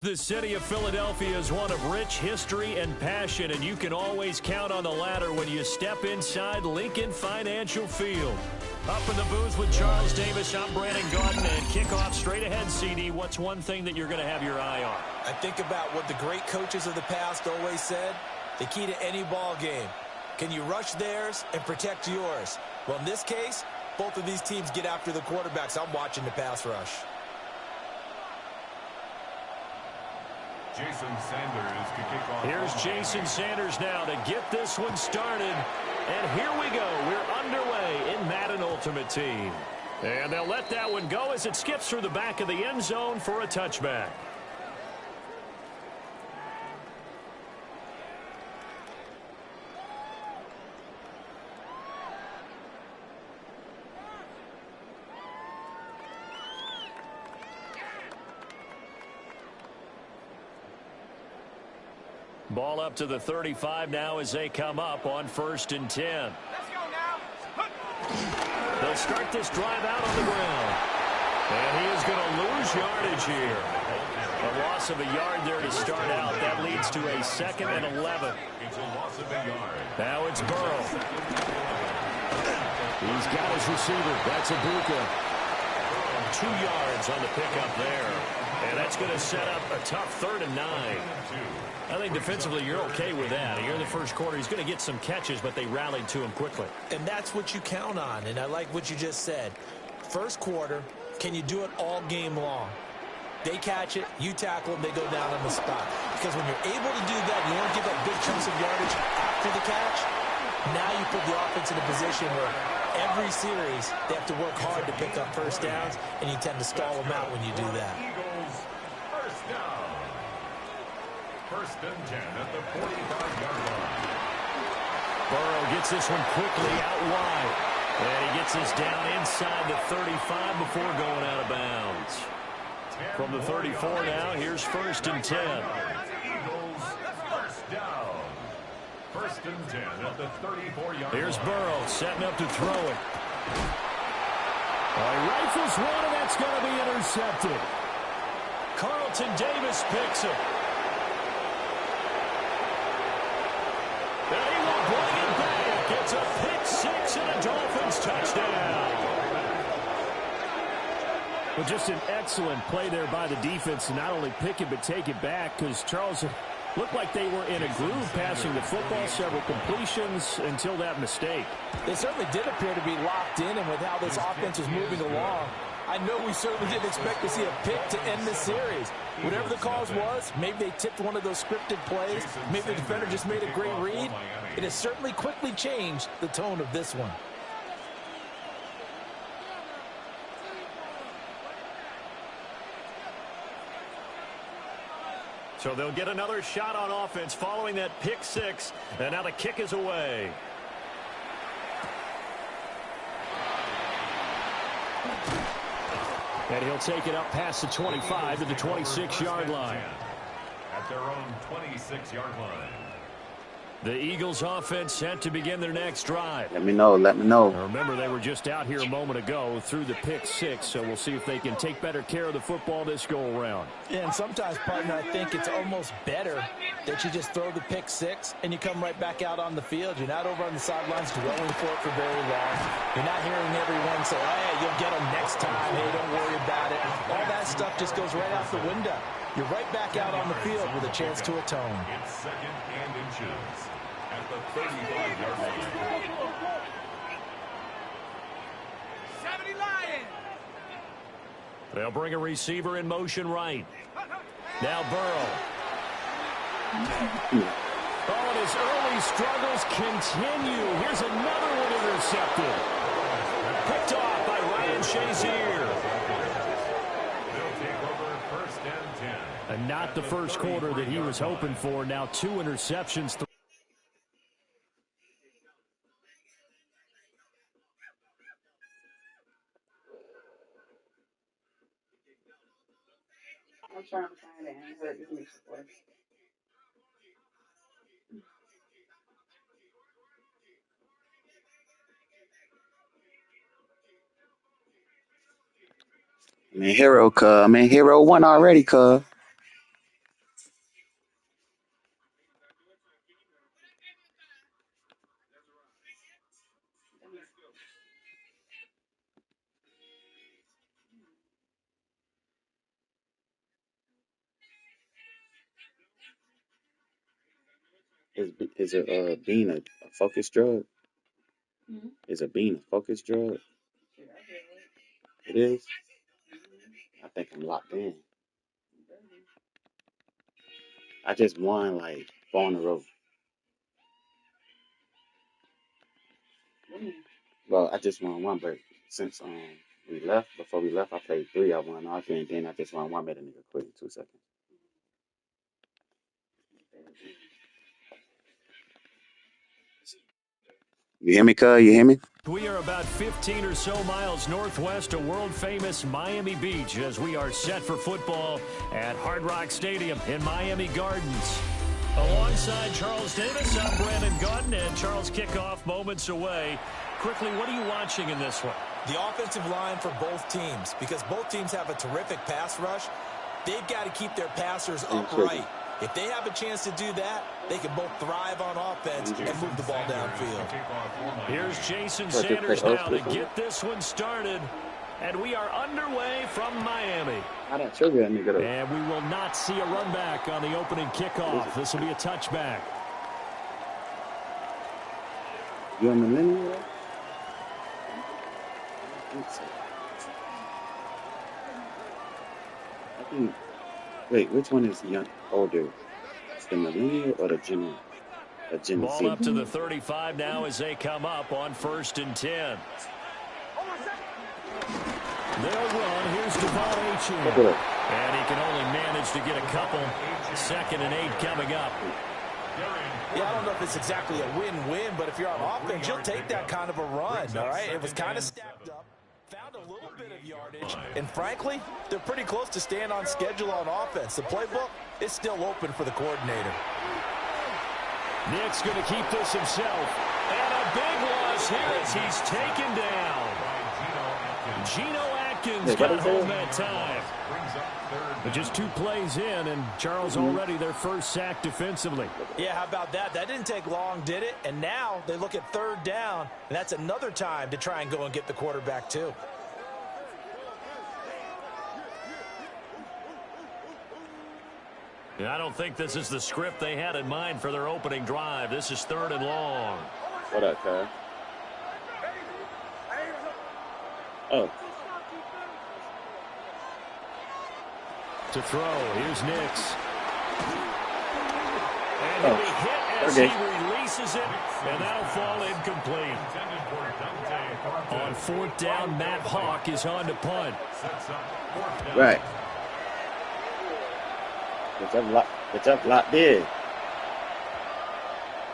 The city of Philadelphia is one of rich history and passion, and you can always count on the latter when you step inside Lincoln Financial Field. Up in the booth with Charles Davis, I'm Brandon Gaudin, and kickoff straight ahead, CD. What's one thing that you're going to have your eye on? I think about what the great coaches of the past always said. The key to any ball game. Can you rush theirs and protect yours? Well, in this case, both of these teams get after the quarterbacks. I'm watching the pass rush. Jason Sanders to kick off. Here's Jason Sanders now to get this one started. And here we go. We're underway in Madden Ultimate Team. And they'll let that one go as it skips through the back of the end zone for a touchback. Ball up to the 35 now as they come up on 1st and 10. Let's go now. They'll start this drive out on the ground. And he is going to lose yardage here. A loss of a yard there to start out. That leads to a 2nd and 11. It's a loss of a yard. Now it's Burrow. He's got his receiver. That's Ibuka. 2 yards on the pickup there. And that's going to set up a tough 3rd and 9. I think defensively you're okay with that. Here in the first quarter, he's going to get some catches, but they rallied to him quickly. And that's what you count on, and I like what you just said. First quarter, can you do it all game long? They catch it, you tackle them, they go down on the spot. Because when you're able to do that, you don't give up big chunks of yardage after the catch. Now you put the offense in a position where every series they have to work hard to pick up first downs, and you tend to stall them out when you do that. Eagles, first down. 1st and 10 at the 45-yard line. Burrow gets this one quickly out wide. And he gets this down inside the 35 before going out of bounds. From the 34 now, here's 1st and 10. Eagles, first down. 1st and 10 at the 34-yard line. Here's Burrow setting up to throw it. He rifles one, and that's going to be intercepted. Carlton Davis picks it. And he will bring it back. It's a pick-6 and a Dolphins touchdown. Well, just an excellent play there by the defense to not only pick it but take it back, because Charles looked like they were in a groove passing the football, several completions until that mistake. They certainly did appear to be locked in, and with how this offense was moving along, I know we certainly didn't expect to see a pick to end this series. Whatever the cause was, maybe they tipped one of those scripted plays, maybe the defender just made a great read. It has certainly quickly changed the tone of this one. So they'll get another shot on offense following that pick-6, and now the kick is away. And he'll take it up past the 25 to the 26-yard line. At their own 26-yard line. The Eagles offense set to begin their next drive. Let me know. Now remember, they were just out here a moment ago through the pick-6, so we'll see if they can take better care of the football this go-around. Yeah, and sometimes, partner, I think it's almost better that you just throw the pick-6 and you come right back out on the field. You're not over on the sidelines dwelling for it for very long. You're not hearing everyone say, oh, hey, you'll get them next time. Hey, don't worry about it. All that stuff just goes right out the window. You're right back out on the field with a chance to atone. It's 2nd and inches at the 35-yard line. 70 Lions. They'll bring a receiver in motion right. Now Burrow. Oh, and his early struggles continue. Here's another one intercepted. Picked off by Ryan Shazier. They'll take over 1st and 10. And not the first quarter that he was hoping for. Now 2 interceptions. I'm trying to find it. I heard this mix before. I'm in Hero 1 already, cuz. Is it being a focus drug? Mm-hmm. Is it being a focus drug? Shit, I feel it. It is. Mm-hmm. I think I'm locked in. I just won like 4 in a row. Mm. Well, I just won one, but since before we left, I played 3. I won all 3, and then I just won one. Made a nigga quit in 2 seconds. You hear me, cuz? You hear me? We are about 15 or so miles northwest of world-famous Miami Beach as we are set for football at Hard Rock Stadium in Miami Gardens. Alongside Charles Davis, I'm Brandon Gaudin, and Charles, kickoff moments away. Quickly, what are you watching in this one? The offensive line for both teams, because both teams have a terrific pass rush. They've got to keep their passers upright. If they have a chance to do that, they can both thrive on offense and move the ball downfield. Here's Jason Sanders now to get this one started. And we are underway from Miami. And we will not see a run back on the opening kickoff. This will be a touchback. You on the menu? I think. Wait, which one is older? The millennial or the Gen Z? Ball up to the 35 now as they come up on 1st and 10. They'll run. Here's Devon Achane. And he can only manage to get a couple. 2nd and 8 coming up. Yeah, I don't know if it's exactly a win-win, but if you're on offense, you'll take that kind of a run, all right? It was kind of stacked up. Found a little bit of yardage. And frankly, they're pretty close to staying on schedule on offense. The playbook is still open for the coordinator. Nick's going to keep this himself. And a big loss here as he's taken down. Geno Atkins got home that time. But just 2 plays in, and Charles already their first sack defensively. Yeah, how about that? That didn't take long, did it? And now they look at 3rd down, and that's another time to try and go and get the quarterback too. I don't think this is the script they had in mind for their opening drive. This is 3rd and long. What up, cuz? Oh. To throw. Here's Nix. And he'll be hit as he releases it, and that'll fall incomplete. On 4th down, Matt Hawk is on to punt. Right. It's up locked in.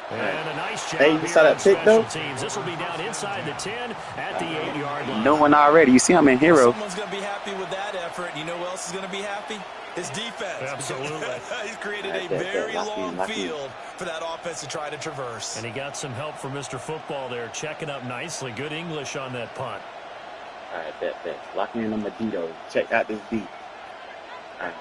And a nice job hey, you saw that pick, though? teams. This will be down inside the 10 at the 8-yard line. No one already. You see I'm in hero. Someone's going to be happy with that effort. You know who else is going to be happy? His defense. Absolutely. He's created a very long field for that offense to try to traverse. And he got some help from Mr. Football there, checking up nicely. Good English on that punt. All right, bet. Lock me in on my Dito. Check out this D. All right.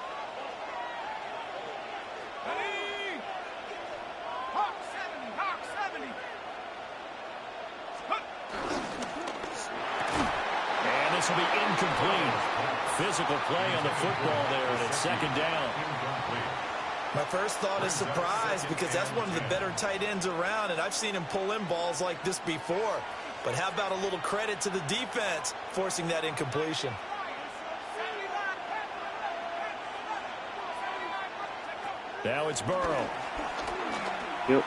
This will be incomplete. Physical play on the football there, and it's 2nd down. My first thought is surprise because that's one of the better tight ends around, and I've seen him pull in balls like this before. But how about a little credit to the defense forcing that incompletion? Now it's Burrow. Yep.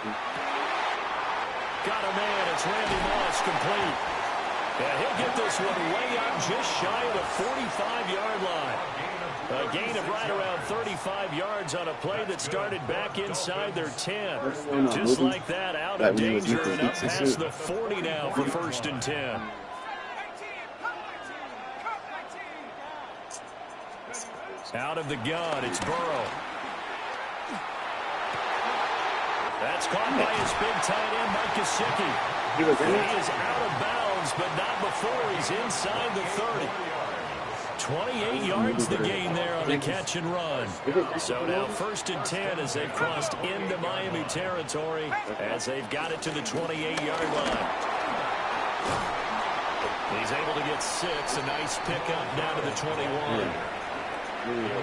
Got a man. It's Randy Moss complete. And he'll get this one way up just shy of the 45-yard line. A gain of right around 35 yards on a play that started back inside their 10. Just like that, out of danger and up past the 40 now for 1st and 10. Out of the gun, it's Burrow. That's caught by his big tight end, Mike Gesicki. He is out of bounds, but not before he's inside the 30. 28 yards the gain there on the catch and run. So now 1st and 10 as they've crossed into Miami territory as they've got it to the 28-yard line. He's able to get 6. A nice pickup down to the 21.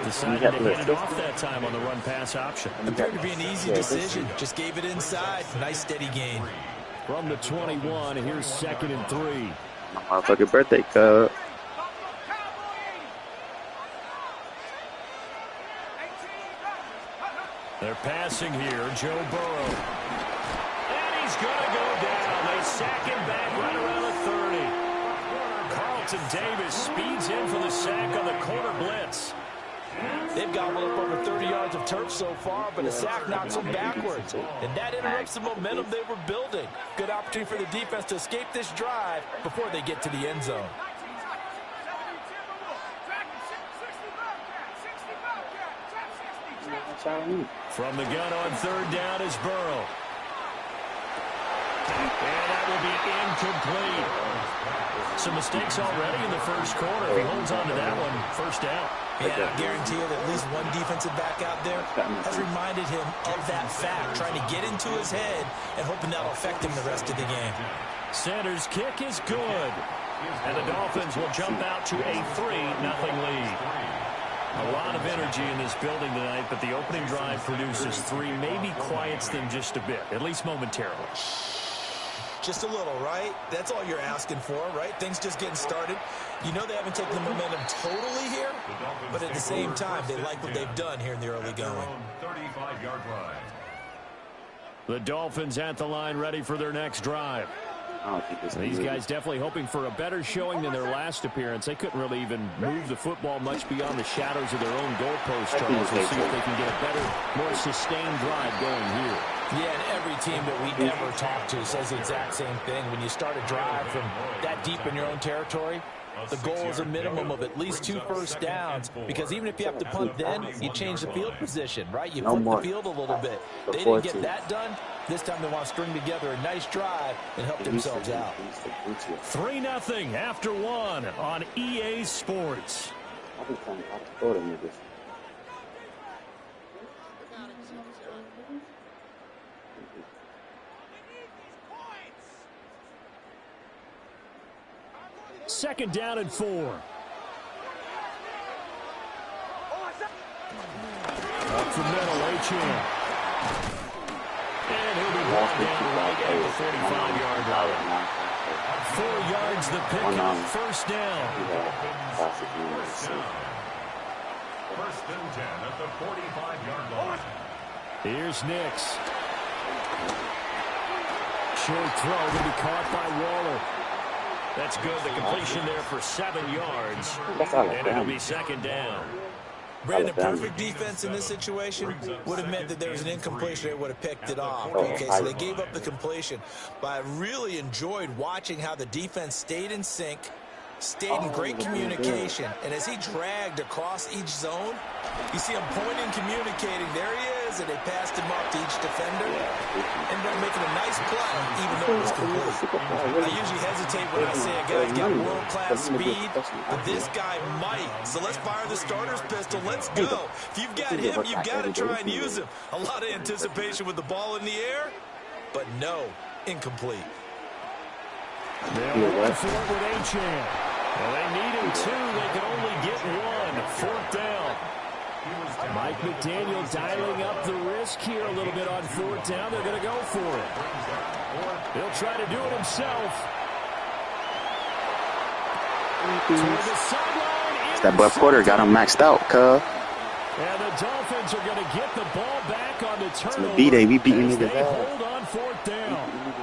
Decided to hand it off that time on the run-pass option. Appeared to be an easy decision. Just gave it inside. Nice steady gain. From the 21, here's 2nd and 3. My motherfucking birthday, cuz. They're passing here, Joe Burrow. And he's going to go down. They sack him back right around the 30. Carlton Davis speeds in for the sack on the corner blitz. They've gobbled up over 30 yards of turf so far, but a sack knocks them backwards. And that interrupts the momentum they were building. Good opportunity for the defense to escape this drive before they get to the end zone. From the gun on 3rd down is Burrow. And that will be incomplete. Some mistakes already in the first quarter. If he holds on to that one, 1st down. Yeah, I guarantee you that at least one defensive back out there has reminded him of that fact, trying to get into his head and hoping that'll affect him the rest of the game. Sanders' kick is good. And the Dolphins will jump out to a 3-0 lead. A lot of energy in this building tonight, but the opening drive produces 3, maybe quiets them just a bit, at least momentarily. Just a little, right? That's all you're asking for, right? Things just getting started. You know they haven't taken the momentum totally here, but at the same time, they like what they've done here in the early going. 35-yard line. The Dolphins at the line, ready for their next drive. I don't think this These guys definitely hoping for a better showing than their last appearance. They couldn't really even move the football much beyond the shadows of their own goalpost, Charles. We'll see if they can get a better, more sustained drive going here. Yeah, and every team that we ever talk to says the exact same thing. When you start a drive from that deep in your own territory, the goal is a minimum of at least 2 first downs, because even if you have to punt then, you change the field position, right? You flip the field a little bit. They didn't get that done. This time they want to string together a nice drive and help themselves out. 3-0 after 1 on EA Sports. I've been trying to throw them niggas. Second down and 4. Up the middle, A-Chan. And he'll be brought down right at the 45-yard line. 4 yards the pickup, 1st down. First and 10 at the 45-yard line. Here's Nix. Short throw going to be caught by Waller. That's good. The completion there for 7 yards. And it'll be 2nd down. Brandon, perfect defense in this situation would have meant that there was an incompletion. They would have picked it off. Okay, so they gave up the completion. But I really enjoyed watching how the defense stayed in sync, stayed in great communication. And as he dragged across each zone, you see him pointing, communicating. There he is, and they passed him off to each defender. Ended up making a nice play, even though it was complete. I usually hesitate when I say a guy's got world-class speed, but this guy might. So let's fire the starter's pistol. Let's go. If you've got him, you've got to try and use him. A lot of anticipation with the ball in the air, but no, incomplete. They'll run for it with A-Chan. Well, they needed 2. They could only get 1. 4th down. Mike McDaniel dialing up the risk here a little bit on 4th down. They're going to go for it. He'll try to do it himself. Toward the sideline. That butt quarter got him maxed out, cuz. And the Dolphins are going to get the ball back on the turnover. B-Day, we beating as niggas they out. hold on 4th down.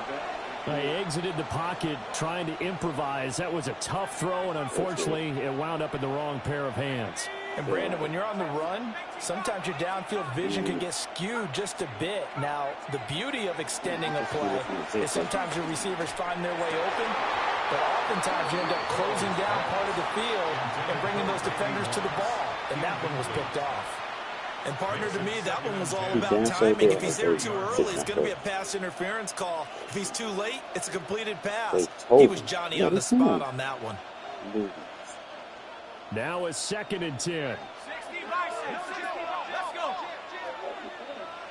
They exited the pocket trying to improvise. That was a tough throw, and unfortunately, it wound up in the wrong pair of hands. And, Brandon, when you're on the run, sometimes your downfield vision can get skewed just a bit. Now, the beauty of extending a play is sometimes your receivers find their way open, but oftentimes you end up closing down part of the field and bringing those defenders to the ball, and that one was picked off. And, partner, to me, that one was all about timing. If he's there too early, it's going to be a pass interference call. If he's too late, it's a completed pass. He was Johnny on the spot on that one. Now it's 2nd and 10. 60 by 6. Let's go.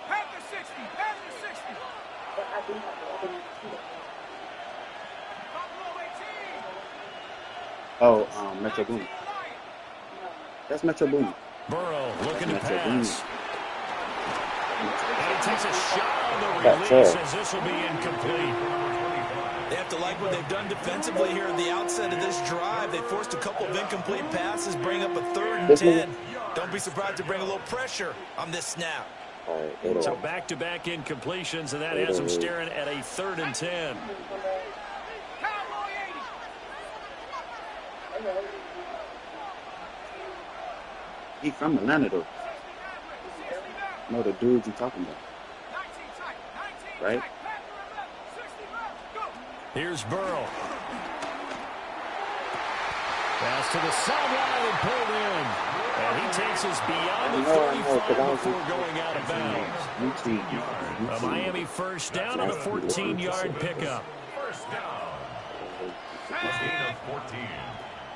Pack the 60. Pack the 60. Oh, Metro Boomin. That's Metro Boomin. Burrow looking to pass. And he takes a shot on the That's release it. as this will be incomplete. They have to like what they've done defensively here at the outset of this drive. They forced a couple of incomplete passes, bring up a 3rd and 10. Don't be surprised to bring a little pressure on this snap. All right, So back-to-back incompletions, and that has them staring at a 3rd and 10. Cowboy 80. He from Atlanta though. Know the dudes you talking about, 19 tight. 19 right? tight. Pass to the left. 60 left. Go. Here's Burrow. Pass to the sideline and pulled in. And he takes us beyond the 35 before going out of bounds. A Miami first down on a 14-yard pickup. First down. Gain of 14.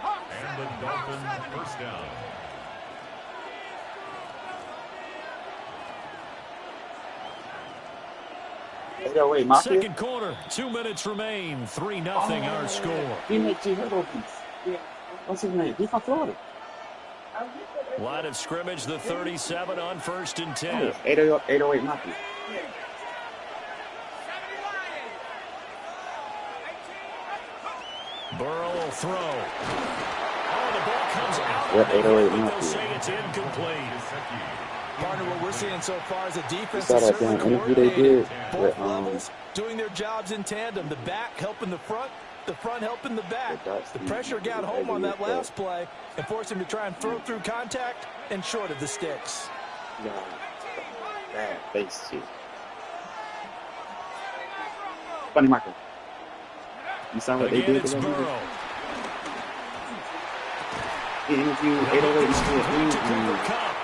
And the Dolphins first down. Second quarter, 2 minutes remain. 3-0 our score. What's his name? He's from Florida. Line of scrimmage, the 37 on 1st and 10. 808 Matthew. 70 Burrow will throw. Oh, the ball comes out. Yep, 808 They'll Matthew. say it's incomplete. Partner, what we're seeing so far is a defense saw that's that certainly damn interview they coordinated. did Both with, levels doing their jobs in tandem. The back helping the front helping the back. The pressure got home on that last play and forced him to try and throw through contact and short of the sticks. Yeah, bad face shit. Funny Michael. You saw what they Again, did it's to them? Burrow. He interviewed 808 Complete to Cooper Matthew. Kupp.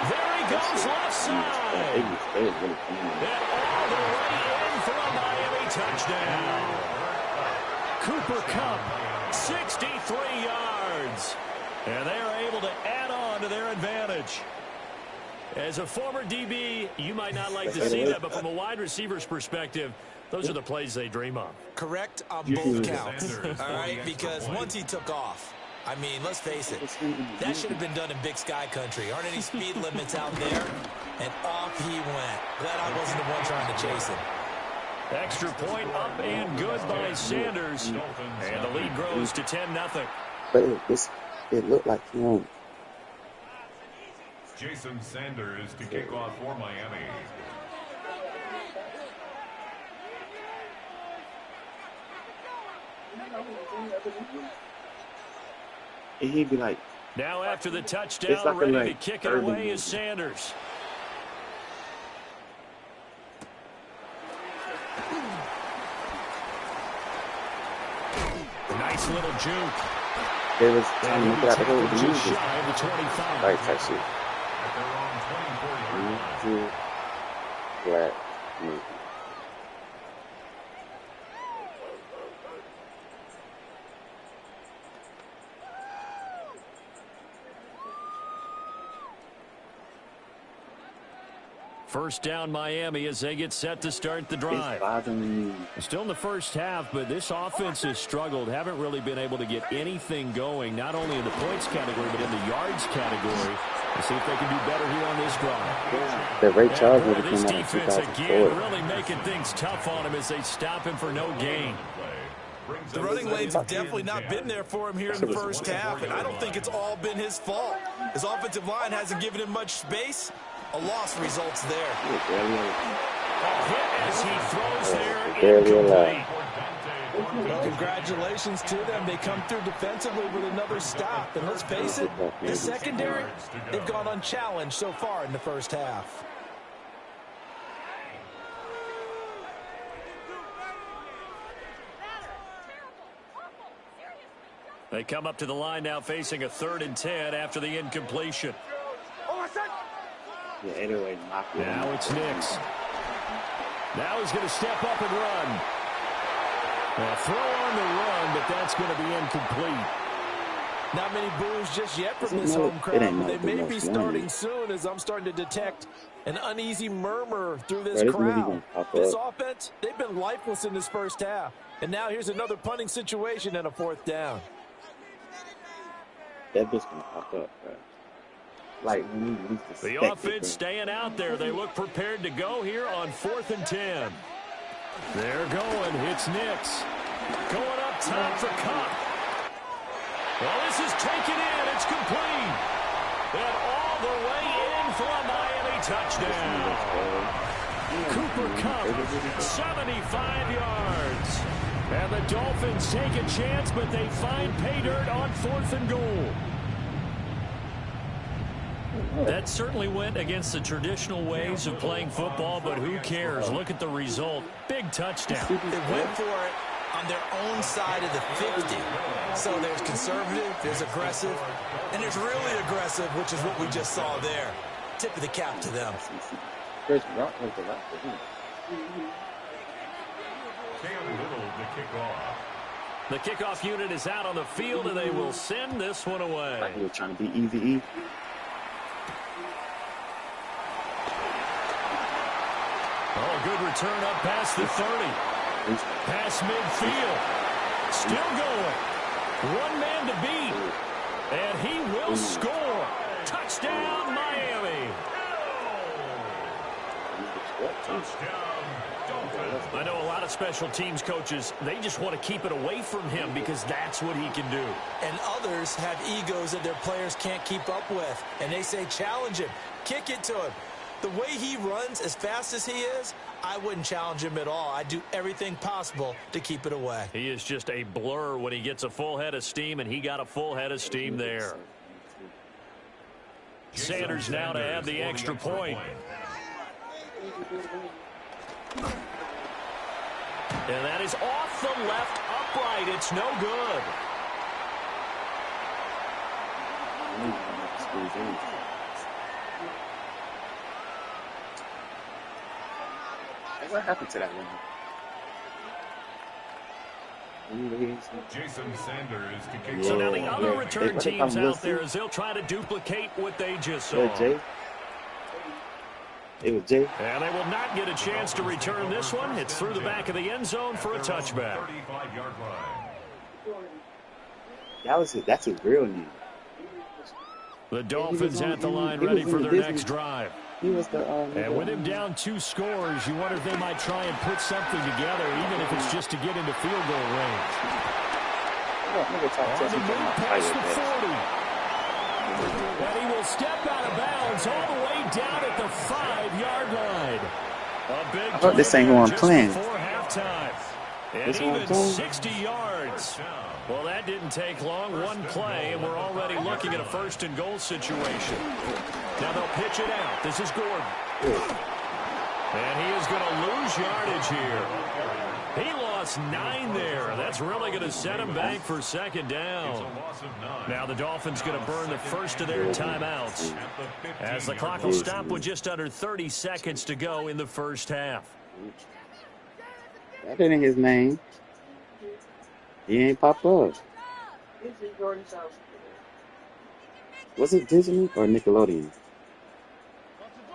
There he goes left side. They was really playing. And all the way in for a Miami touchdown. Cooper Kupp, 63 yards. And they are able to add on to their advantage. As a former DB, you might not like to see that, but from a wide receiver's perspective, those are the plays they dream of. Correct on both counts, all right? Because once he took off, I mean, let's face it, that should have been done in Big Sky country. Aren't any speed limits out there? And off he went. Glad I wasn't the one trying to chase him. Extra point up and good by Sanders. And the lead grows to 10-0. But it looked like he won. Jason Sanders to kick off for Miami. And he'd be like, Now after the It's touchdown, like a, ready to like, kick it urban away movie. is Sanders. Nice little juke. they was trying to make it out the hole with the Just music. shy of the 25. Right, type shit. At their own 24-yard line. Music, black, movie. First down Miami as they get set to start the It's drive. bothering me. Still in the first half, but this offense has struggled. Haven't really been able to get anything going, not only in the points category, but in the yards category. Let's see if they can do better here on this drive. The Ray Charles would And have this came out in defense again 2004. really making things tough on him as they stop him for no gain. The running lanes have definitely not been there for him here in the first half, and I don't think it's all been his fault. His offensive line hasn't given him much space. A loss results there. A hit as he throws there, Barely allowed. incomplete. Well, congratulations to them. They come through defensively with another stop. And let's face it, the secondary, they've gone unchallenged so far in the first half. They come up to the line now facing a 3rd and 10 after the incompletion. Yeah, anyway, Now it's Nix. Now he's going to step up and run. A throw on the run, but that's going to be incomplete. Not many boos just yet from It this ain't home no- crowd, it ain't but no they may good be enough starting money. soon as I'm starting to detect an uneasy murmur through this Bro, this movie crowd. gonna pop This up. offense, they've been lifeless in this first half. And now here's another punting situation and a 4th down. That bitch gonna pop up, bro. Like when you least The expect it. offense staying out there. They look prepared to go here on 4th and 10. They're going. It's Nix. Going up top for Cup. Well, this is taken in. It's complete. And all the way in for a Miami touchdown. Cooper Kupp, 75 yards. And the Dolphins take a chance, but they find pay dirt on 4th and goal. That certainly went against the traditional ways of playing football, but who cares? Look at the result. Big touchdown. They went for it on their own side of the 50. So there's conservative, there's aggressive, and there's really aggressive, which is what we just saw there. Tip of the cap to them. Chris Rock was the left. Cam Little to kick off. The kickoff unit is out on the field, and they will send this one away. Like he was trying to be easy. Oh, good return up past the 30. Past midfield. Still going. One man to beat. And he will score. Touchdown, Miami. I know a lot of special teams coaches, they just want to keep it away from him because that's what he can do. And others have egos that their players can't keep up with. And they say, challenge him. Kick it to him. The way he runs as fast as he is, I wouldn't challenge him at all. I'd do everything possible to keep it away. He is just a blur when he gets a full head of steam, and he got a full head of steam there. Sanders now to have the extra point. And that is off the left upright. It's no good. What happened to that one? Jason Sanders to kick So off. now the other return teams out Wilson. there as they'll try to duplicate what they just saw. It was Jay. It was Jay. And they will not get a chance to return this one. It's through the back of the end zone for a touchback. 35-yard line. That's his real name. The Dolphins at the line ready for their next drive. He was the And with him down 2 scores, you wonder if they might try and put something together, even if it's just to get into field goal range. On the move past the 40. And he will step out of bounds all the way down at the 5-yard line. A big thought this ain't going play planned. before halftime. And This one even planned? 60 yards. Well, that didn't take long. One play, and we're already looking at a 1st and goal situation. Now they'll pitch it out. This is Gordon. And he is going to lose yardage here. He lost 9 there. That's really going to set him back for 2nd down. Now the Dolphins going to burn the first of their timeouts as the clock will stop with just under 30 seconds to go in the first half. That ain't his name. He ain't pop up. This is Jordan's house. Was it Disney or Nickelodeon?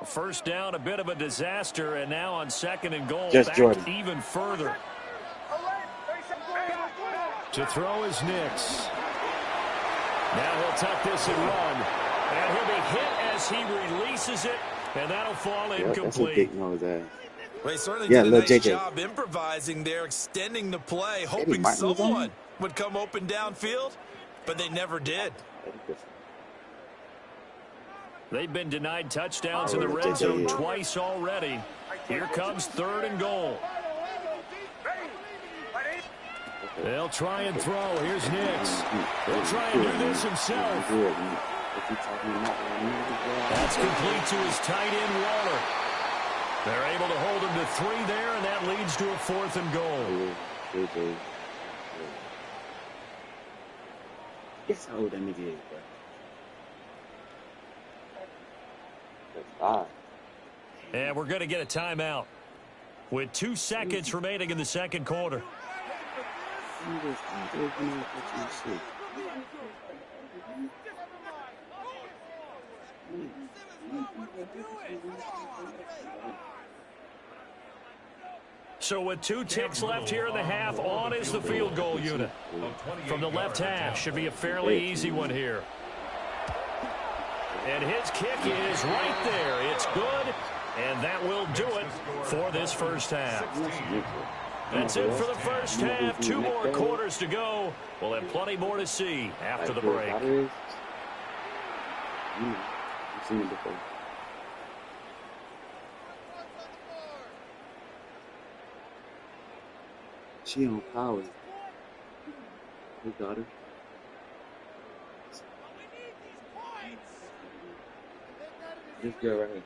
First down, a bit of a disaster, and now on 2nd and goal, Just back Jordan. even further. To throw is Nix. Now he'll tuck this and run. And he'll be hit as he releases it, and that'll fall Yep, that's a incomplete. big nose ass. Well, he certainly Yeah, did a little nice JJ. job improvising there, extending the play, hoping Martin was on someone him? would come open downfield, but they never did. They've been denied touchdowns in the red JJ, zone yeah. twice already. Here comes 3rd and goal. They'll try and throw. Here's Nix. He'll try and do this himself. That's complete to his tight end, Waller. They're able to hold him to 3 there, and that leads to a 4th and goal. Guess how old that nigga is, bro? That's 5. And we're going to get a timeout with 2 seconds remaining in the 2nd quarter. So with 2 ticks left here in the half, on is the field goal unit. From the left half, should be a fairly easy one here. And his kick is right there. It's good, and that will do it for this first half. That's it for the first half. 2 more quarters to go. We'll have plenty more to see after the break. I've seen it before. She on power. We got her. This girl right here.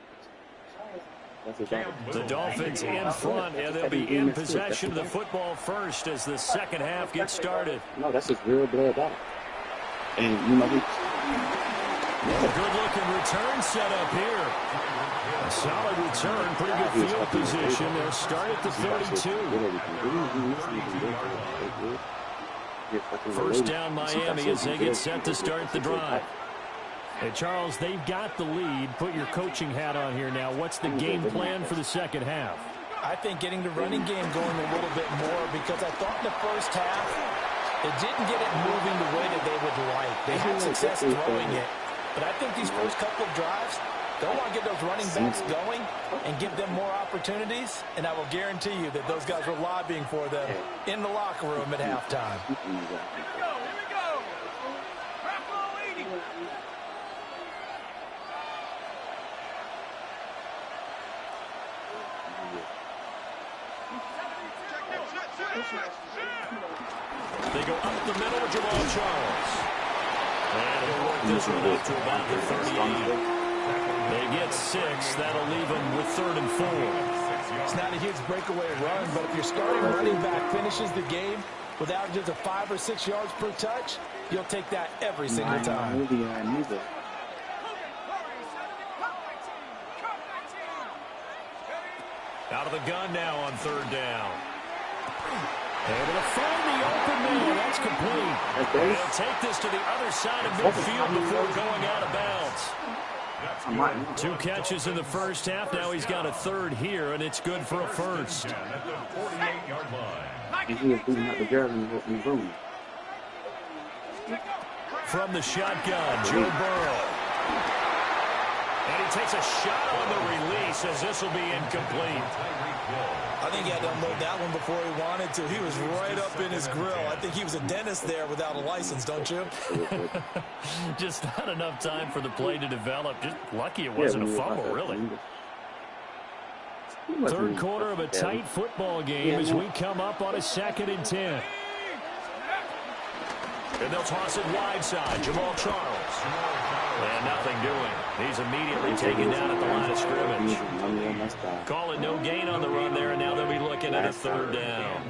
That's a daughter. The Dolphins in front, and they'll be in possession of the football first as the second half gets started. No, that's his real blood daughter. And you know he. A good-looking return set up here. A solid return, pretty good field position. They'll start at the 32. First down Miami as they get set to start the drive. Hey, Charles, they've got the lead. Put your coaching hat on here now. What's the game plan for the second half? I think getting the running game going a little bit more, because I thought in the first half it didn't get it moving the way that they would like. They had success throwing it. But I think these first couple of drives, they'll want to get those running backs going and give them more opportunities. And I will guarantee you that those guys were lobbying for them in the locker room at halftime. Here we go. Raffle leading. They go up the middle with Jamal Charles. And he'll work this one out to about the 38. They get 6. That'll leave them with 3rd and 4. It's not a huge breakaway run, but if your starting running back finishes the game with averages of 5 or 6 yards per touch, you'll take that every single time. Out of the gun now on 3rd down. Able to find the open man. That's complete. They'll take this to the other side of midfield before going out of bounds. 2 catches in the first half. Now he's got a 3rd here, and it's good for a first. From the shotgun, Joe Burrow. And he takes a shot on the release as this will be incomplete. I think he had to unload that one before he wanted to. He was right up in his grill. I think he was a dentist there without a license, don't you? Just not enough time for the play to develop. Just lucky it wasn't a fumble, really. 3rd quarter of a tight football game as we come up on a 2nd and 10. And they'll toss it wide side. Jamal Charles. And nothing doing. He's immediately taken down at the line of scrimmage. Call it no gain on the run there, and now they'll be looking at a 3rd down.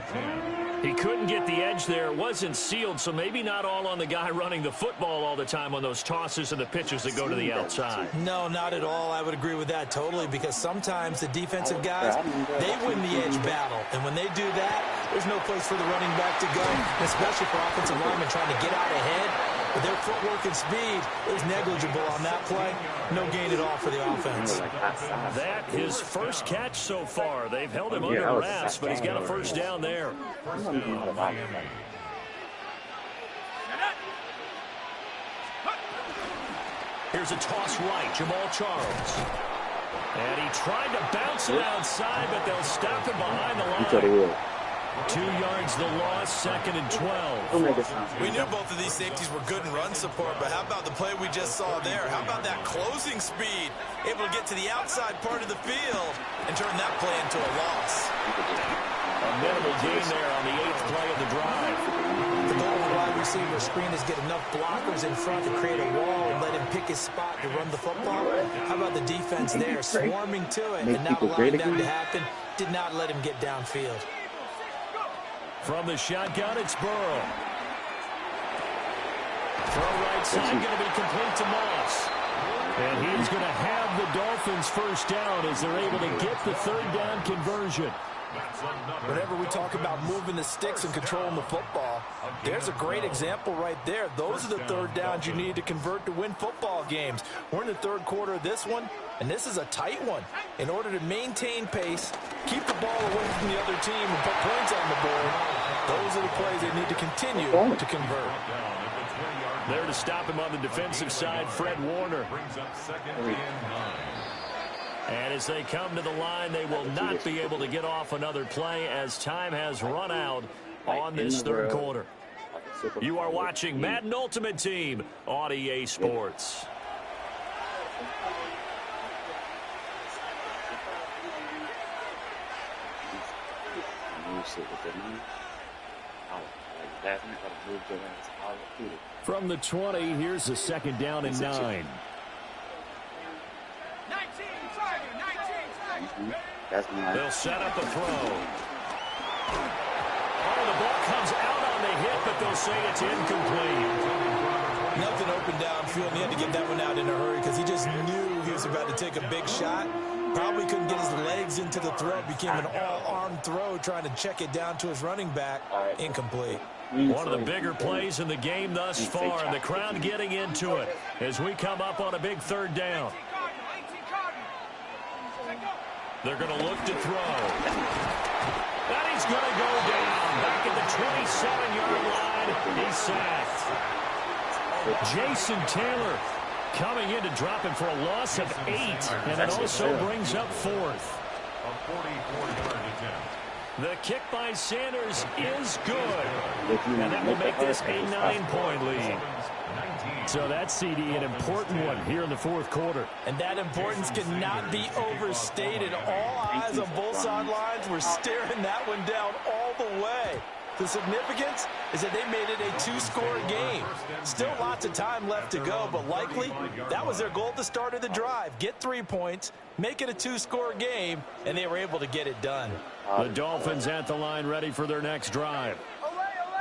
He couldn't get the edge there. It wasn't sealed, so maybe not all on the guy running the football all the time on those tosses and the pitches that go to the outside. No, not at all. I would agree with that totally, because sometimes the defensive guys, they win the edge battle. And when they do that, there's no place for the running back to go, especially for offensive linemen trying to get out ahead. But their footwork and speed is negligible on that play. No gain at all for the offense. That his first catch so far. They've held him under wraps, but he's got a first down there. Here's a toss right, Jamal Charles. And he tried to bounce it outside, but they'll stop him behind the line. 2 yards the loss, 2nd and 12. We knew both of these safeties were good in run support, but how about the play we just saw there? How about that closing speed? Able to get to the outside part of the field and turn that play into a loss. A minimal gain there on the 8th play of the drive. The goal of the wide receiver screen is get enough blockers in front to create a wall and let him pick his spot to run the football. How about the defense there, swarming to it and not allowing that to happen? Did not let him get downfield. From the shotgun, it's Burrow. Throw right side, going to be complete to Moss. And he's going to have the Dolphins first down as they're able to get the 3rd down conversion. Whenever we talk about moving the sticks and controlling the football, there's a great example right there. Those are the 3rd downs you need to convert to win football games. We're in the 3rd quarter of this one, and this is a tight one. In order to maintain pace, keep the ball away from the other team, and put points on the board, those are the plays they need to continue to convert. There to stop him on the defensive side, Fred Warner. Brings up second and 9. And as they come to the line, they will not be able to get off another play as time has run out on this third quarter. You are watching Madden Ultimate Team on EA Sports. From the 20, here's a second down and 9. 19, They'll set up a throw. Oh, the ball comes out on the hit, but they'll say it's incomplete. Nothing open downfield, and he had to get that one out in a hurry because he just knew he was about to take a big shot. Probably couldn't get his legs into the throw. Became an all-arm throw trying to check it down to his running back. Incomplete. One of the bigger plays in the game thus far, and the crowd getting into it as we come up on a big third down. They're going to look to throw. And he's going to go down. Back at the 27-yard line. He's sacked. Jason Taylor coming in to drop him for a loss of 8. And it also brings up 4th. A 44-yard attempt. The kick by Sanders is good. And that will make this a 9-point lead. So that's, CD, an important one here in the fourth quarter. And that importance cannot be overstated. All eyes on both sidelines were staring that one down all the way. The significance is that they made it a 2-score game. Still lots of time left to go, but likely that was their goal at the start of the drive. Get 3 points, make it a 2-score game, and they were able to get it done. The Dolphins at the line ready for their next drive.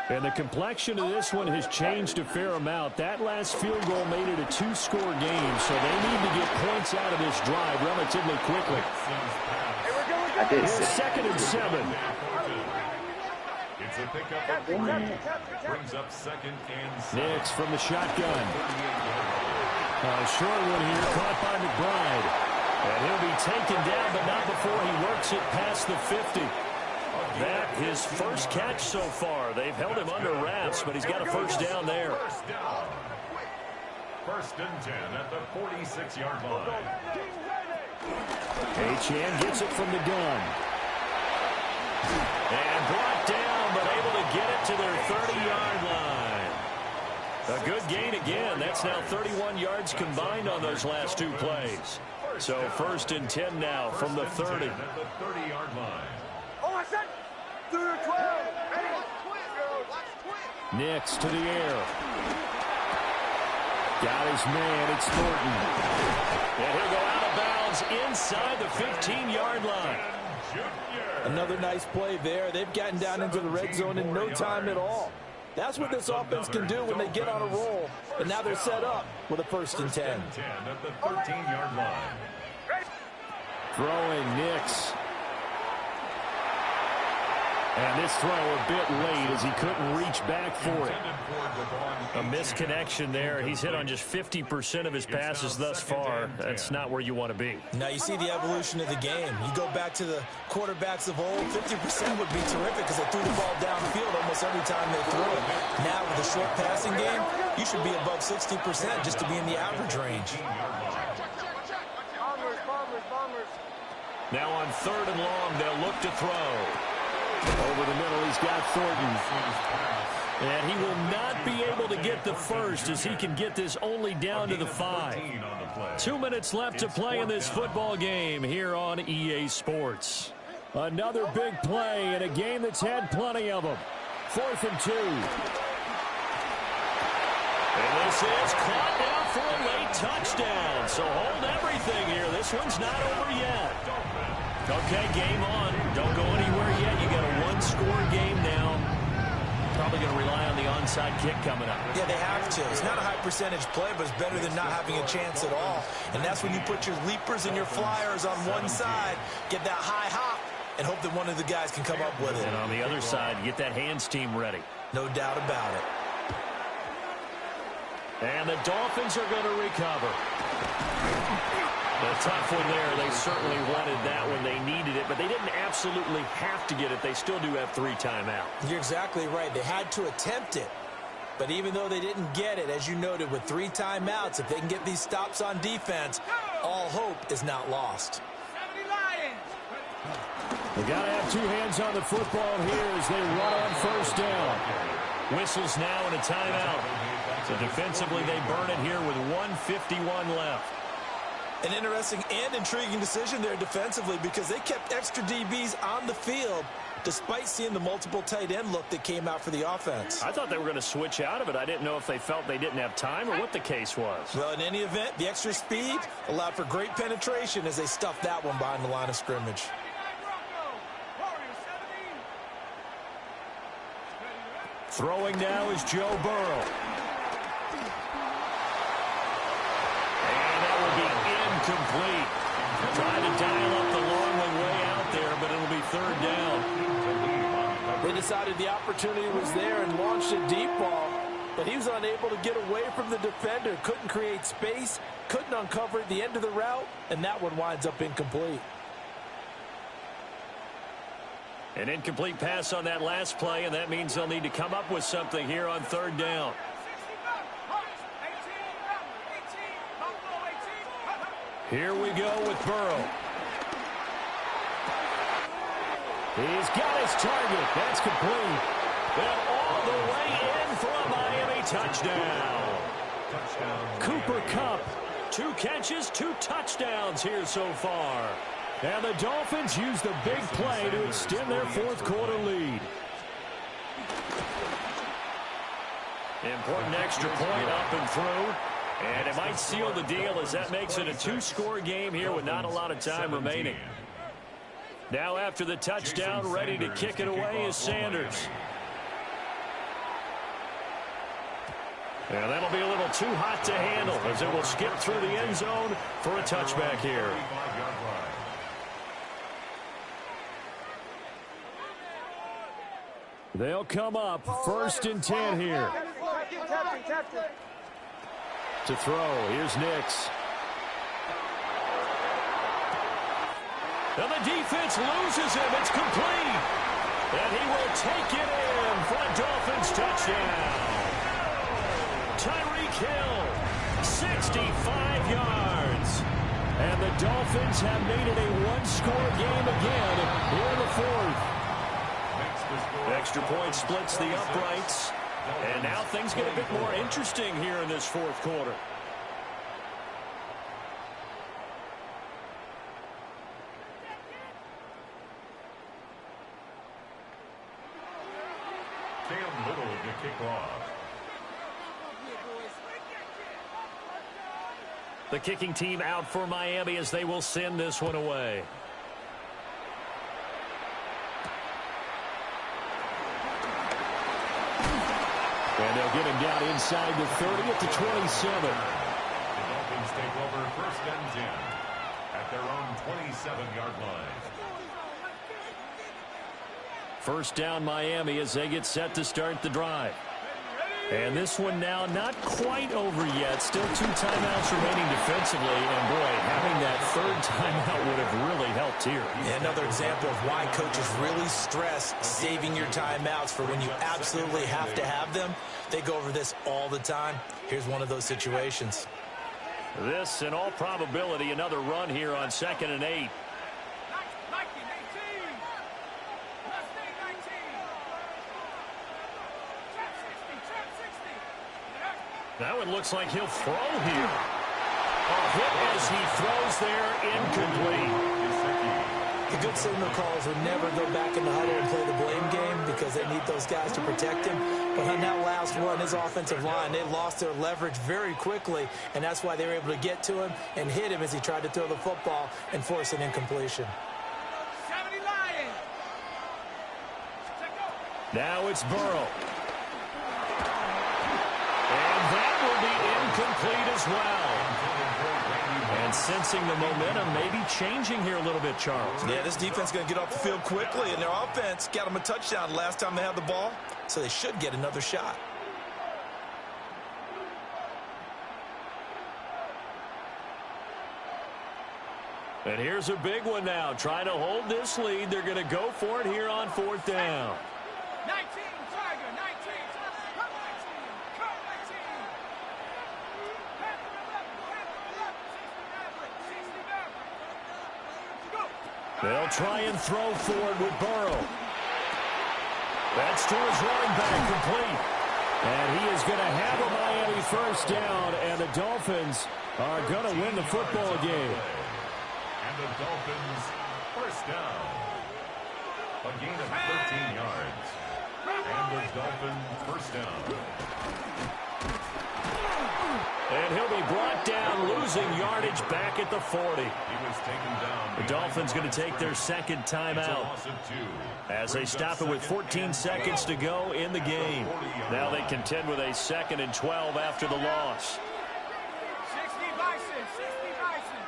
And the complexion of this one has changed a fair amount. That last field goal made it a 2-score game, so they need to get points out of this drive relatively quickly. Here's 2nd and 7. It's a pickup of 3. Brings up 2nd and 7. Nix from the shotgun. Short one here, caught by McBride. And he'll be taken down, but not before he works it past the 50. That his first catch so far. They've held him under wraps, but he's got a first down there. First down. 1st and 10 at the 46-yard line. Achane gets it from the gun. And brought down, but able to get it to their 30-yard line. A good gain again. That's now 31 yards combined on those last 2 plays. So 1st and 10 now from the 30. At the 30-yard line. Nix to the air. Got his man. It's Thornton. And he'll go out of bounds inside the 15-yard line. Another nice play there. They've gotten down into the red zone in no time at all. That's what this offense can do when they get on a roll. And now they're set up with a 1st and 10. At the 13-yard line. Throwing Nix. And this throw a bit late as he couldn't reach back for it. A misconnection there. He's hit on just 50% of his passes thus far. That's not where you want to be. Now you see the evolution of the game. You go back to the quarterbacks of old, 50% would be terrific because they threw the ball downfield almost every time they threw it. Now with a short passing game, you should be above 60% just to be in the average range. Now on 3rd and long, they'll look to throw. Over the middle, he's got Thornton. And he will not be able to get the first as he can get this only down to the 5. 2 minutes left to play in this football game here on EA Sports. Another big play in a game that's had plenty of them. 4th and 2. And this is caught now for a late touchdown. So hold everything here. This one's not over yet. Okay, game on. Don't go anywhere yet. You got a 1-score game now. Probably going to rely on the onside kick coming up. Yeah, they have to. It's not a high percentage play, but it's better than not having a chance at all. And that's when you put your leapers and your flyers on one side, get that high hop, and hope that one of the guys can come up with it. And on the other side, get that hands team ready. No doubt about it. And the Dolphins are going to recover. A tough one there. They certainly wanted that when they needed it, but they didn't absolutely have to get it. They still do have 3 timeouts. You're exactly right. They had to attempt it. But even though they didn't get it, as you noted, with 3 timeouts, if they can get these stops on defense, all hope is not lost. They got to have 2 hands on the football here as they run on first down. Whistles now and a timeout. So defensively, they burn it here with 1:51 left. An interesting and intriguing decision there defensively because they kept extra DBs on the field despite seeing the multiple tight end look that came out for the offense. I thought they were going to switch out of it. I didn't know if they felt they didn't have time or what the case was. Well, in any event, the extra speed allowed for great penetration as they stuffed that one behind the line of scrimmage. Throwing now is Joe Burrow. And that will be incomplete. Trying to dial up the long one way out there, but it'll be 3rd down. They decided the opportunity was there and launched a deep ball, but he was unable to get away from the defender, couldn't create space, couldn't uncover the end of the route, and that one winds up incomplete. An incomplete pass on that last play, and that means they'll need to come up with something here on 3rd down. Here we go with Burrow. He's got his target. That's complete. And all the way in for a Miami touchdown. Cooper Kupp. 2 catches, 2 touchdowns here so far. And the Dolphins use the big play to extend their 4th quarter lead. Important extra point up and through. And it might seal the deal as that makes it a 2-score game here with not a lot of time remaining. Now after the touchdown, ready to kick it away is Sanders. And that'll be a little too hot to handle as it will skip through the end zone for a touchback here. They'll come up 1st and 10 here. To throw, here's Nix. And the defense loses him. It's complete. And he will take it in for a Dolphins touchdown. Tyreek Hill, 65 yards. And the Dolphins have made it a 1-score game again here in the 4th. Extra point splits the uprights. And now things get a bit more interesting here in this 4th quarter. Cam Little to kick off. The kicking team out for Miami as they will send this one away. And they'll get him down inside the 30 at the 27. The Dolphins take over 1st and 10 at their own 27-yard line. 1st down Miami as they get set to start the drive. And this one now not quite over yet. Still 2 timeouts remaining defensively. And, boy, having that 3rd timeout would have really helped here. Another example of why coaches really stress saving your timeouts for when you absolutely have to have them. They go over this all the time. Here's one of those situations. This, in all probability, another run here on 2nd and 8. That one looks like he'll throw here. A hit as he throws there, incomplete. The good signal calls would never go back in the huddle and play the blame game because they need those guys to protect him. But on that last one, his offensive line, they lost their leverage very quickly, and that's why they were able to get to him and hit him as he tried to throw the football and force an incompletion. Now it's Burrow. And that will be incomplete as well. And sensing the momentum maybe changing here a little bit, Charles. Yeah, this defense is going to get off the field quickly, and their offense got them a touchdown last time they had the ball, so they should get another shot. And here's a big one now. Trying to hold this lead. They're going to go for it here on 4th down. They'll try and throw for it with Burrow. That's to his running back, complete. And he is going to have a Miami first down, and the Dolphins are going to win the football game. And the Dolphins first down. A gain of 13 yards. And the Dolphins first down. And he'll be brought down, losing yardage back at the 40. He was taken down. The Dolphins going to take their second timeout as they stop it with 14 seconds to go in the game. Now they contend with a 2nd and 12 after the loss. 60 Bison, 60 Bison.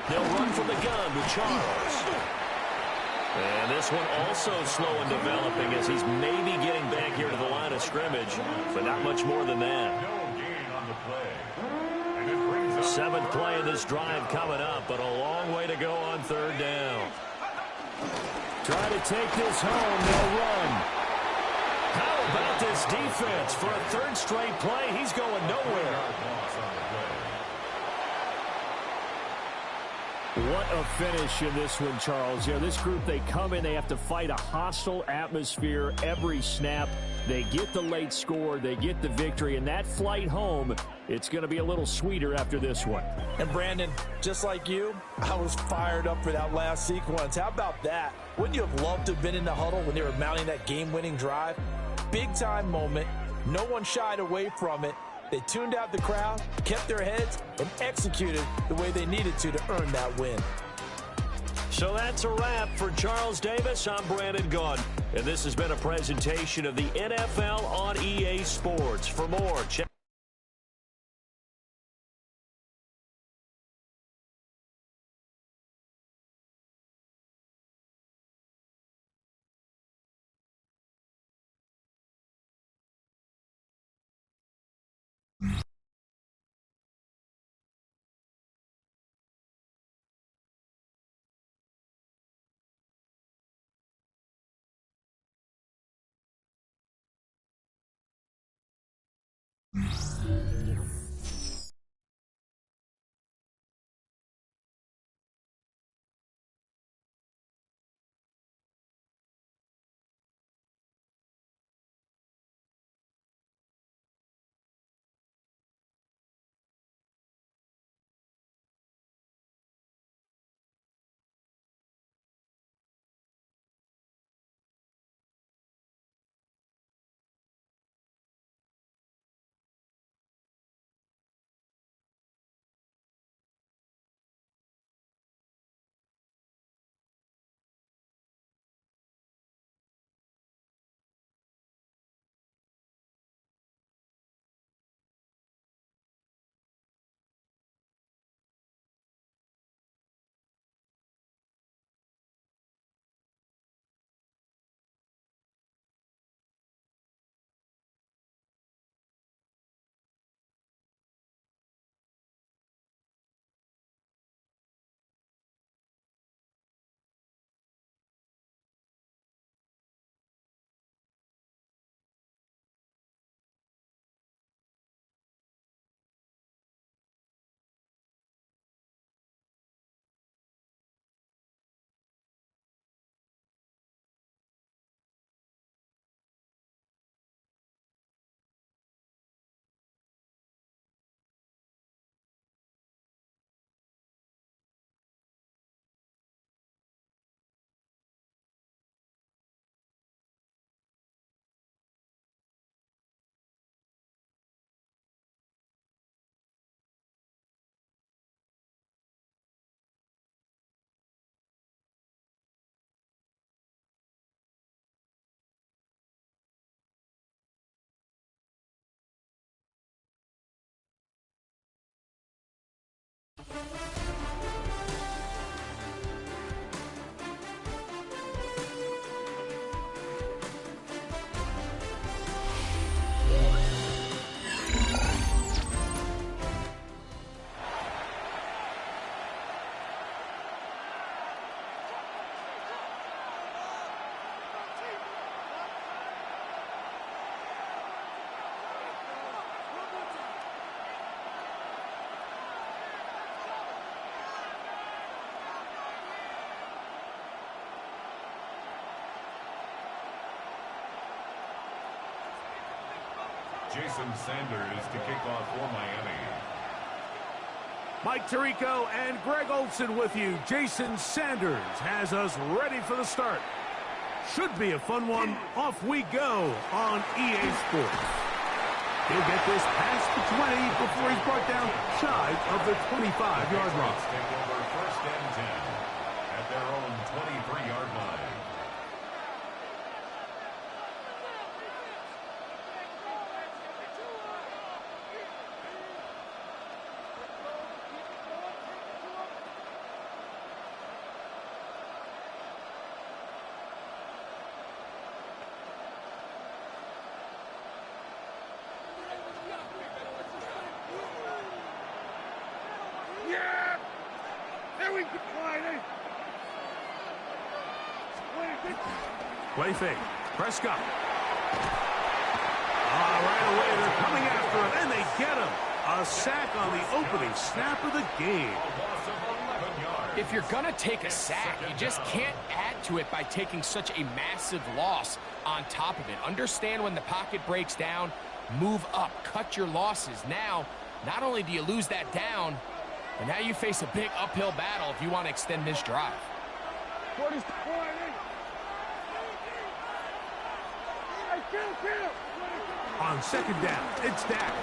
They'll run from the gun with Charles. And this one also slow in developing as he's maybe getting back here to the line of scrimmage, but not much more than that. No gain on the play. And it brings up 7th play of this drive coming up, but a long way to go on 3rd down. Try to take this home, they'll run. How about this defense? For a 3rd straight play, he's going nowhere. loss on the play. What a finish in this one, Charles. You know, this group, they come in, they have to fight a hostile atmosphere every snap. They get the late score, they get the victory, and that flight home, it's going to be a little sweeter after this one. And Brandon, just like you, I was fired up for that last sequence. How about that? Wouldn't you have loved to have been in the huddle when they were mounting that game-winning drive? Big-time moment. No one shied away from it. They tuned out the crowd, kept their heads, and executed the way they needed to earn that win. So that's a wrap for Charles Davis. I'm Brandon Gaudin, and this has been a presentation of the NFL on EA Sports. For more, check Jason Sanders to kick off for Miami. Mike Tirico and Greg Olson with you. Jason Sanders has us ready for the start. Should be a fun one. Off we go on EA Sports. He'll get this past the 20 before he's brought down shy of the 25-yard line. Take over 1st and 10 at their own 23-yard line. Play fake. Prescott. Right away, they're coming after him, and they get him. A sack on the opening snap of the game. If you're going to take a sack, you just can't add to it by taking such a massive loss on top of it. Understand when the pocket breaks down, move up, cut your losses. Now, not only do you lose that down, but now you face a big uphill battle if you want to extend this drive. What is the point? On 2nd down, it's Dak.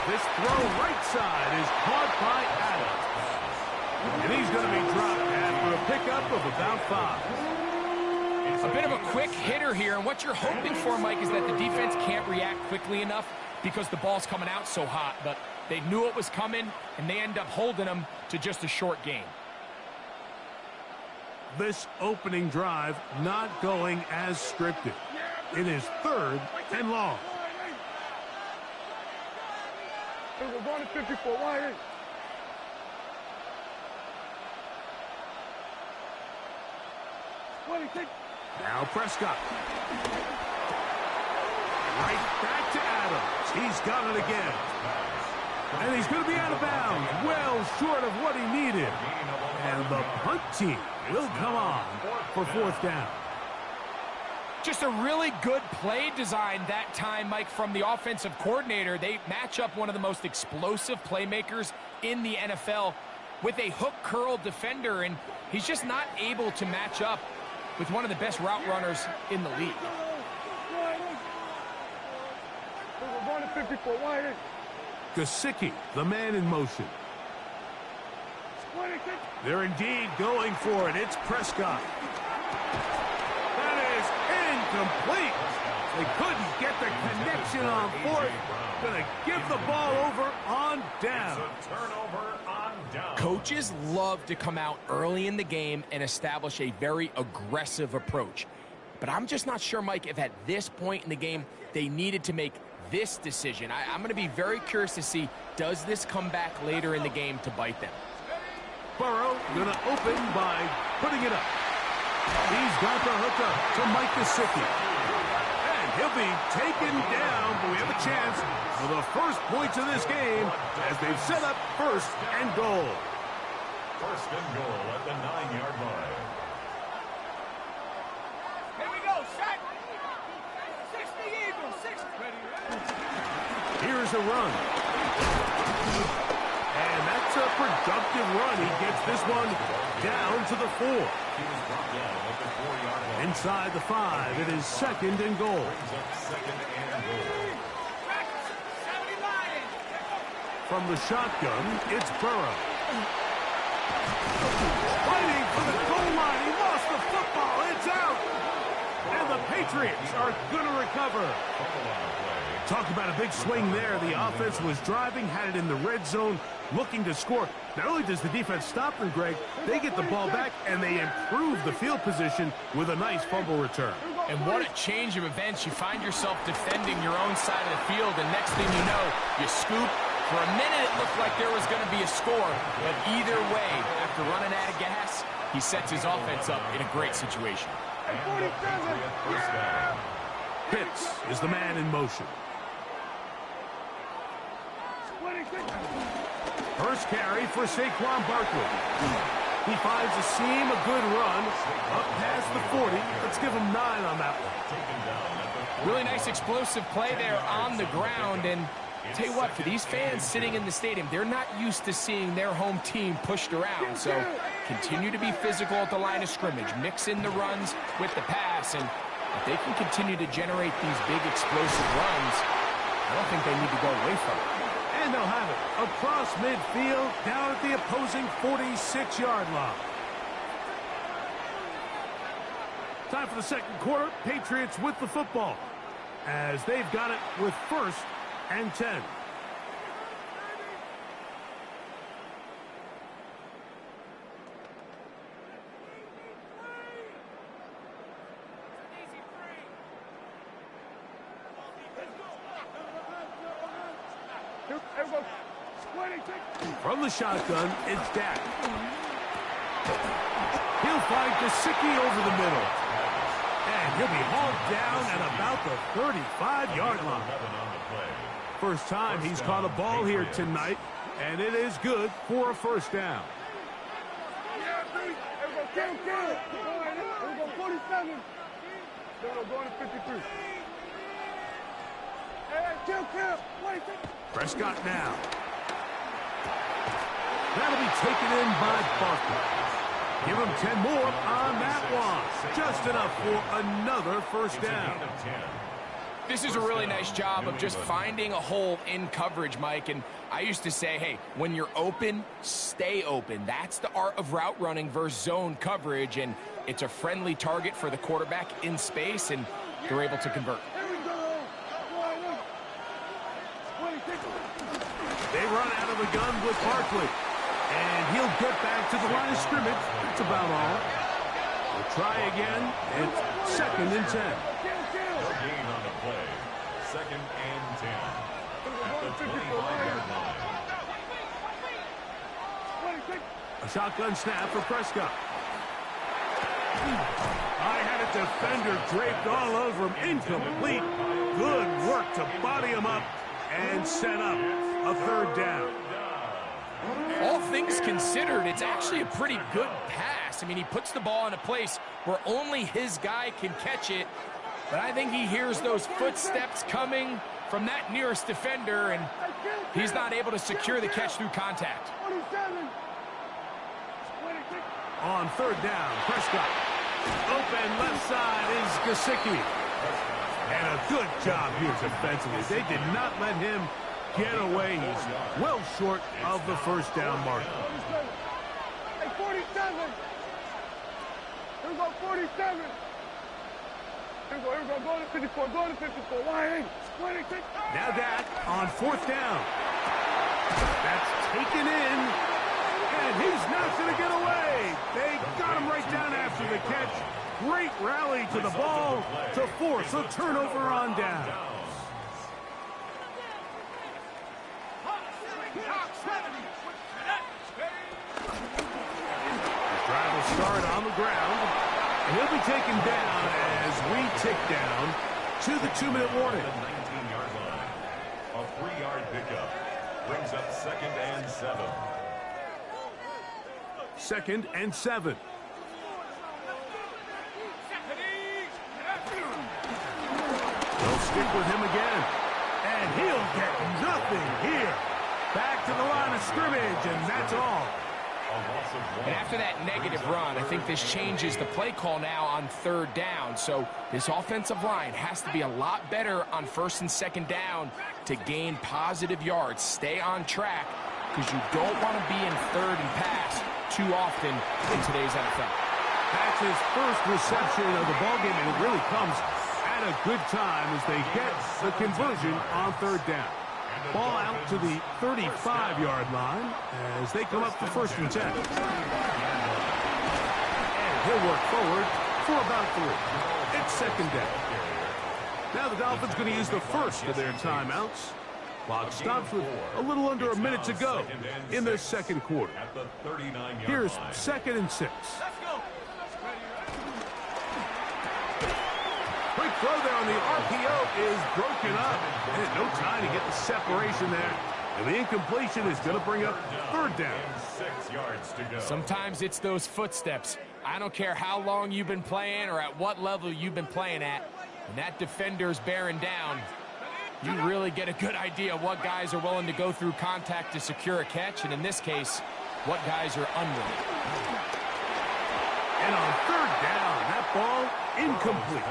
This throw right side is caught by Adams. And he's going to be dropped after a pickup of about 5. A bit of a quick hitter here, and what you're hoping for, Mike, is that the defense can't react quickly enough because the ball's coming out so hot. But they knew it was coming, and they end up holding them to just a short game. This opening drive not going as scripted. It is 3rd and long. We're going to 54. Why? Now Prescott. Right back to Adams. He's got it again. And he's going to be out of bounds. Well short of what he needed. And the punt team will come on for 4th down. Just a really good play design that time, Mike, from the offensive coordinator. They match up one of the most explosive playmakers in the NFL with a hook curl defender, and he's just not able to match up with one of the best route runners in the league. We're going to 54. Why? Gesicki, the man in motion. They're indeed going for it. It's Prescott. That is incomplete. They couldn't get the connection on 4th. Going to give the ball over on down. It's a turnover on down. Coaches love to come out early in the game and establish a very aggressive approach. But I'm just not sure, Mike, if at this point in the game they needed to make this decision. I'm going to be very curious to see, does this come back later in the game to bite them? Burrow going to open by putting it up. He's got the hookup to Mike Gesicki. And he'll be taken down, but we have a chance for the first points of this game as they've set up 1st and goal. 1st and goal at the 9-yard line. Here we go, set. 60 Eagles, 60. Here's a run. And that's a productive run. He gets this one down to the 4. He was brought down at the 4-yard line. Inside the 5, it is 2nd and goal. Brings up 2nd and goal. From the shotgun, it's Burrow. Fighting for the goal line. He lost the football. It's out. And the Patriots are going to recover. Talk about a big swing there. The offense was driving, had it in the red zone, looking to score. Not only does the defense stop them, Greg, they get the ball back, and they improve the field position with a nice fumble return. And what a change of events. You find yourself defending your own side of the field, and next thing you know, you scoop. For a minute, it looked like there was going to be a score, but either way, after running out of gas, he sets his offense up in a great situation. Pitts is the man in motion. First carry for Saquon Barkley. He finds a seam, a good run, up past the 40. Let's give him 9 on that one. Really nice explosive play there on the ground. And I'll tell you what, for these fans sitting in the stadium, they're not used to seeing their home team pushed around. So continue to be physical at the line of scrimmage. Mix in the runs with the pass. And if they can continue to generate these big explosive runs, I don't think they need to go away from it. And they'll have it across midfield, down at the opposing 46-yard line. Time for the second quarter. Patriots with the football, as they've got it with 1st and 10. From the shotgun, it's Dak. He'll find Gesicki over the middle. And he'll be hauled down at about the 35-yard line. First time he's caught a ball here tonight, and it is good for a first down. Here we go, 47. Going to 53. Hey, kill. Prescott now. That'll be taken in by Barkley. Give him 10 more on that one. Just enough for another first down. This is a really nice job of just finding a hole in coverage, Mike. And I used to say, hey, when you're open, stay open. That's the art of route running versus zone coverage. And it's a friendly target for the quarterback in space, and they're able to convert. They run out of the gun with Barkley. And he'll get back to the line of scrimmage. That's about all. We'll try again. It's 2nd and 10. No gain on the play. 2nd and 10. At the 25-yard line. A shotgun snap for Prescott. I had a defender draped all over him. Incomplete. Good work to body him up and set up a 3rd down. All things considered, it's actually a pretty good pass. I mean, he puts the ball in a place where only his guy can catch it. But I think he hears those footsteps coming from that nearest defender, and he's not able to secure the catch through contact. On 3rd down, Prescott. Open left side is Gesicki. And a good job here defensively. They did not let him get away. He's well short of the first down mark. Hey, 47. Here we go, 47. Here we go, go to 54, go to 54. Why? 26. Now Dak on 4th down. That's taken in, and he's not going to get away. They got him right down after the catch. Great rally to the ball to force a turnover on down. Drive will start on the ground, and he'll be taken down as we tick down to the 2-minute warning. 19-yard line. A 3-yard pickup brings up 2nd and 7. 2nd and 7. They'll stick with him again, and he'll get nothing here. Back to the line of scrimmage, and that's all. And after that negative run, I think this changes the play call now on 3rd down. So this offensive line has to be a lot better on 1st and 2nd down to gain positive yards. Stay on track, because you don't want to be in 3rd and pass too often in today's NFL. That's his first reception of the ballgame, and it really comes at a good time as they get the conversion on 3rd down. Ball out to the 35-yard line as they come up to 1st and 10. And he'll work forward for about 3. It's 2nd down. Now the Dolphins going to use the first of their timeouts. Clock stops with a little under a minute to go in the 2nd quarter. Here's 2nd and 6. Quick throw there on the RPO is broken up. And no time to get the separation there. And the incompletion is going to bring up third down. 6 yards to go. Sometimes it's those footsteps. I don't care how long you've been playing or at what level you've been playing at. When that defender's bearing down, you really get a good idea of what guys are willing to go through contact to secure a catch, and in this case, what guys are unwilling. And on third down, that ball incomplete.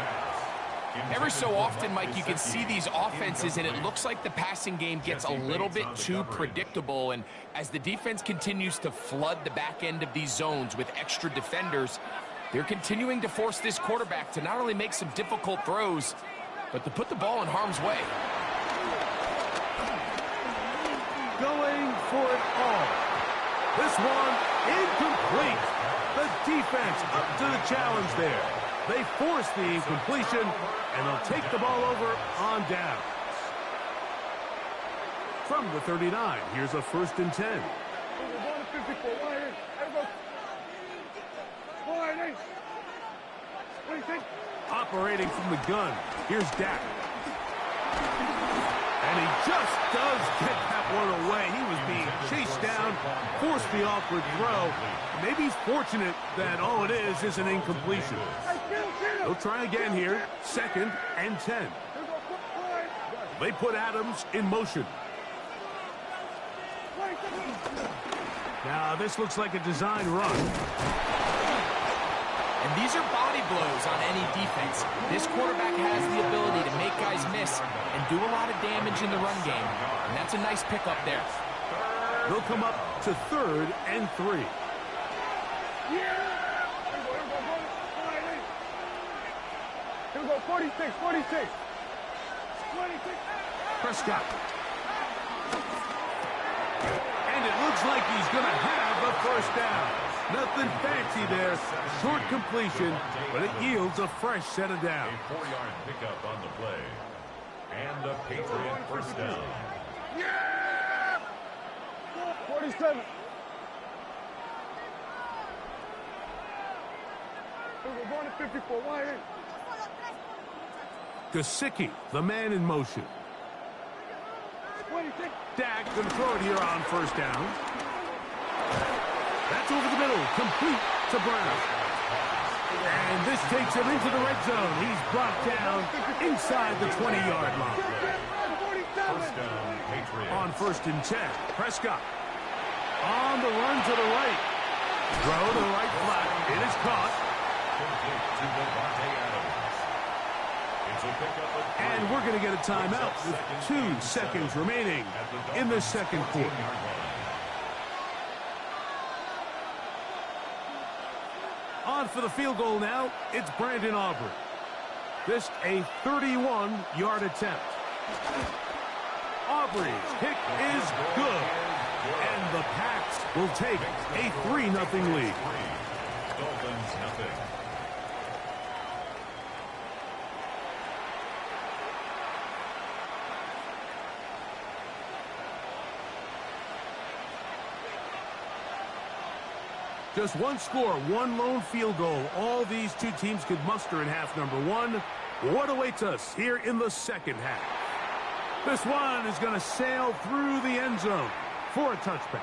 Every so often, Mike, you can see these offenses, and it looks like the passing game gets a little bit too predictable. And as the defense continues to flood the back end of these zones with extra defenders, they're continuing to force this quarterback to not only make some difficult throws, but to put the ball in harm's way. Going for it all. This one incomplete. The defense up to the challenge there. They force the incompletion, and they'll take the ball over on down. From the 39, here's a 1st and 10. Operating from the gun, here's Dak. And he just does get that one away. He was being chased down, forced the awkward throw. Maybe he's fortunate that all it is an incompletion. They'll try again here, 2nd and 10. They put Adams in motion. Now this looks like a design run. And these are body blows on any defense. This quarterback has the ability to make guys miss and do a lot of damage in the run game. And that's a nice pickup there. They'll come up to 3rd and 3. Here we go, 46, 46. Prescott. And it looks like he's going to have a 1st down. Nothing fancy there. Short completion, but it yields a fresh set of downs. A 4-yard pickup on the play. And a Patriot 1st down. Yeah! 47. We're going to 54. Why ain't? Gesicki, the man in motion. Dak going to throw it here on 1st down. That's over the middle, complete to Brown. And this takes him into the red zone. He's brought down inside the 20-yard line. 1st down, Patriots. On 1st and 10, Prescott on the run to the right. Throw to the right flat. It is caught. And we're going to get a timeout with 2 seconds remaining in the 2nd quarter. On for the field goal now, it's Brandon Aubrey. This a 31-yard attempt. Aubrey's kick is good. And the Pats will take a 3-0 lead. Dolphins nothing. Just one score, one lone field goal. All these two teams could muster in half number 1. What awaits us here in the 2nd half? This one is going to sail through the end zone for a touchback.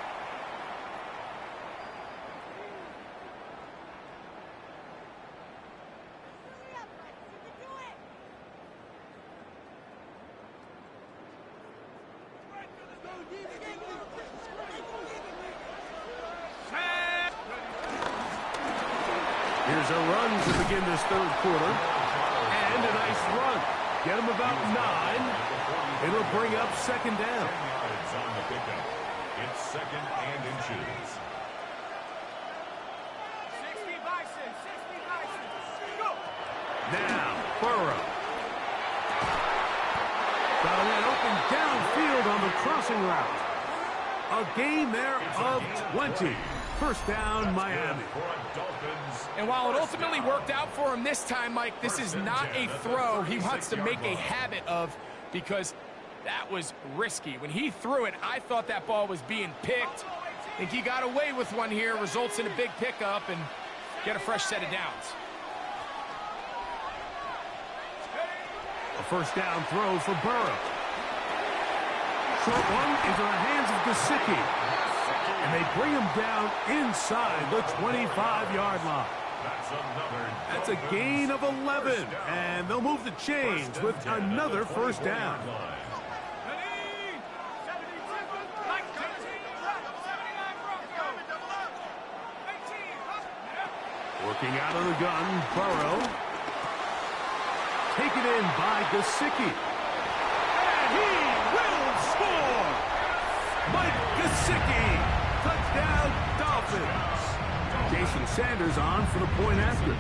Here's a run to begin this 3rd quarter. And a nice run. Get him about 9. It'll bring up 2nd down. It's on the pickup. It's 2nd and inches. 60 Bison, 60 Bison. Go! Now, Burrow. Found that open downfield on the crossing route. A gain there of 20. 1st down, Miami. And while it ultimately worked out for him this time, Mike, this is not a throw he wants to make a habit of, because that was risky. When he threw it, I thought that ball was being picked. I think he got away with one here, results in a big pickup, and get a fresh set of downs. A 1st down throw for Burrow. short one into the hands of Gesicki. And they bring him down inside the 25-yard line. That's a gain of 11. And they'll move the chains with another first down. Working out of the gun, Burrow. Taken in by Gesicki. And he will score! Mike Gesicki! Touchdown, Dolphins! Jason Sanders on for the point after.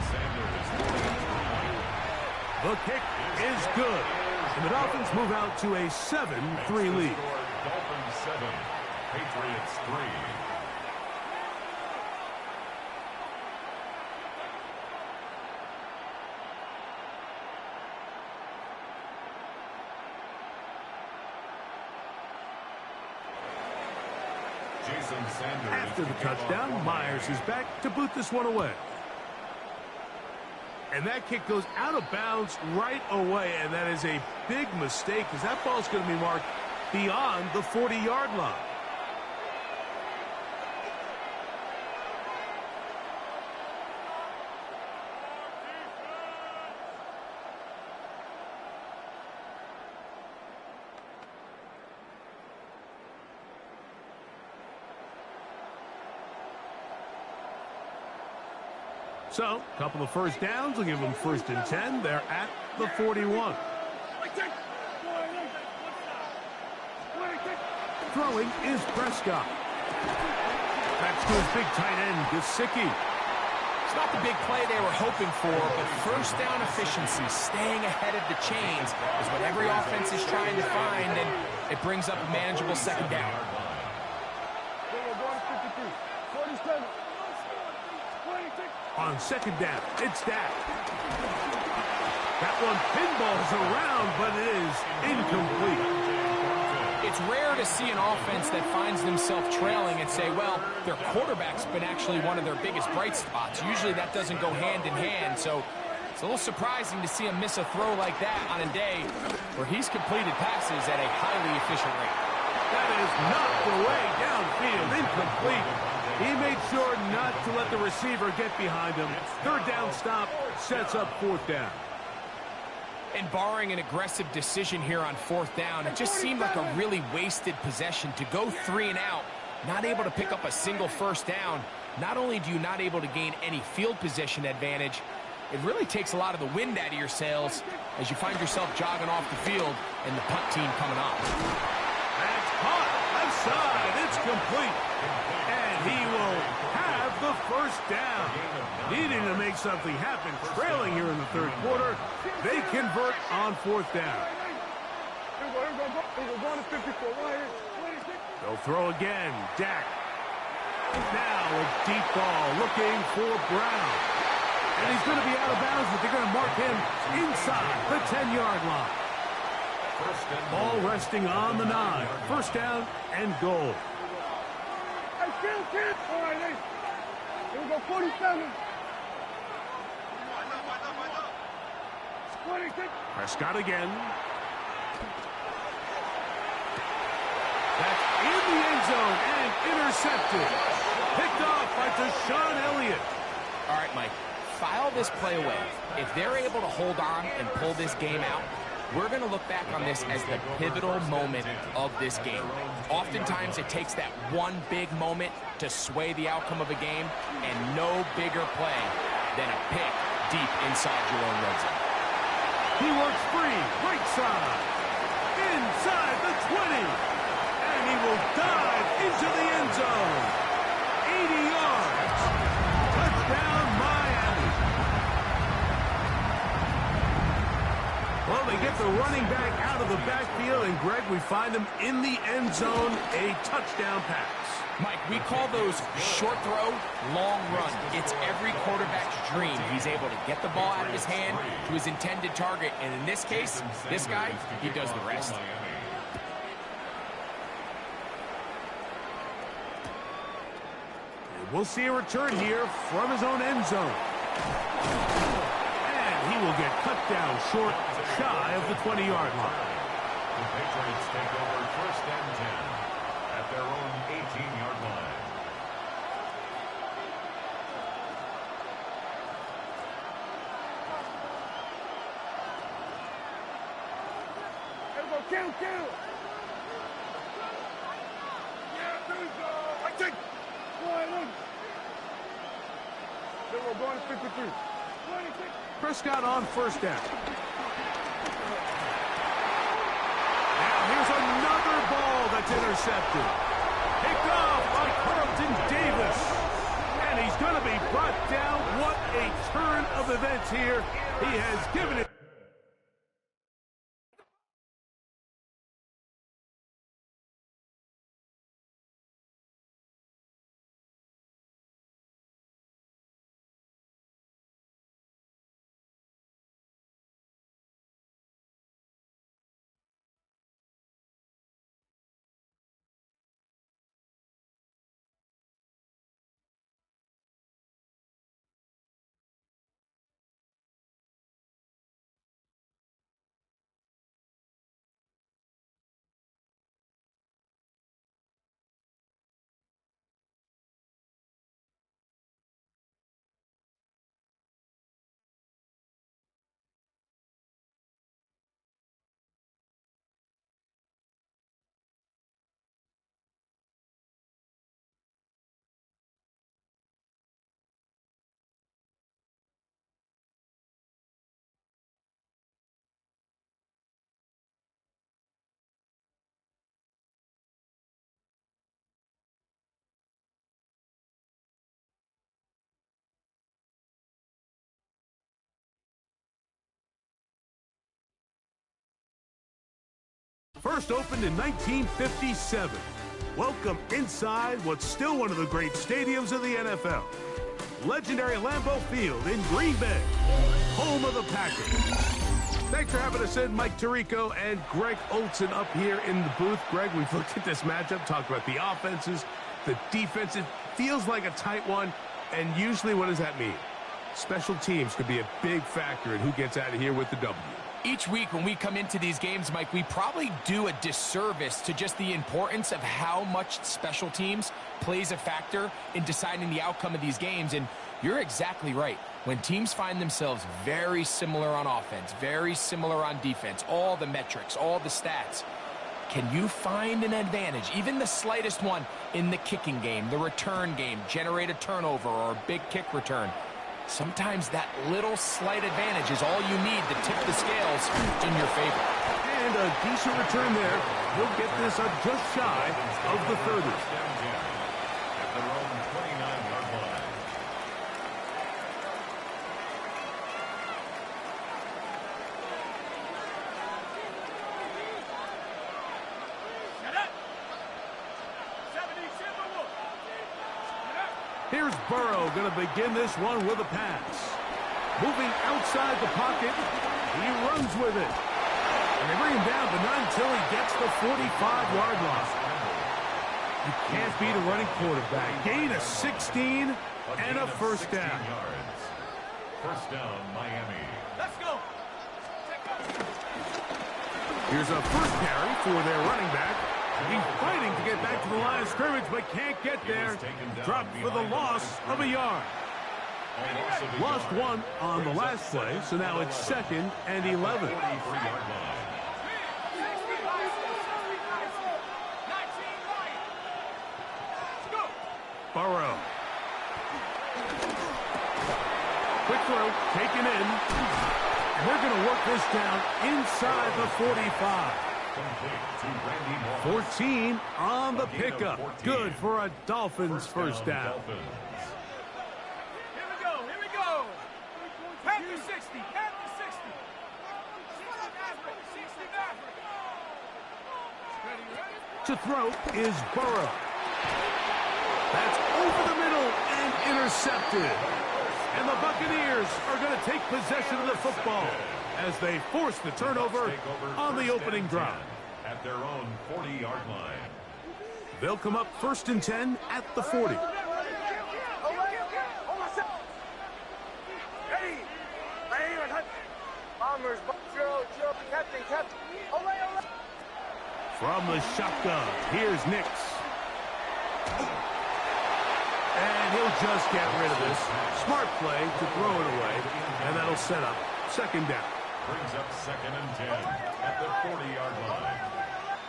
The kick is good. And the Dolphins move out to a 7-3 lead. Dolphins 7, Patriots 3. After the touchdown, Myers is back to boot this one away. And that kick goes out of bounds right away, and that is a big mistake because that ball's going to be marked beyond the 40-yard line. So, a couple of first downs will give them 1st and 10. They're at the 41. Throwing is Prescott. That's to his big tight end, Gesicki. It's not the big play they were hoping for, but first down efficiency, staying ahead of the chains, is what every offense is trying to find, and it brings up a manageable second down. On second down, it's Dak. That one pinballs around, but it is incomplete. It's rare to see an offense that finds themselves trailing and say, well, their quarterback's been actually one of their biggest bright spots. Usually that doesn't go hand in hand, so it's a little surprising to see him miss a throw like that on a day where he's completed passes at a highly efficient rate. That is knocked away downfield, incomplete. He made sure not to let the receiver get behind him. Third down stop sets up 4th down. And barring an aggressive decision here on 4th down, it just seemed like a really wasted possession to go 3 and out, not able to pick up a single first down. Not only do you not able to gain any field position advantage, it really takes a lot of the wind out of your sails as you find yourself jogging off the field and the punt team coming off. That's caught. Left side. It's complete. And he will have the first down. Needing to make something happen, trailing here in the 3rd quarter. They convert on 4th down. They'll throw again. Dak. Now a deep ball looking for Brown. And he's going to be out of bounds, but they're going to mark him inside the 10-yard line. Ball resting on the 9. First down and goal. All right, hey. Here we go, 47. Prescott again. That's in the end zone and intercepted. Picked off by Deshaun Elliott. All right, Mike, file this play away. If they're able to hold on and pull this game out, we're going to look back on this as the pivotal moment of this game. Oftentimes, it takes that one big moment to sway the outcome of a game, and no bigger play than a pick deep inside your own red zone. He works free, right side, inside the 20, and he will dive into the end zone. 80 yards. Touchdown, Miami. Well, they get the running back out of the backfield, and Greg, we find him in the end zone, a touchdown pass. Mike, we call those short throw, long run. It's every quarterback's dream. He's able to get the ball out of his hand to his intended target, and in this case, this guy, he does the rest. We'll see a return here from his own end zone. And he will get cut down short, shy of the 20-yard line. The Patriots take over 1st and 10 at their own 18-yard line. Kill. Yeah, there we go. I take. One. Then we're going to 53. Prescott on 1st down. Now here's another ball that's intercepted. Picked off by Carlton Davis. And he's going to be brought down. What a turn of events here. He has given it. First opened in 1957. Welcome inside what's still one of the great stadiums of the NFL. Legendary Lambeau Field in Green Bay, home of the Packers. Thanks for having us in, Mike Tirico and Greg Olson up here in the booth. Greg, we've looked at this matchup, talked about the offenses, the defenses. Feels like a tight one, and usually what does that mean? Special teams could be a big factor in who gets out of here with the W. Each week when we come into these games, Mike, we probably do a disservice to just the importance of how much special teams plays a factor in deciding the outcome of these games. And you're exactly right. When teams find themselves very similar on offense, very similar on defense, all the metrics, all the stats, can you find an advantage, even the slightest one, in the kicking game, the return game, generate a turnover or a big kick return? Sometimes that little slight advantage is all you need to tip the scales in your favor. And a decent return there. He'll get this up just shy of the 30. At their own 29-yard line. Here's Burrow going to begin this one with a pass. Moving outside the pocket, he runs with it. And they bring him down, but not until he gets the 45-yard line. You can't beat a running quarterback. Gain of 16 and a 1st down. First down, Miami. Let's go. Here's a first carry for their running back. He's fighting to get back to the line of scrimmage, but can't get there. Dropped for the loss of a yard. Lost one on the last play, so now it's 2nd and 11. Burrow. Quick throw, taken in. And they're going to work this down inside the 45. 14 on the pickup. Good for a Dolphins first down. Here we go. Panther 60, Panther 60. 60 To throw is Burrow. That's over the middle and intercepted. And the Buccaneers are going to take possession of the football as they force the turnover on the opening drive. At their own 40-yard line. They'll come up 1st and 10 at the 40. From the shotgun, here's Nix. And he'll just get rid of this. Smart play to throw it away, and that'll set up second down. Brings up 2nd and 10 at the 40-yard line.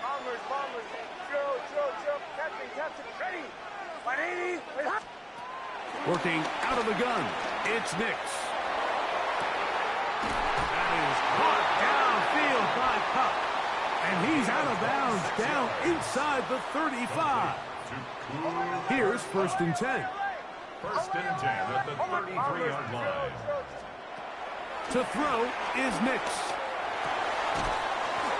Bombers. Drill. Captain. Ready. 180. Working out of the gun, it's Nix. That is caught downfield by Cup. And he's out of bounds, down inside the 35. Here's 1st and 10. 1st and 10 at the 33-yard line. To throw is Nix.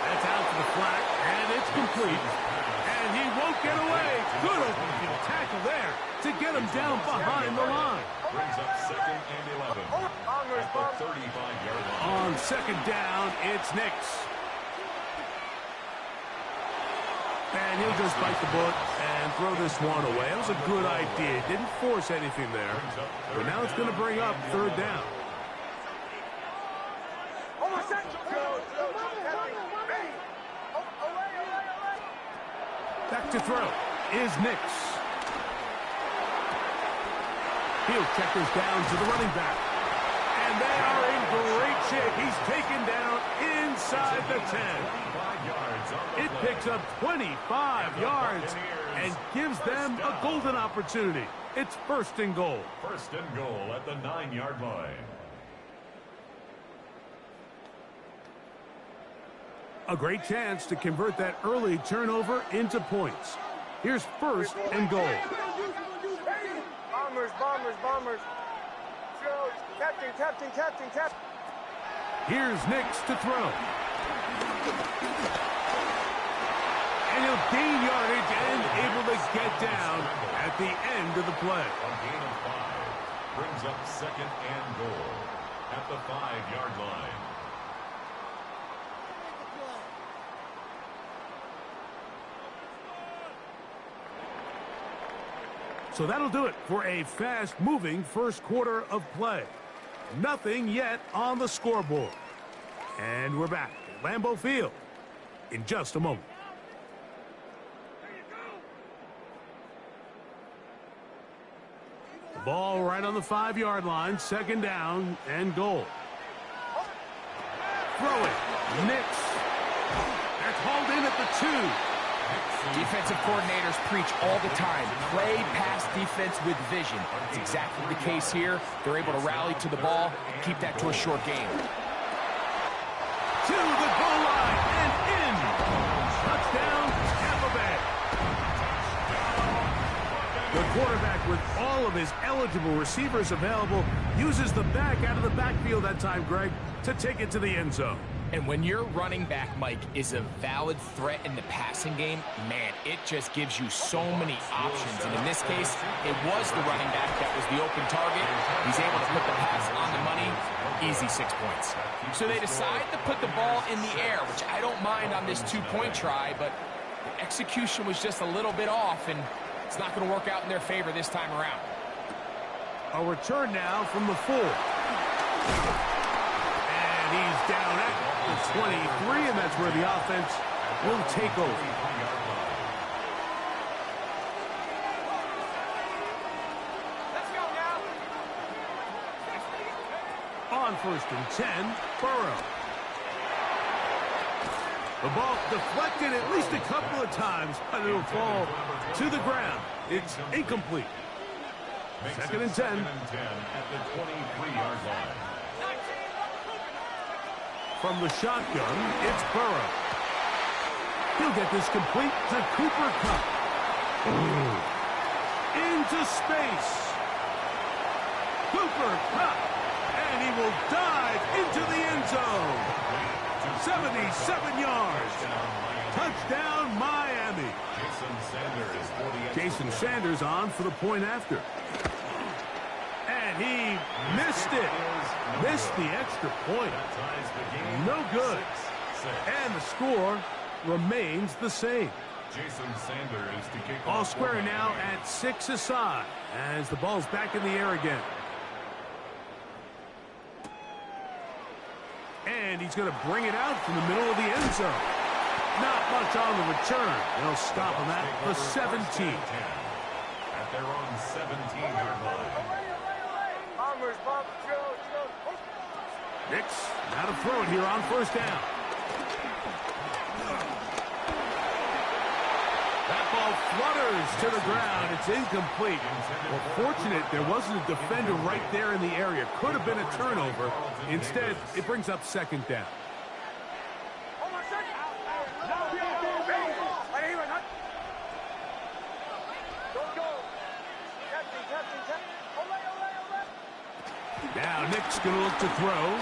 That's out to the flat, and it's complete. And he won't get away. Good open field tackle there to get him down behind the line. Brings up 2nd and 11 at the 35-yard line. On 2nd down, it's Nix. And he'll just bite the bullet and throw this one away. That was a good idea. Didn't force anything there. But now it's going to bring up 3rd down. Back to throw is Nix. He'll check this down to the running back. And they are in great shape. He's taken down inside the 10. It picks up 25 yards and gives them a golden opportunity. It's 1st and goal. 1st and goal at the 9-yard line. A great chance to convert that early turnover into points. Here's 1st and goal. Bombers. Drill. Captain. Here's Nix to throw. And he'll gain yardage and able to get down at the end of the play. A gain of 5 brings up 2nd and goal at the 5-yard line. So that'll do it for a fast-moving first quarter of play. Nothing yet on the scoreboard. And we're back at Lambeau Field in just a moment. The ball right on the 5-yard line, 2nd down and goal. Throw it, Nix. That's hauled in at the 2. Defensive coordinators preach all the time, play pass defense with vision. It's exactly the case here. They're able to rally to the ball and keep that to a short game. To the goal line and in. Touchdown, Tampa Bay. The quarterback, with all of his eligible receivers available, uses the back out of the backfield that time, Greg, to take it to the end zone. And when your running back, Mike, is a valid threat in the passing game, man, it just gives you so many options. And in this case, it was the running back that was the open target. He's able to put the pass on the money. Easy 6 points. So they decide to put the ball in the air, which I don't mind on this 2-point try, but the execution was just a little bit off, and it's not going to work out in their favor this time around. A return now from the 4. And he's down at the 23, and that's where the offense will take over. Let's go now. On 1st and 10, Burrow. The ball deflected at least a couple of times, but it'll fall to the ground. It's incomplete. 2nd and 10. At the 23-yard line. From the shotgun, it's Burrow. He'll get this complete to Cooper Kupp. Into space. Cooper Kupp. And he will dive into the end zone. 77 yards. Touchdown, Miami. Jason Sanders on for the point after. And he missed it. Missed the extra point. No good. And the score remains the same. Jason Sanders to kick All off. square now at 6 aside as the ball's back in the air again. And he's going to bring it out from the middle of the end zone. Not much on the return. They'll stop him at the 17. At their own 17-yard line. Nix, now to throw it here on first down. That ball flutters to the ground. It's incomplete. Well, fortunate there wasn't a defender right there in the area. Could have been a turnover. Instead, it brings up second down. Now Nick's going to look to throw.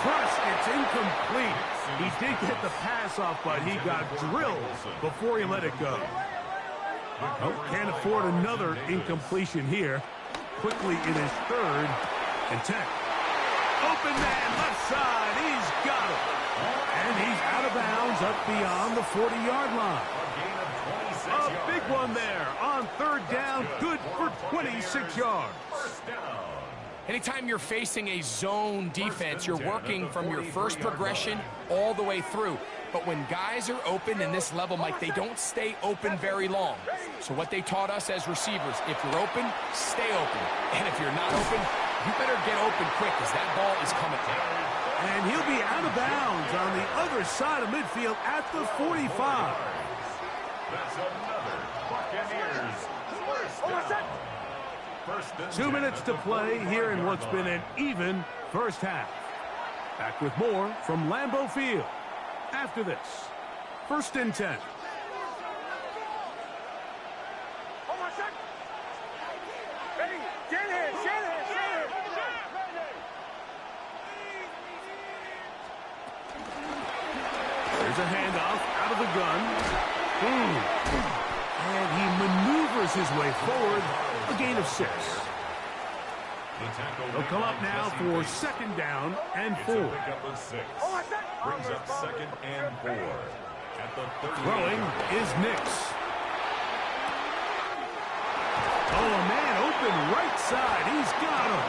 Crushed, it's incomplete. He did get the pass off, but he got drilled before he let it go. Oh, can't afford another incompletion here. Quickly in his 3rd and 10. Open man, left side, he's got it. And he's out of bounds up beyond the 40-yard line. A big one there on 3rd down, good for 26 yards. Anytime you're facing a zone defense, you're working from your first progression all the way through. But when guys are open in this level, Mike, they don't stay open very long. So what they taught us as receivers, if you're open, stay open. And if you're not open, you better get open quick because that ball is coming down. And he'll be out of bounds on the other side of midfield at the 45. That's another Buccaneers first down. 2 minutes to play here in what's been an even first half. Back with more from Lambeau Field after this. 1st and 10. There's a handoff out of the gun. And he maneuvers his way forward. A gain of 6. They'll come up now for 2nd down and 4. Brings up 2nd and 4. At the 30. Throwing is Nix. Oh, a man open right side. He's got him.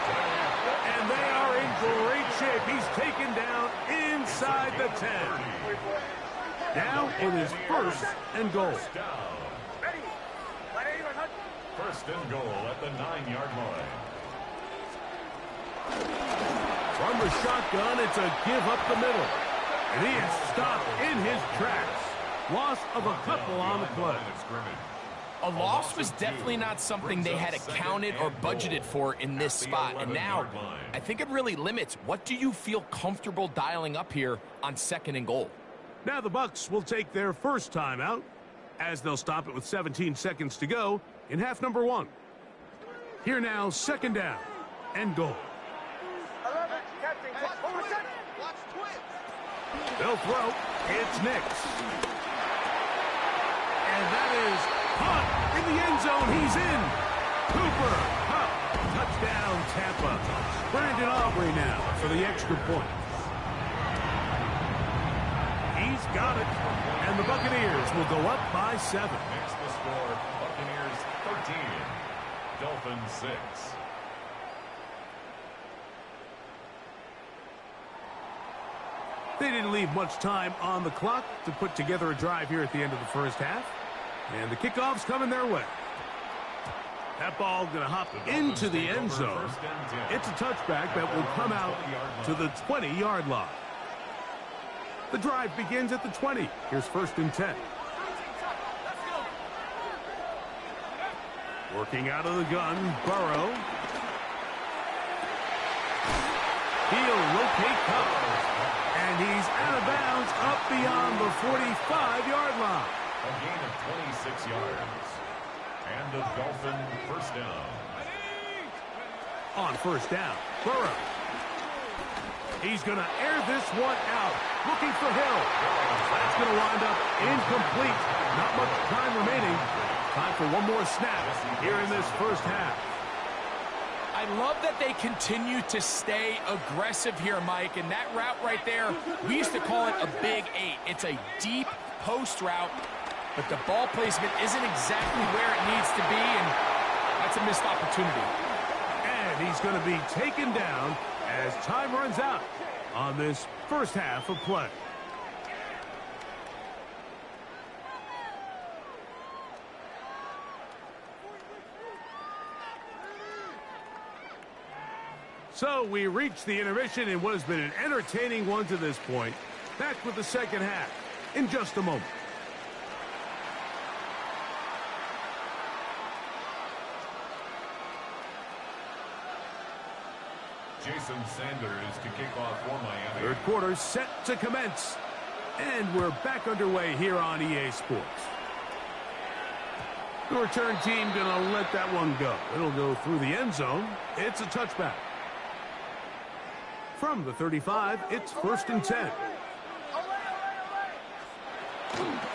And they are in great shape. He's taken down inside the 10. Now it is 1st and goal. 1st and goal at the 9-yard line. From the shotgun, it's a give up the middle. And he is stopped in his tracks. Loss of a couple on the play. A loss was definitely not something they had accounted or budgeted for in this spot. And now, I think it really limits. What do you feel comfortable dialing up here on 2nd and goal? Now the Bucs will take their first timeout as they'll stop it with 17 seconds to go in half number 1. Here now, 2nd down and goal. They'll throw. It's Nix. And that is Hunt in the end zone. He's in. Cooper, Hunt, touchdown Tampa. Brandon Aubrey now for the extra point. He's got it. And the Buccaneers will go up by 7. Makes the score Buccaneers 13, Dolphins 6. They didn't leave much time on the clock to put together a drive here at the end of the first half. And the kickoff's coming their way. That ball going to hop into the end zone. It's a touchback that will come out to the 20-yard line. The drive begins at the 20. Here's 1st and 10. Working out of the gun, Burrow. He'll rotate Cup. And he's out of bounds up beyond the 45-yard line. A gain of 26 yards. And the Dolphin first down. On first down, Burrow. He's going to air this one out. Looking for Hill. That's going to wind up incomplete. Not much time remaining. Time for one more snap here in this first half. I love that they continue to stay aggressive here, Mike. And that route right there, we used to call it a big 8. It's a deep post route, but the ball placement isn't exactly where it needs to be, and that's a missed opportunity. And he's going to be taken down as time runs out on this first half of play. So we reach the intermission in what has been an entertaining one to this point. Back with the second half in just a moment. Jason Sanders to kick off for Miami. Third quarter set to commence. And we're back underway here on EA Sports. The return team going to let that one go. It'll go through the end zone. It's a touchback. From the 35, it's 1st and 10.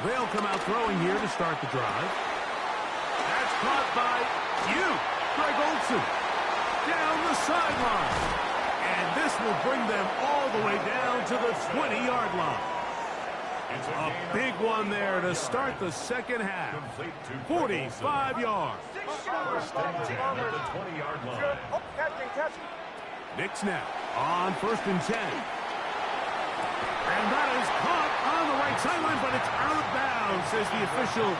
They'll come out throwing here to start the drive. That's caught by Greg Olsen. Down the sideline. And this will bring them all the way down to the 20-yard line. A big one there to start the second half. 45 yards. First and 10 at the 20-yard line. Nick snap on 1st and 10. And that is caught on the right sideline, but it's out of bounds, says the official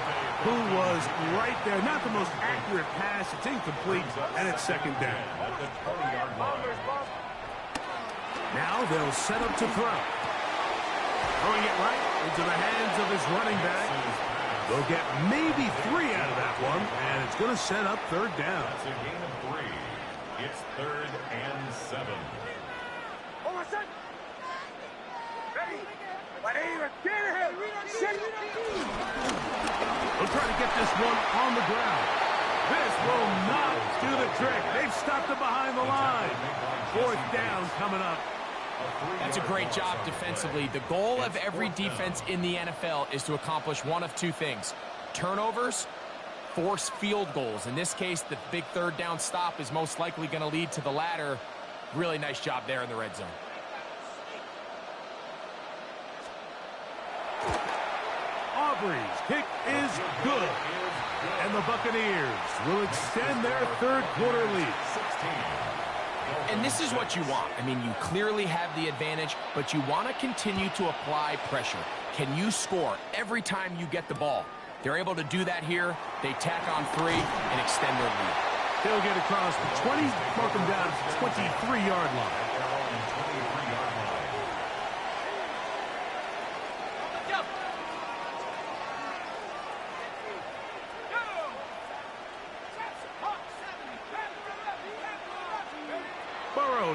who was right there. Not the most accurate pass. It's incomplete, and it's second down. Now they'll set up to throw. Throwing it right into the hands of his running back. They'll get maybe 3 out of that one, and it's going to set up third down. That's a gain of 3. It's 3rd and 7. They'll try to get this one on the ground. This will not do the trick. They've stopped it behind the line. 4th down coming up. That's a great job defensively. The goal of every defense in the NFL is to accomplish one of 2 things. Turnovers, force field goals. In this case, the big 3rd down stop is most likely going to lead to the latter. Really nice job there in the red zone. Aubrey's kick is good. And the Buccaneers will extend their 3rd quarter lead. And this is what you want. I mean, you clearly have the advantage, but you want to continue to apply pressure. Can you score every time you get the ball? They're able to do that here. They tack on 3 and extend their lead. They'll get across the 20, mark them down to the 23-yard line.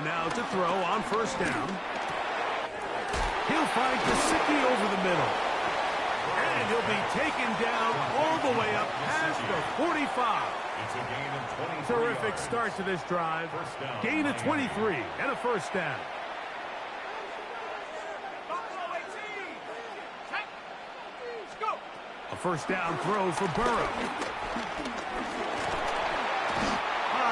Now to throw on 1st down. He'll find Gesicki over the middle. And he'll be taken down all the way up past the 45. It's a gain of 23 Terrific yards. start to this drive. Gain of 23 and a 1st down. A 1st down throw for Burrow.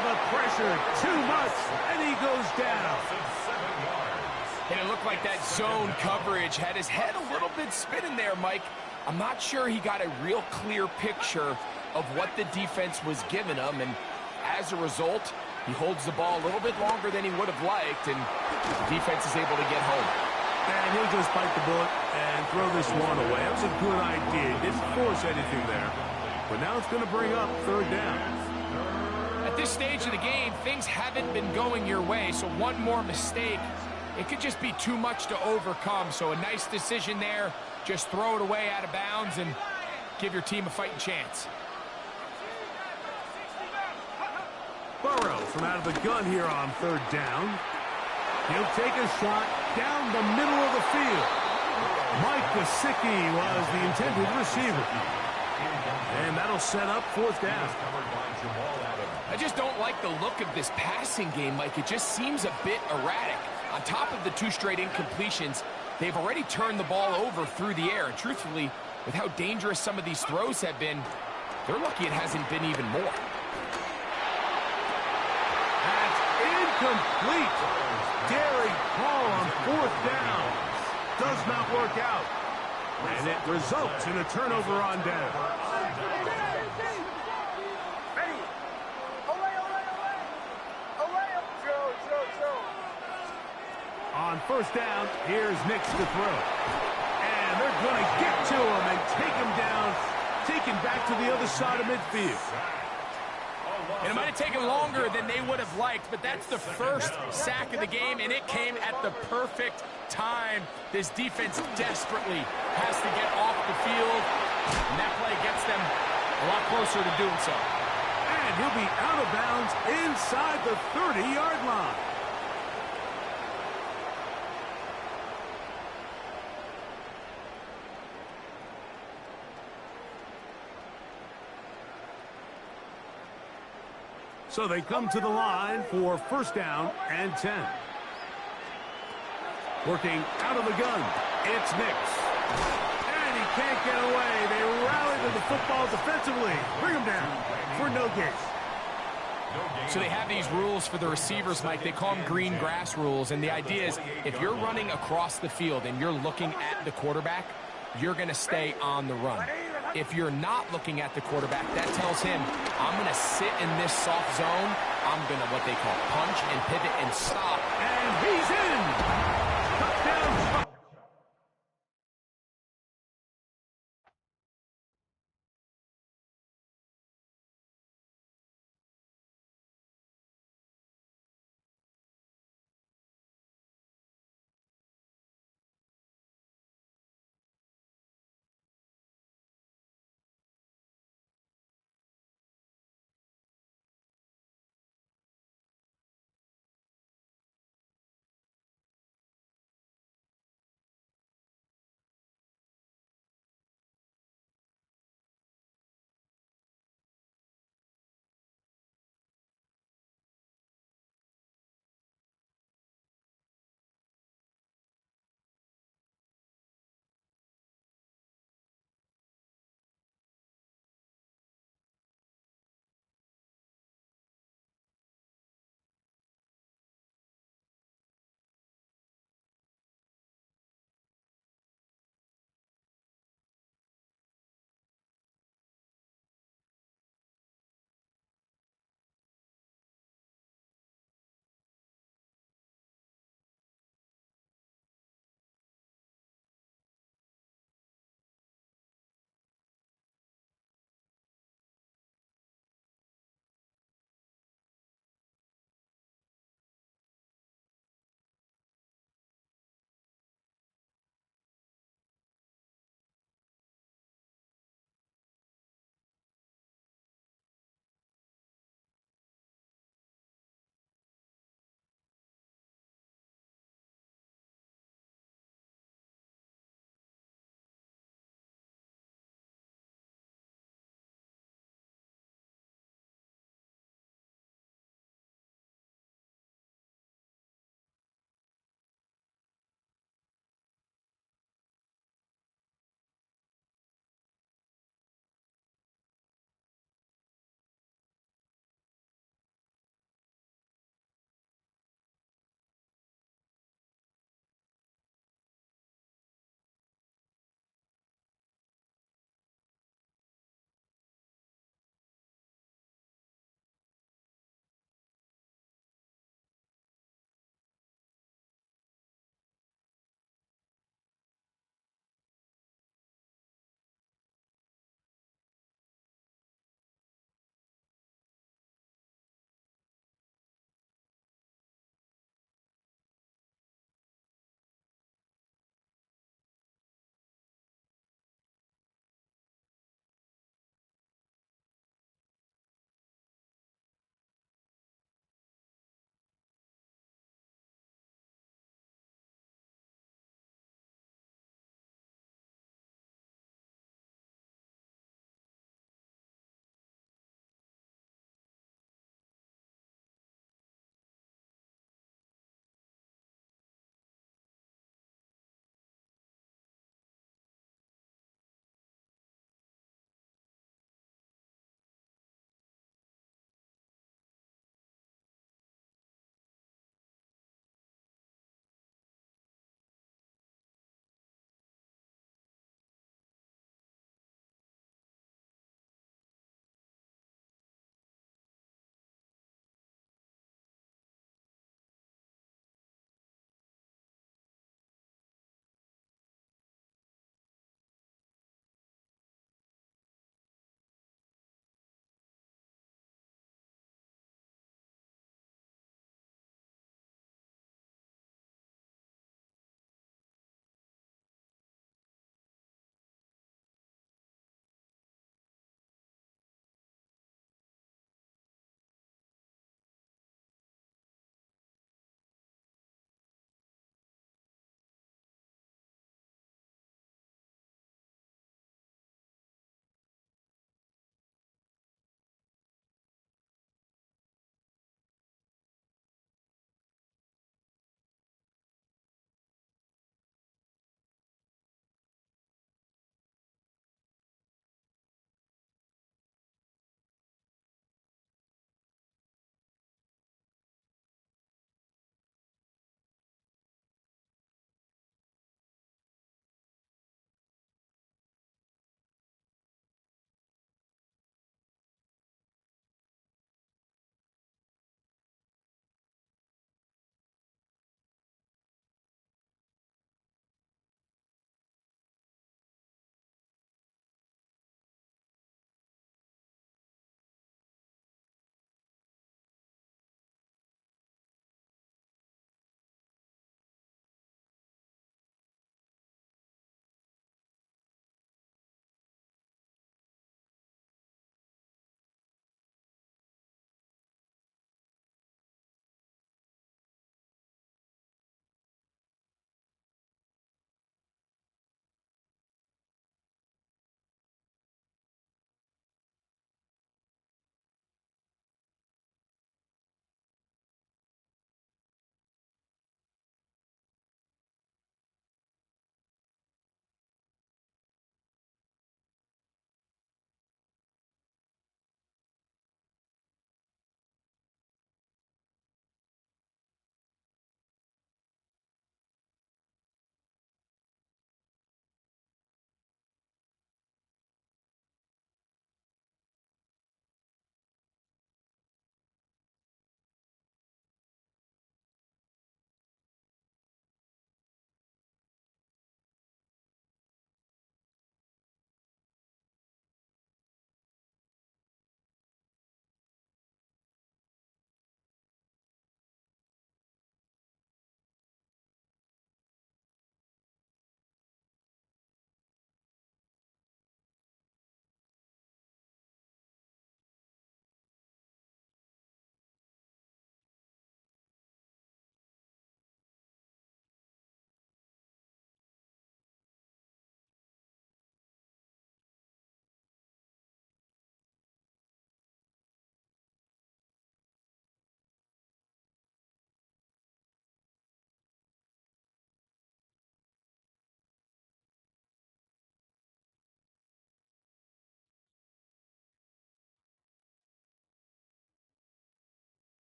The pressure, too much, and he goes down. And it looked like that zone coverage had his head a little bit spinning there, Mike. I'm not sure he got a real clear picture of what the defense was giving him, and as a result, he holds the ball a little bit longer than he would have liked, and the defense is able to get home. And he'll just bite the bullet and throw this one away. That was a good idea. He didn't force anything there, but now it's going to bring up 3rd down. At this stage of the game, things haven't been going your way, so one more mistake, it could just be too much to overcome. So a nice decision there. Just throw it away out of bounds and give your team a fighting chance. Burrow from out of the gun here on 3rd down. He'll take a shot down the middle of the field. Mike Gesicki was the intended receiver. And that'll set up 4th down. I just don't like the look of this passing game, Mike. It just seems a bit erratic. On top of the 2 straight incompletions, they've already turned the ball over through the air. And truthfully, with how dangerous some of these throws have been, they're lucky it hasn't been even more. That's incomplete. Daring call on 4th down. Does not work out. And it results in a turnover on down. On 1st down, here's Nix to throw. And they're going to get to him and take him down, taken back to the other side of midfield. And it might have taken longer than they would have liked, but that's the first sack of the game, and it came at the perfect time. This defense desperately has to get off the field, and that play gets them a lot closer to doing so. And he'll be out of bounds inside the 30-yard line. So they come to the line for first down and 10. Working out of the gun, it's Nix. And he can't get away. They rally to the football defensively. Bring him down for no gain. So they have these rules for the receivers, Mike. They call them green grass rules. And the idea is if you're running across the field and you're looking at the quarterback, you're going to stay on the run. If you're not looking at the quarterback, that tells him, I'm going to sit in this soft zone. I'm going to what they call punch and pivot and stop. And he's in. Touchdown.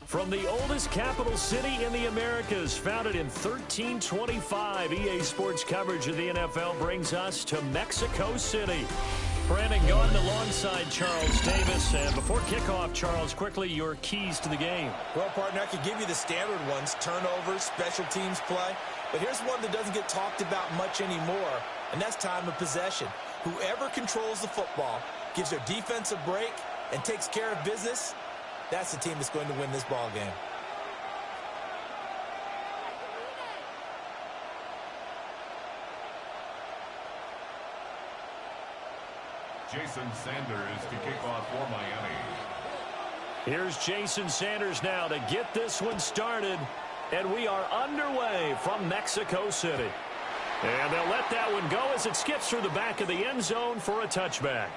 From the oldest capital city in the Americas, founded in 1325, EA Sports coverage of the NFL brings us to Mexico City. Brandon Gaudin alongside Charles Davis. And before kickoff, Charles, quickly, your keys to the game. Well, partner, I could give you the standard ones, turnovers, special teams play. But here's one that doesn't get talked about much anymore, and that's time of possession. Whoever controls the football, gives their defense a break, and takes care of business, that's the team that's going to win this ball game. Jason Sanders to kick off for Miami. Here's Jason Sanders now to get this one started. And we are underway from Mexico City. And they'll let that one go as it skips through the back of the end zone for a touchback.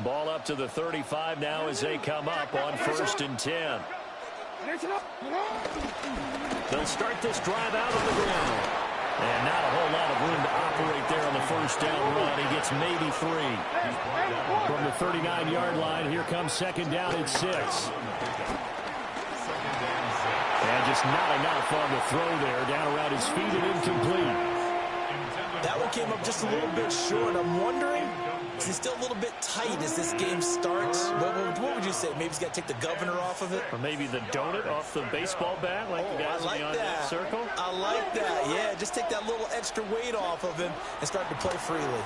Ball up to the 35 now as they come up on 1st and 10. They'll start this drive out on the ground. And not a whole lot of room to operate there on the first down run. He gets maybe 3. From the 39-yard line, here comes 2nd down at 6. And just not enough on the throw there. Down around his feet and incomplete. That one came up just a little bit short. I'm wondering, is he still a little bit tight as this game starts? What would you say? Maybe he's got to take the governor off of it? Or maybe the donut off the baseball bat like the guys beyond that circle? I like that. Yeah, just take that little extra weight off of him and start to play freely.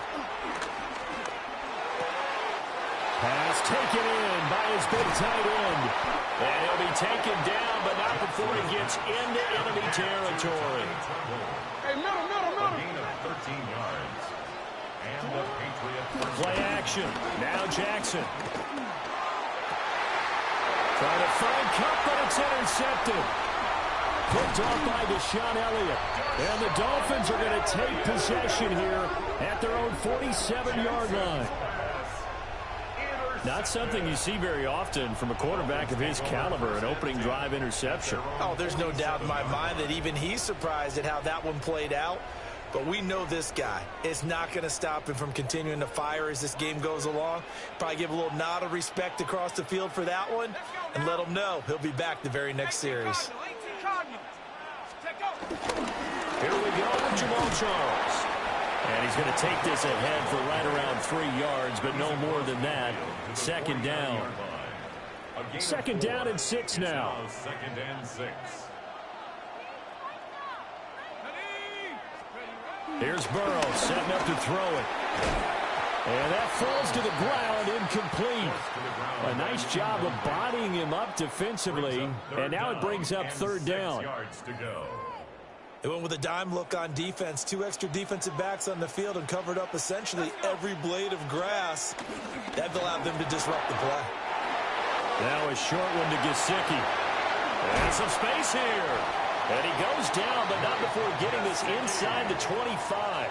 Pass taken in by his big tight end. And he'll be taken down, but not before he gets into enemy territory. Hey, middle. Gain of 13 yards. And the Patriot Play action. Now Jackson. Trying to find Cup, but it's intercepted. Picked off by Deshaun Elliott. And the Dolphins are going to take possession here at their own 47-yard line. Not something you see very often from a quarterback of his caliber, an opening drive interception. Oh, there's no doubt in my mind that even he's surprised at how that one played out. But we know this guy is not going to stop him from continuing to fire as this game goes along. Probably give a little nod of respect across the field for that one and let him know he'll be back the very next series. Here we go with Jamal Charles. And he's going to take this ahead for right around 3 yards, but no more than that. 2nd down. 2nd down and 6 now. 2nd and 6. Here's Burrow setting up to throw it. And that falls to the ground, incomplete. A nice job of bodying him up defensively. And now it brings up 3rd down. They went with a dime look on defense. 2 extra defensive backs on the field and covered up essentially every blade of grass. That allowed them to disrupt the play. Now a short one to Gesicki. And some space here. And he goes down, but not before getting this inside the 25.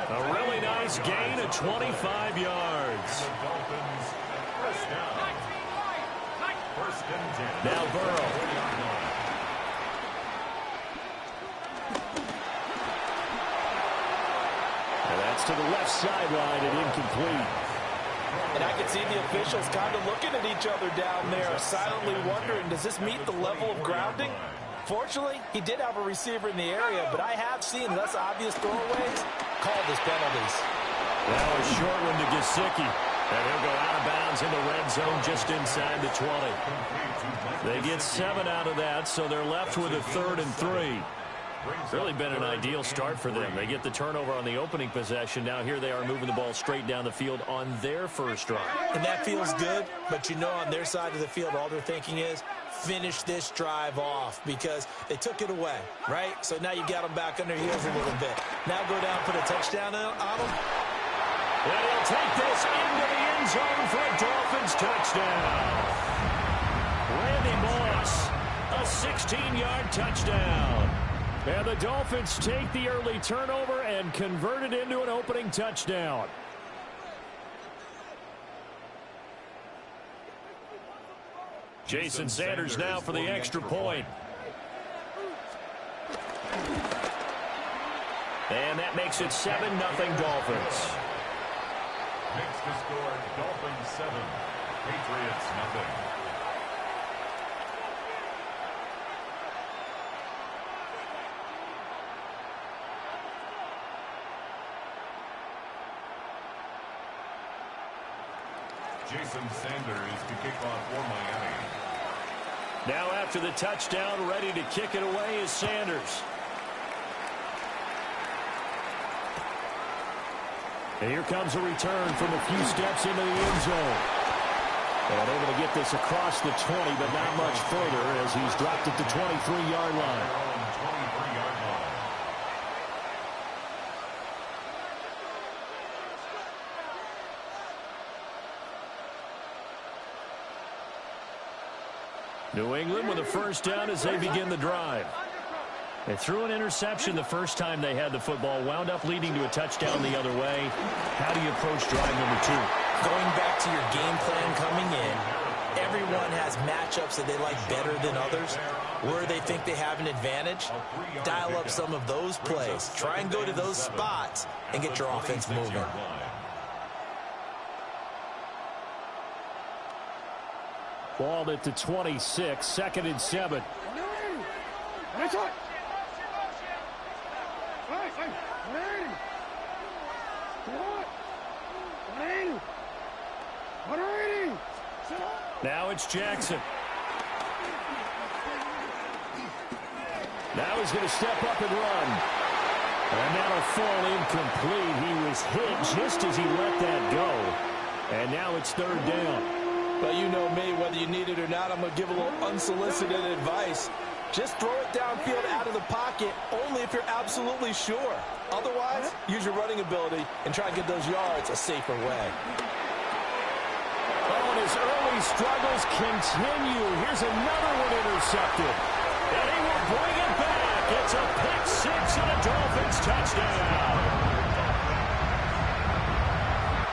A really nice gain of 25 yards. Now Burrow. And that's to the left sideline and incomplete. And I can see the officials kind of looking at each other down there, silently wondering, does this meet the level of grounding? Fortunately, he did have a receiver in the area, but I have seen less obvious throwaways called as penalties. Now a short one to Gesicki. And he'll go out of bounds in the red zone just inside the 20. They get 7 out of that, so they're left with a 3rd and 3. Really been an ideal start for them. They get the turnover on the opening possession. Now here they are moving the ball straight down the field on their first drive. And that feels good, but you know on their side of the field, all they're thinking is finish this drive off because they took it away, right? So now you got them back on their heels a little bit. Now go down, put a touchdown on them. And he'll take this into the end zone for a Dolphins touchdown. Randy Moss, a 16-yard touchdown. And the Dolphins take the early turnover and convert it into an opening touchdown. Jason Sanders now for the extra point. And that makes it 7-0 Dolphins. Next to score, Dolphins 7, Patriots nothing. Jason Sanders to kick off for Miami. Now after the touchdown, ready to kick it away is Sanders. And here comes a return from a few steps into the end zone. And able to get this across the 20, but not much further as he's dropped at the 23-yard line. New England with a first down as they begin the drive. They threw an interception the first time they had the football, wound up leading to a touchdown the other way. How do you approach drive number 2? Going back to your game plan coming in, everyone has matchups that they like better than others. Where they think they have an advantage, dial up some of those plays. Try and go to those spots and get your offense moving. Ball at the 26, 2nd and 7. Nice one. Now it's Jackson. Now he's going to step up and run. And that'll fall incomplete. He was hit just as he let that go. And now it's 3rd down. But you know me, whether you need it or not, I'm going to give a little unsolicited advice. Just throw it downfield out of the pocket only if you're absolutely sure. Otherwise, use your running ability and try and get those yards a safer way. Oh, and his early struggles continue. Here's another one intercepted. And he will bring it back. It's a pick 6 and a Dolphins touchdown.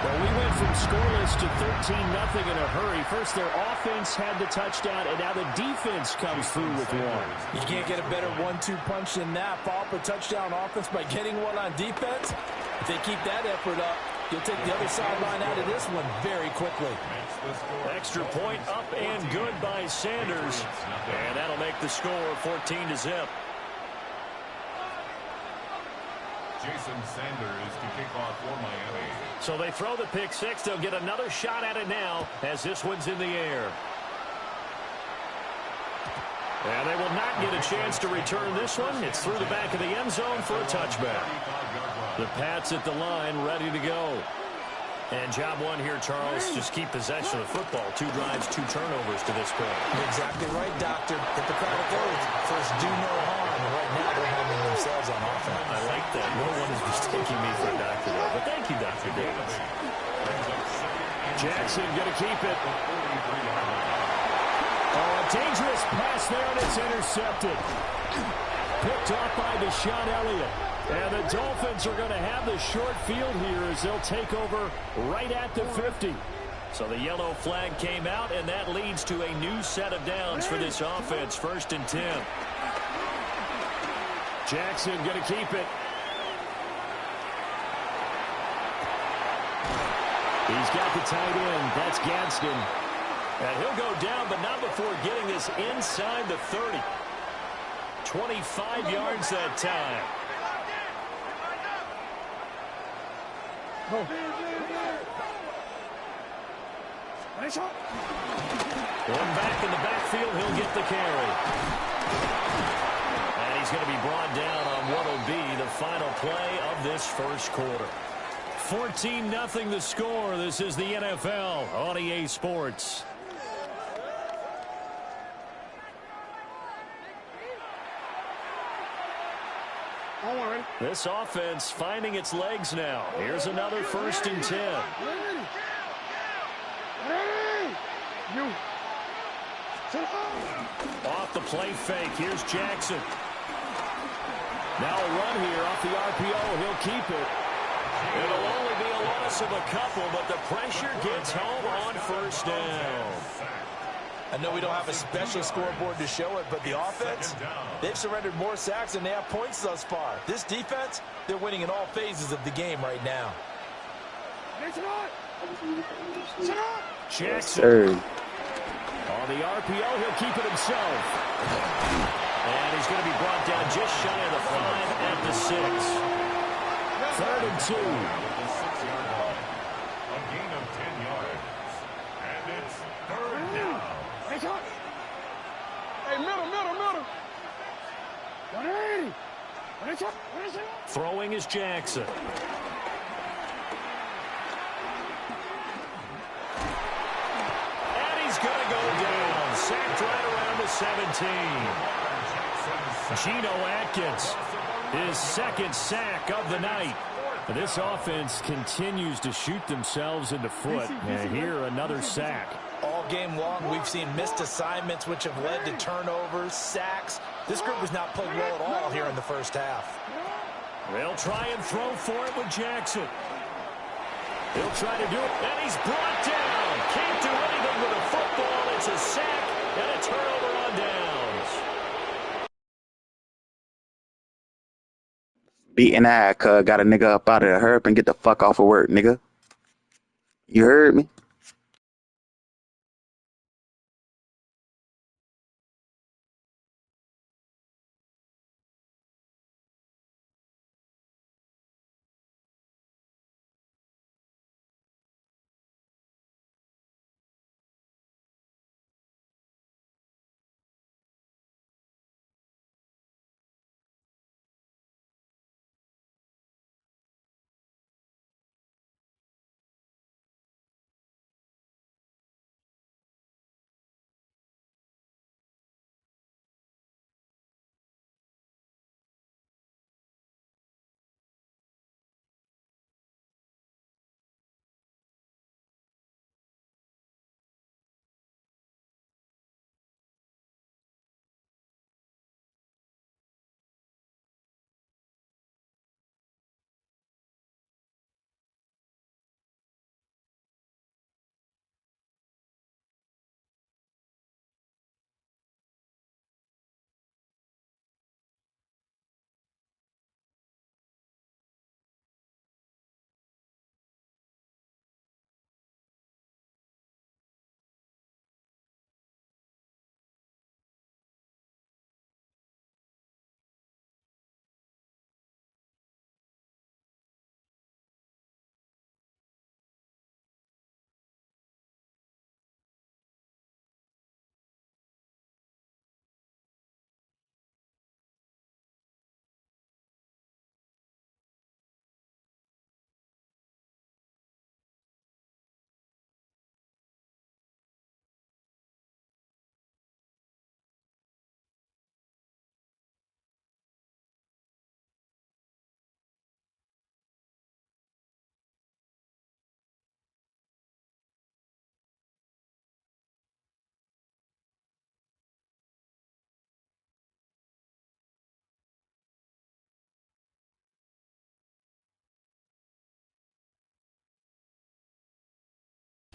Well, we went from scoreless to 13-0 in a hurry. First, their offense had the touchdown, and now the defense comes through with one. You can't get a better 1-2 punch than that. Follow up a touchdown offense by getting one on defense. If they keep that effort up, you'll take the other sideline out of this one very quickly. Extra point up and good by Sanders. And that'll make the score 14-0. Jason Sanders to kick off for Miami. So they throw the pick 6. They'll get another shot at it now as this one's in the air. And they will not get a chance to return this one. It's through the back of the end zone for a touchback. The Pats at the line ready to go. And job one here, Charles, just keep possession of the football. 2 drives, 2 turnovers to this point. You're exactly right, Doctor. Hippocratic oath. First, do no harm. And right now, they're harming themselves on offense. I like that. No one is mistaking me for a doctor, though. But thank you, Dr. Davis. Jackson going to keep it. Oh, a dangerous pass there, and it's intercepted. Picked off by Deshaun Elliott. And the Dolphins are going to have the short field here as they'll take over right at the 50. So the yellow flag came out, and that leads to a new set of downs for this offense. 1st and 10. Jackson going to keep it. He's got the tight end. That's Gadsden. And he'll go down, but not before getting this inside the 30. 25 yards that time. Nice shot. One back in the backfield, he'll get the carry. And he's going to be brought down on what will be the final play of this first quarter. 14-0 the score. This is the NFL on EA Sports. This offense finding its legs now. Here's another 1st and 10. Off the play fake. Here's Jackson. Now a run here off the RPO. He'll keep it. It'll only be a loss of a couple, but the pressure gets home on 1st down. I know we don't have a special scoreboard to show it, but the offense, they've surrendered more sacks than they have points thus far. This defense, they're winning in all phases of the game right now. Jackson. On the RPO, he'll keep it himself. And he's going to be brought down just shy of the 5 at the 6. 3rd and 2. A gain of 10 yards. And it's 3rd down. Hey, middle. 180. Throwing is Jackson. And he's going to go down. Sacked right around the 17. Geno Atkins, his 2nd sack of the night. This offense continues to shoot themselves in the foot. And here, another sack. All game long, we've seen missed assignments, which have led to turnovers, sacks. This group has not played well at all here in the first half. They'll try and throw for it with Jackson. He'll try to do it, and he's brought down. Can't do anything with a football. It's a sack and a turnover on downs. Beating eye, cuz got a nigga up out of the herb and get the fuck off of work, nigga. You heard me?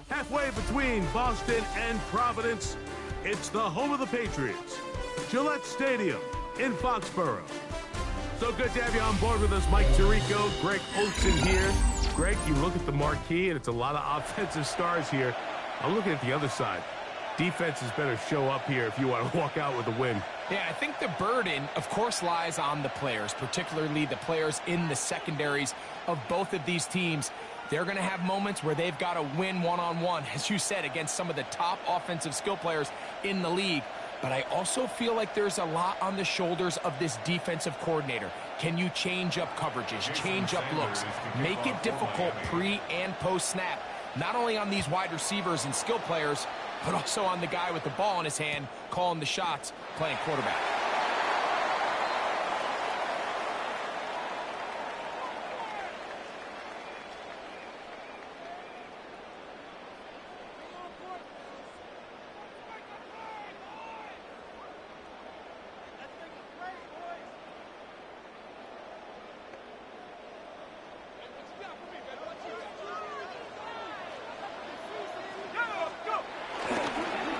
Halfway between Boston and Providence, it's the home of the Patriots, Gillette Stadium in Foxborough. So good to have you on board with us, Mike Tirico, Greg Olsen here. Greg, you look at the marquee, and it's a lot of offensive stars here. I'm looking at the other side. Defenses better show up here if you want to walk out with a win. Yeah, I think the burden, of course, lies on the players, particularly the players in the secondaries of both of these teams. They're going to have moments where they've got to win one-on-one, as you said, against some of the top offensive skill players in the league. But I also feel like there's a lot on the shoulders of this defensive coordinator. Can you change up coverages, change up looks, make it difficult pre- and post-snap, not only on these wide receivers and skill players, but also on the guy with the ball in his hand, calling the shots, playing quarterback.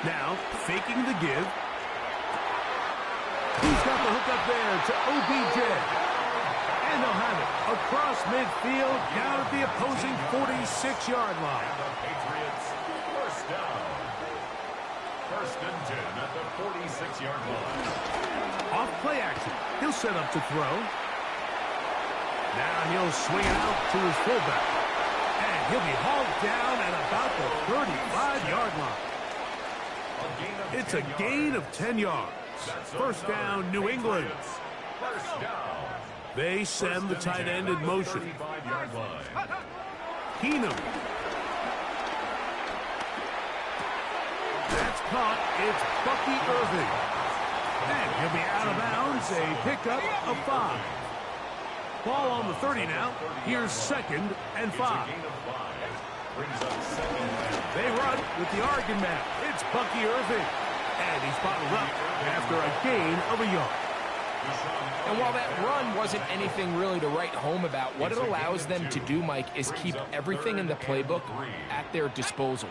Now, Faking the give. He's got the hook up there to OBJ. And they'll have it across midfield down at the opposing 46-yard line. And the Patriots first down. First and 10 at the 46-yard line. Off play action. He'll set up to throw. Now he'll swing it out to his fullback. And he'll be hauled down at about the 35-yard line. It's a gain of 10 yards. First down, New England. First down. They send the tight end in motion. Keenum. That's caught. It's Bucky Irving. And he'll be out of bounds. A pickup of 5. Ball on the 30 now. Here's 2nd and 5. They run with the Oregon man. It's Bucky Irving. And he's bottled up after a gain of a yard. And while that run wasn't anything really to write home about, what it allows them to do, Mike, is keep everything in the playbook at their disposal.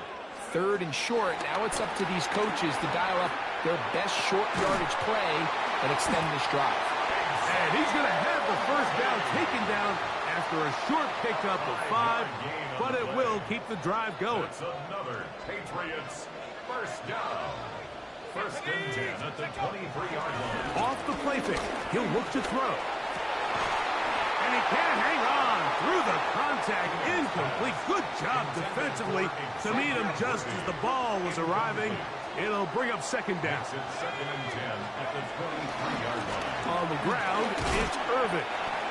3rd and short, now it's up to these coaches to dial up their best short yardage play and extend this drive. And he's going to have the first down taken down after a short pickup of 5, but it will keep the drive going. It's another Patriots first down. First and 10 at the 23-yard line. Off the play fake, he'll look to throw. And he can't hang on through the contact. Incomplete. Good job defensively to meet him just as the ball was arriving. It'll bring up 2nd down. It's 2nd and 10 at the 23-yard line. On the ground, it's Irvin.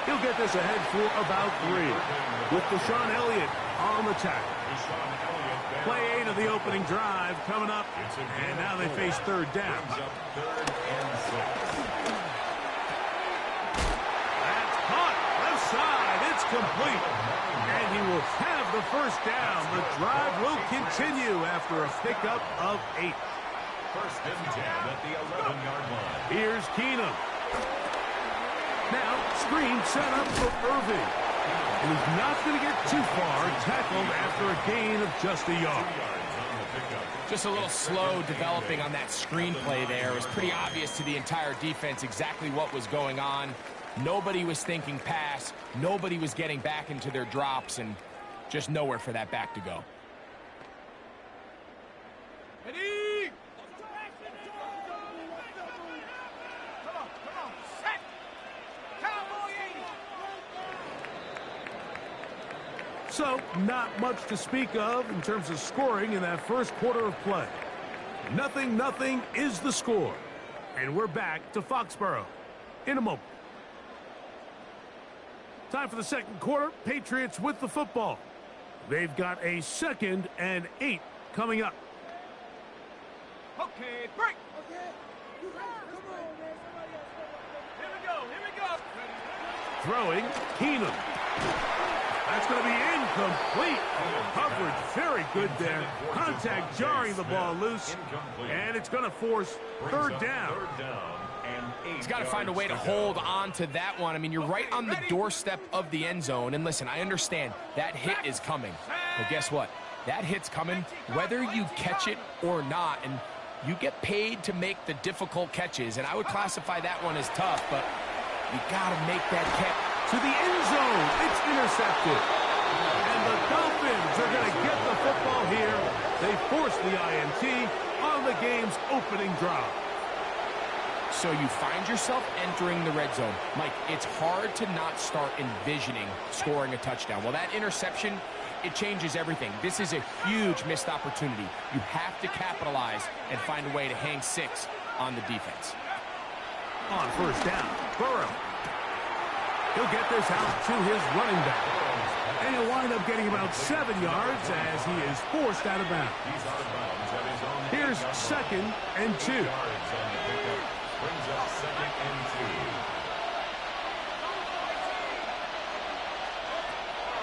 He'll get this ahead for about 3. With Deshaun Elliott on the tackle. Play 8 of the opening drive coming up. And now they face 3rd down. That's caught. Left side. It's complete. And he will have the first down. The drive will continue after a pickup of 8. First and 10 at the 11-yard line. Here's Keenum. Now, screen set up for Irving. And he's not going to get too far, tackled after a gain of just a yard. Just a little slow developing on that screenplay there. It was pretty obvious to the entire defense exactly what was going on. Nobody was thinking pass. Nobody was getting back into their drops, and just nowhere for that back to go. Ready? So, not much to speak of in terms of scoring in that first quarter of play. 0-0 is the score. And we're back to Foxborough in a moment. Time for the second quarter. Patriots with the football. They've got a 2nd and 8 coming up. Okay, break. Okay. Come on, man. Here we go. Throwing, Keenum. That's going to be incomplete. Coverage very good there. Contact jarring the ball loose. And it's going to force 3rd down. He's got to find a way to hold on to that one. I mean, you're right on the doorstep of the end zone. And listen, I understand that hit is coming. But guess what? That hit's coming whether you catch it or not. And you get paid to make the difficult catches. And I would classify that one as tough, but you got to make that catch. To the end zone, it's intercepted. And the Dolphins are going to get the football here. They force the INT on the game's opening drive. So you find yourself entering the red zone. Mike, it's hard to not start envisioning scoring a touchdown. Well, that interception, it changes everything. This is a huge missed opportunity. You have to capitalize and find a way to hang 6 on the defense. On first down, Burrow. He'll get this out to his running back. And he'll wind up getting about 7 yards as he is forced out of bounds. Here's 2nd and 2.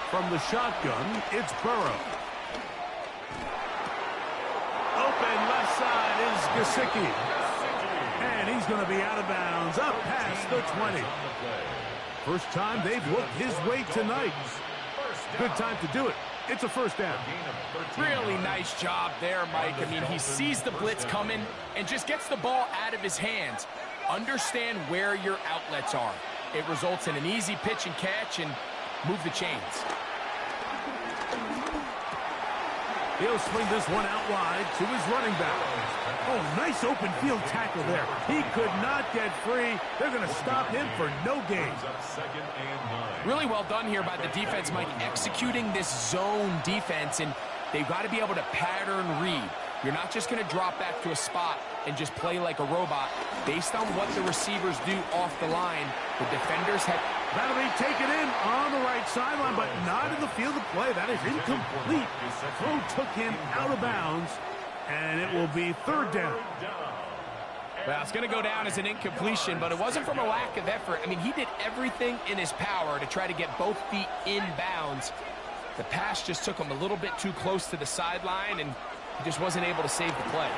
From the shotgun, it's Burrow. Open left side is Gesicki. And he's going to be out of bounds, up past the 20. First time they've looked his way tonight. Good time to do it. It's a first down. Really nice job there, Mike. I mean, he sees the blitz coming and just gets the ball out of his hands. Understand where your outlets are. It results in an easy pitch and catch and move the chains. He'll swing this one out wide to his running back. Oh, nice open field tackle there. He could not get free. They're going to stop him for no gain. Really well done here by the defense, Mike, executing this zone defense, and they've got to be able to pattern read. You're not just going to drop back to a spot and just play like a robot. Based on what the receivers do off the line, the defenders have... That'll be taken in on the right sideline, but not in the field of play. That is incomplete. Throw took him out of bounds, and it will be third down. Well, it's going to go down as an incompletion, but it wasn't from a lack of effort. I mean, he did everything in his power to try to get both feet in bounds. The pass just took him a little bit too close to the sideline, and he just wasn't able to save the play.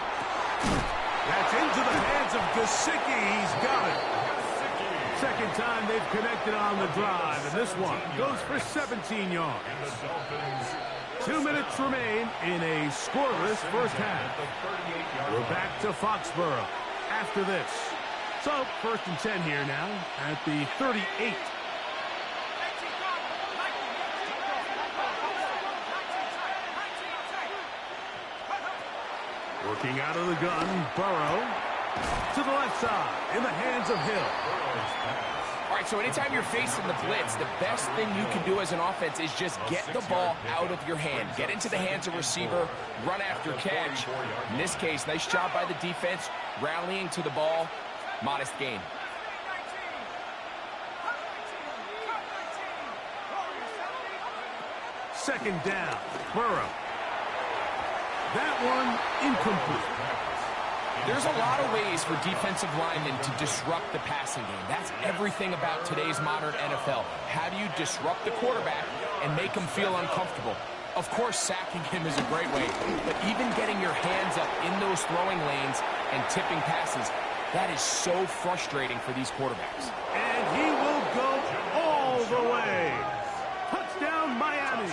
That's into the hands of Gesicki. He's got it. Second time they've connected on the drive, and this one goes for 17 yards. 2 minutes remain in a scoreless first half. We're back to Foxborough after this. So, 1st and 10 here now at the 38. Working out of the gun, Burrow to the left side in the hands of Hill. All right, so anytime you're facing the blitz, the best thing you can do as an offense is just get the ball out of your hand. Get into the hands of receiver, run after catch. In this case, nice job by the defense, rallying to the ball. Modest gain. Second down, Burrow. That one incomplete. There's a lot of ways for defensive linemen to disrupt the passing game. That's everything about today's modern NFL. How do you disrupt the quarterback and make him feel uncomfortable? Of course, sacking him is a great way, but even getting your hands up in those throwing lanes and tipping passes, that is so frustrating for these quarterbacks. And he will go all the way. Touchdown, Miami.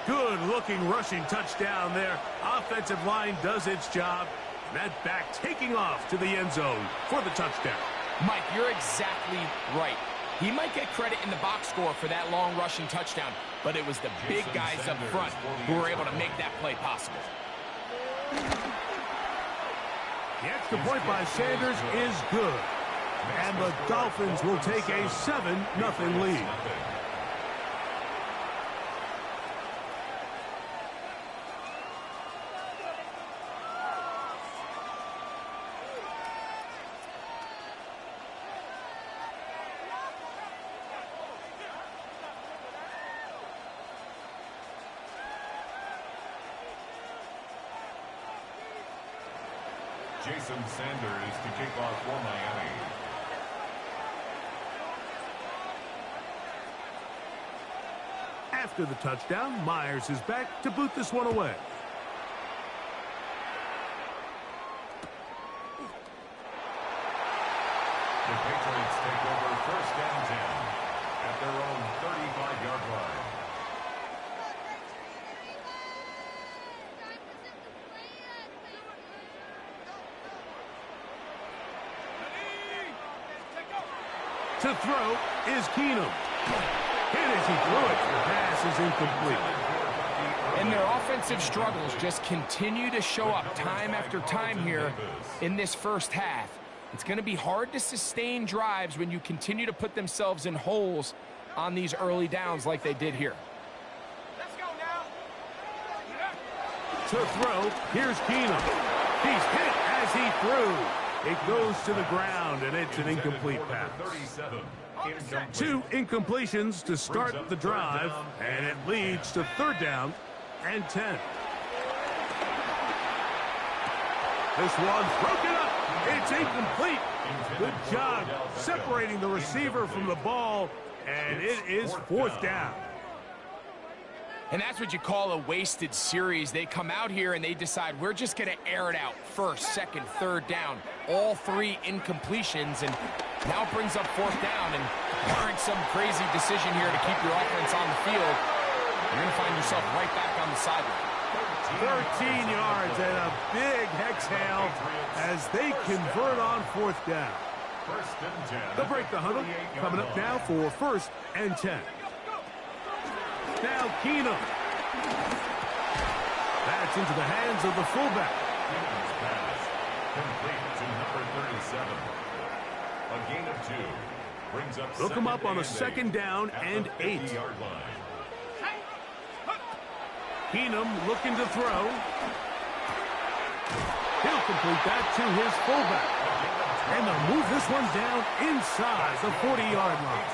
Good-looking rushing touchdown there. Offensive line does its job. That back taking off to the end zone for the touchdown. Mike, you're exactly right. He might get credit in the box score for that long rushing touchdown, but it was the big guys up front who were able to make that play possible. The extra point by Sanders is good. And the Dolphins will take a 7-0 lead. Jason Sanders to kick off for Miami. After the touchdown, Myers is back to boot this one away. The Patriots take over 1st and 10 at their own 35-yard line. To throw is Keenum. Hit as he threw it. The pass is incomplete. And their offensive struggles just continue to show up time after time here in this first half. It's going to be hard to sustain drives when you continue to put themselves in holes on these early downs like they did here. Let's go now. To throw, here's Keenum. He's hit as he threw. It goes to the ground, and it's an incomplete pass. 2 incompletions to start the drive, and it leads to 3rd down and 10. This one's broken up. It's incomplete. Good job separating the receiver from the ball, and it is 4th down. And that's what you call a wasted series. They come out here and they decide we're just going to air it out. 1st, 2nd, 3rd down. All 3 incompletions, and Now it brings up fourth down, and barring some crazy decision here to keep your offense on the field, you're going to find yourself right back on the sideline. 13 yards and a big exhale as they convert on fourth down. They'll break the huddle. Coming up now for 1st and 10. Now Keenum. That's into the hands of the fullback. Keenum's pass complete to number 37. A gain of 2 brings up. Look him up on a 2nd down and 8. Keenum looking to throw. He'll complete that to his fullback. And they'll move this one down inside the 40-yard line.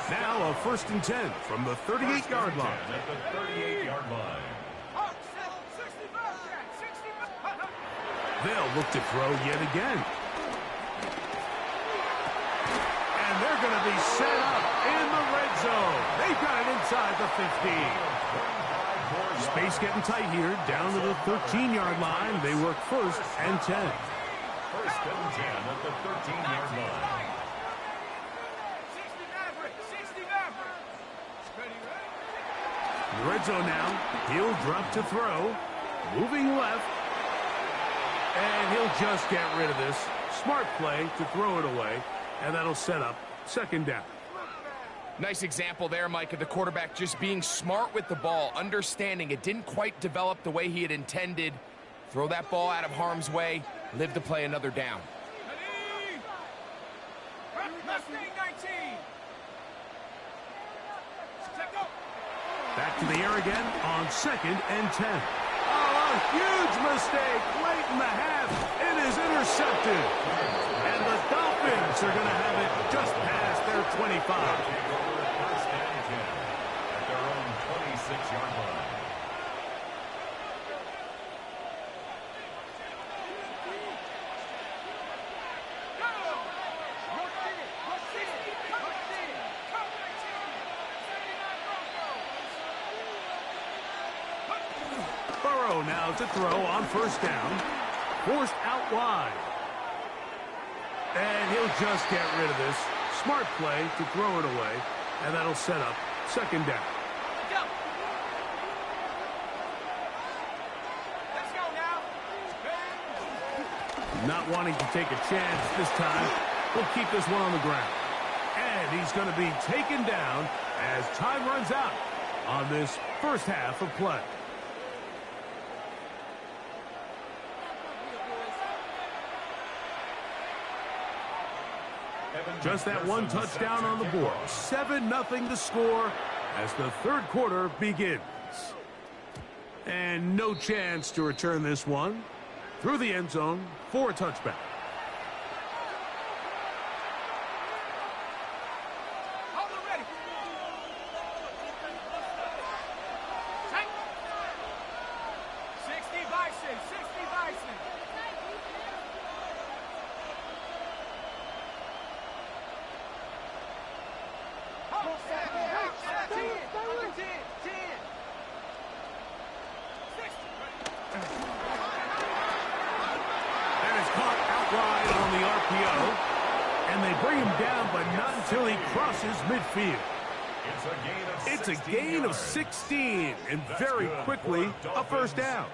Now a 1st and 10 from the 38-yard line. At the 38-yard line. They'll look to throw yet again. And they're going to be set up in the red zone. They've got it inside the 15. Space getting tight here, down to the 13-yard line. They work 1st and 10. 1st and 10 at the 13-yard line. In the red zone now, he'll drop to throw. Moving left. And he'll just get rid of this. Smart play to throw it away. And that'll set up 2nd down. Nice example there, Mike, of the quarterback just being smart with the ball, understanding it didn't quite develop the way he had intended. Throw that ball out of harm's way, live to play another down. Back to the air again on 2nd and 10. Oh, a huge mistake late in the half. It is intercepted. And the Dolphins are going to have it just past their 25. 1st and 10 at their own 26-yard line. Burrow now to throw on 1st down. Forced out wide. And he'll just get rid of this. Smart play to throw it away. And that'll set up 2nd down. Let's go now. Not wanting to take a chance this time. We'll keep this one on the ground. And he's going to be taken down as time runs out on this 1st half of play. Just that one touchdown on the board. 7-0 the score as the 3rd quarter begins. And no chance to return this one. Through the end zone for a touchback. Midfield. It's a gain of 16, and very quickly a 1st down.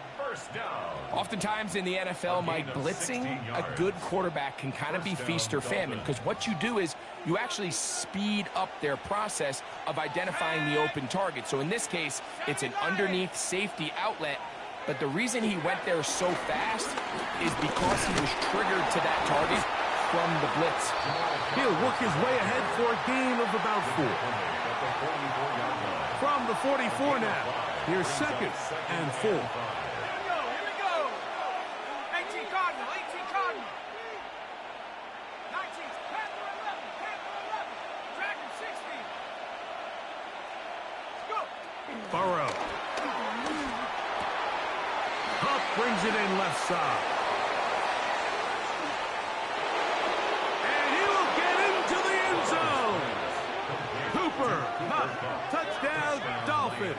Oftentimes in the NFL, Mike, blitzing a good quarterback can kind of be feast or famine, because what you do is you actually speed up their process of identifying the open target. So in this case, it's an underneath safety outlet, but the reason he went there so fast is because he was triggered to that target from the blitz. He'll work his way ahead for a gain of about 4. From the 44 now, here's 2nd and 4. Here we go. 18 Cardinal, 18 Cardinal. 19, Panther 11, Dragon 16. Let's go. Burrow. Huff brings it in left side. Touchdown, Dolphins.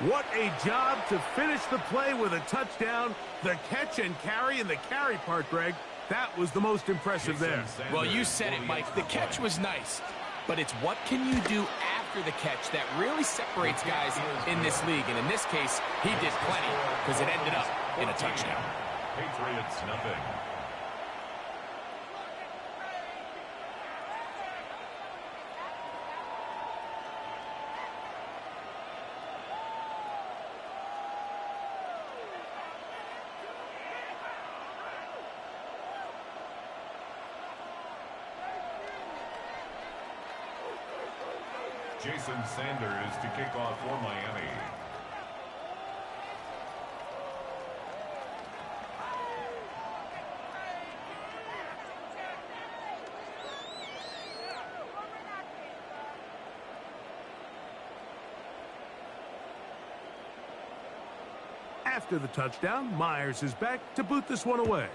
What a job to finish the play with a touchdown. The catch and carry, and the carry part, Greg, That was the most impressive there. Well, you said it, Mike. The catch was nice, but it's what can you do after the catch that really separates guys in this league. And in this case, he did plenty because it ended up in a touchdown. Patriots nothing. Jason Sanders to kick off for Miami. After the touchdown, Myers is back to boot this one away.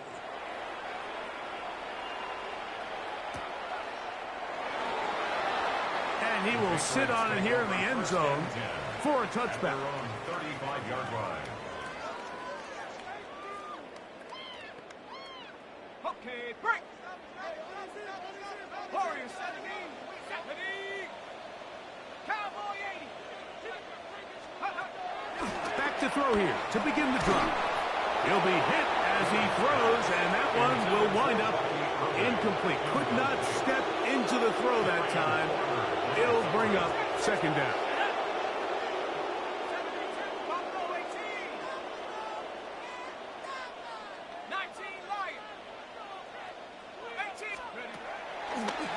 And he will sit on it here in the end zone for a touchback. 35-yard line. Okay, break. Warriors 17. Cowboy 80. Back to throw here to begin the drive. He'll be hit as he throws, and that one will wind up incomplete. Could not step into the throw that time. It'll bring up second down.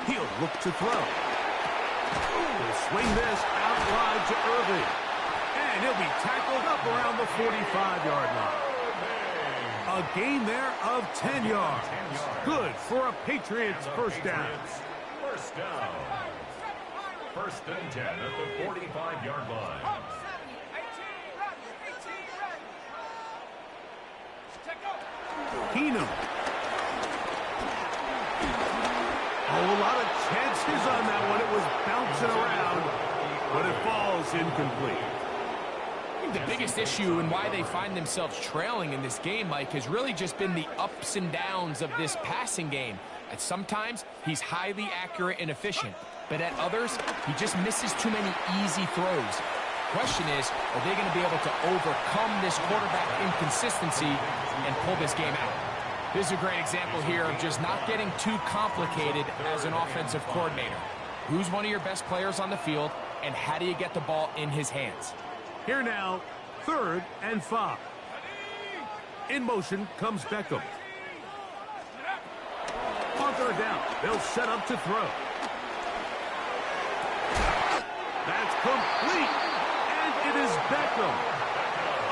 He'll look to throw. He'll swing this out wide to Irving. And he'll be tackled up around the 45-yard line. A gain there of 10 yards. Good for a Patriots first down. First down. First and 10 at the 45-yard line. Keenum. Oh, a lot of chances on that one. It was bouncing around, but it falls incomplete. I think the biggest issue and why they find themselves trailing in this game, Mike, has really just been the ups and downs of this passing game. At sometimes, he's highly accurate and efficient, but at others, he just misses too many easy throws. Question is, are they going to be able to overcome this quarterback inconsistency and pull this game out? This is a great example here of just not getting too complicated as an offensive coordinator. Who's one of your best players on the field, and how do you get the ball in his hands? Here now, 3rd and 5. In motion comes Beckham. On 3rd down, they'll set up to throw. That's complete, and it is Beckham.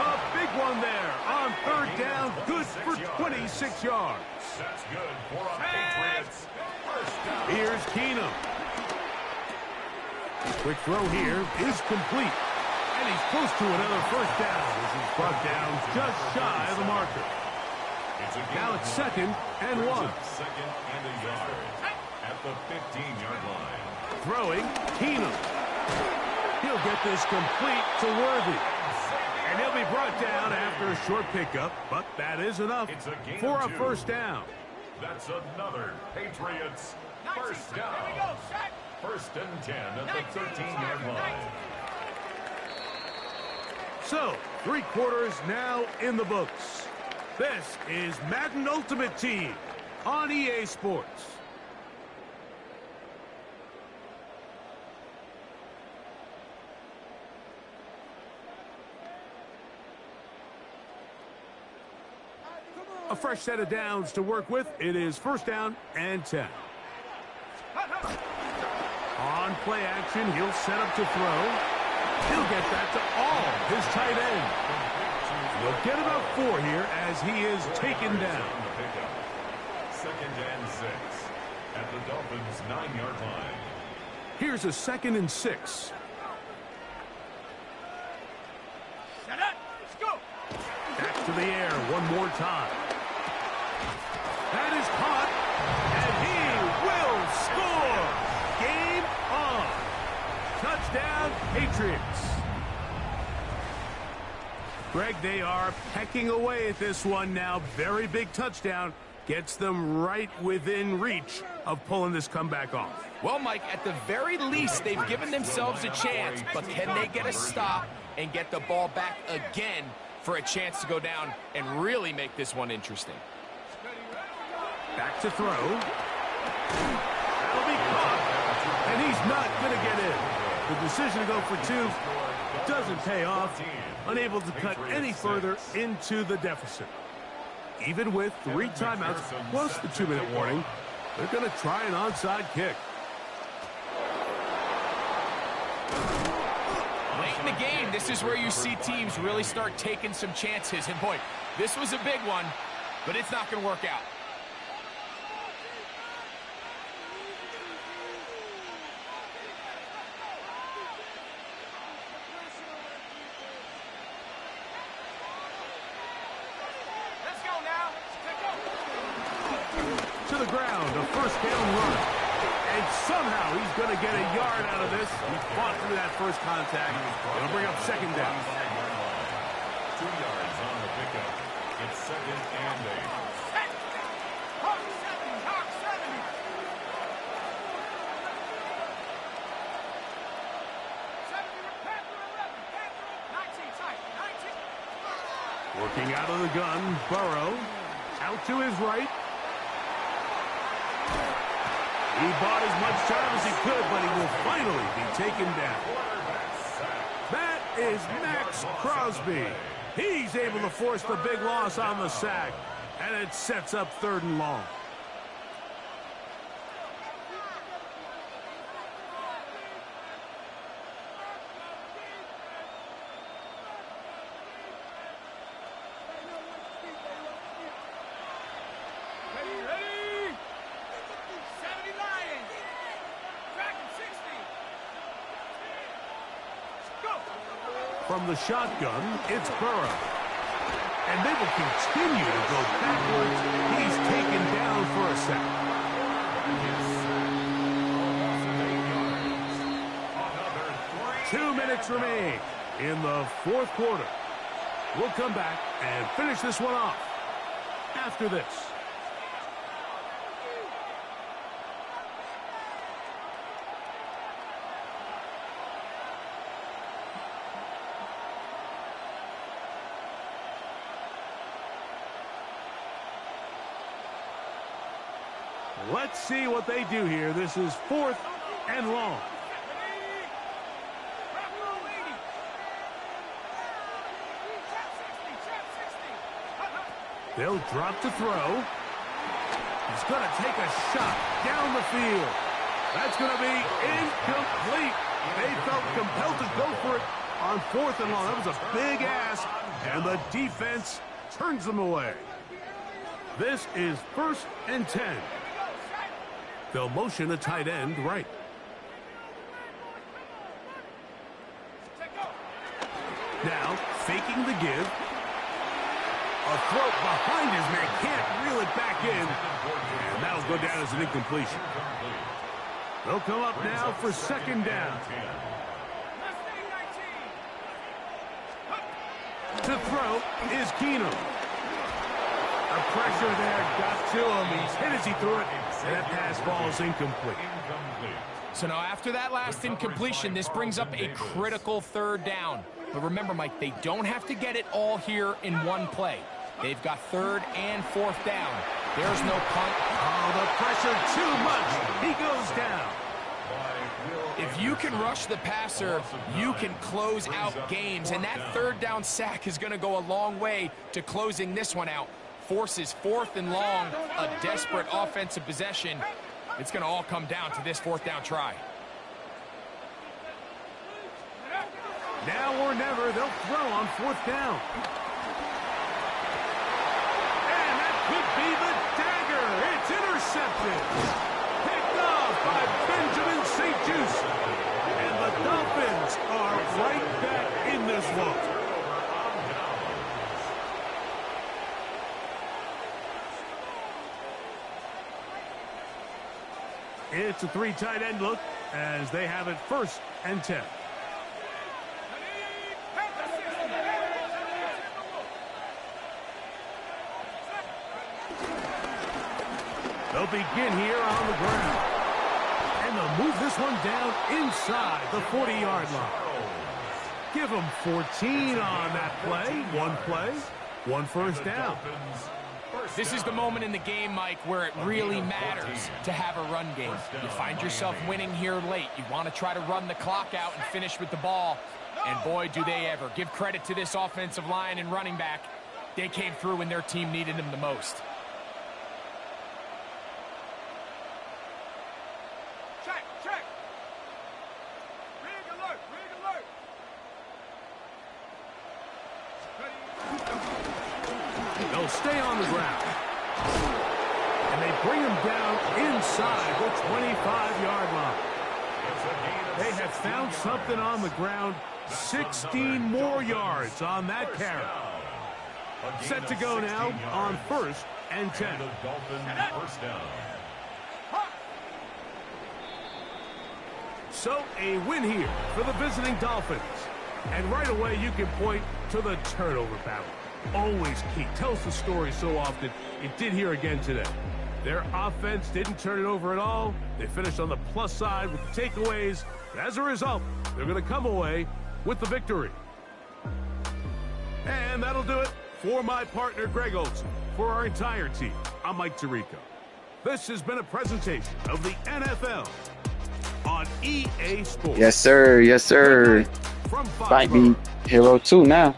A big one there on 3rd down, good for 26 yards. That's good for a Patriots first down. Here's Keenum. Quick throw here is complete. And he's close to another first down as he's brought down just shy of the marker. Now it's 2nd and 1. Second and a yard at the 15-yard line. Throwing, Keenum. He'll get this complete to Worthy. And he'll be brought down after a short pickup, but that is enough for a first down. That's another Patriots first down. First and 10 at the 13-yard line. So, 3 quarters now in the books. This is Madden Ultimate Team on EA Sports. A fresh set of downs to work with. It is first down and 10. On play action, he'll set up to throw. He'll get that to all his tight end. He'll get about 4 here as he is taken down. 2nd and 6 at the Dolphins' 9-yard line. Here's a 2nd and 6. Back to the air one more time. That is caught, and he will score. Game on. Touchdown, Patriots. Greg, they are pecking away at this one now. Very big touchdown. gets them right within reach of pulling this comeback off. Well, Mike, at the very least, they've given themselves a chance, but can they get a stop and get the ball back again for a chance to go down and really make this one interesting? Back to throw. That'll be caught. And he's not going to get in. The decision to go for two doesn't pay off. Unable to cut any further into the deficit. Even with 3 timeouts plus the 2-minute warning, they're going to try an onside kick. Late in the game, this is where you see teams really start taking some chances. And boy, this was a big one, but it's not going to work out. To the ground, a first down run. And somehow he's going to get a yard out of this. He fought through that first contact. It'll bring up second down. 2 yards on the pickup. It's 2nd and 8. Working out of the gun, Burrow. Out to his right. He bought as much time as he could, but he will finally be taken down. That is Max Crosby. He's able to force the big loss on the sack, and it sets up 3rd and long. From the shotgun, it's Burrow. And they will continue to go backwards. He's taken down for a sack. 2 minutes remain in the 4th quarter. We'll come back and finish this one off after this. Let's see what they do here. This is 4th and long. They'll drop to throw. He's going to take a shot down the field. That's going to be incomplete. They felt compelled to go for it on 4th and long. That was a big ask, and the defense turns them away. This is 1st and 10. They'll motion a tight end right. Now, faking the give. A throw behind his man. Can't reel it back in. And that'll go down as an incompletion. They'll come up now for 2nd down. To throw is Keenum. The pressure there got to him. He's hit as he threw it. And that pass ball is incomplete. So now after that last incompletion, this brings up a critical 3rd down. But remember, Mike, they don't have to get it all here in one play. They've got 3rd and 4th down. There's no punt. Oh, the pressure too much. He goes down. If you can rush the passer, you can close out games. And that 3rd down sack is going to go a long way to closing this one out. Forces 4th and long, a desperate offensive possession. It's going to all come down to this 4th down try. Now or never, they'll throw on 4th down. And that could be the dagger. It's intercepted. Picked off by Benjamin St. Just. And the Dolphins are right back in this one. It's a 3 tight end look as they have it 1st and 10. They'll begin here on the ground. And they'll move this one down inside the 40-yard line. Give them 14 on that play. One first down. This is the moment in the game, Mike, where it really matters to have a run game. You find yourself winning here late. You want to try to run the clock out and finish with the ball. And boy, do they ever. Give credit to this offensive line and running back. They came through when their team needed them the most. Check. Rig alert. They'll stay on the ground. And they bring him down inside the 25-yard line. They have found something on the ground. 16 more yards on that carry. Set to go now on 1st and 10. So a win here for the visiting Dolphins. And right away you can point to the turnover battle. Always key. Tells the story so often. It did here again today. Their offense didn't turn it over at all. They finished on the plus side with the takeaways. As a result, they're going to come away with the victory. And that'll do it for my partner, Greg Olson. For our entire team, I'm Mike Tirico. This has been a presentation of the NFL on EA Sports. Yes, sir. Might be Hero 2 now.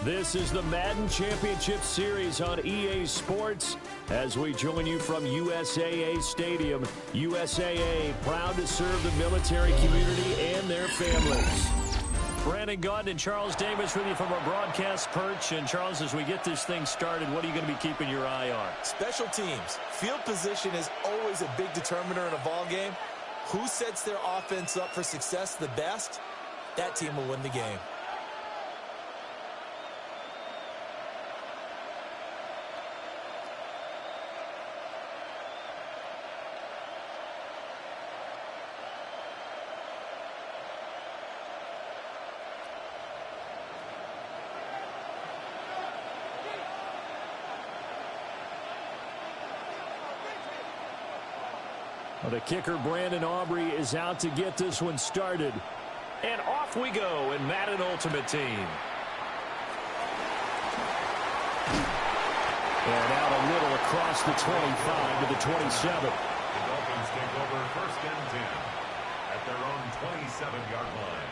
This is the Madden Championship Series on EA Sports as we join you from USAA Stadium. USAA, proud to serve the military community and their families. Brandon Gaudin and Charles Davis with you from our broadcast perch. And, Charles, as we get this thing started, what are you going to be keeping your eye on? Special teams. Field position is always a big determiner in a ball game. Who sets their offense up for success the best? That team will win the game. Well, the kicker, Brandon Aubrey, is out to get this one started. And off we go in Madden Ultimate Team. And out a little across the 25 to the 27. The Dolphins take over 1st and 10 at their own 27-yard line.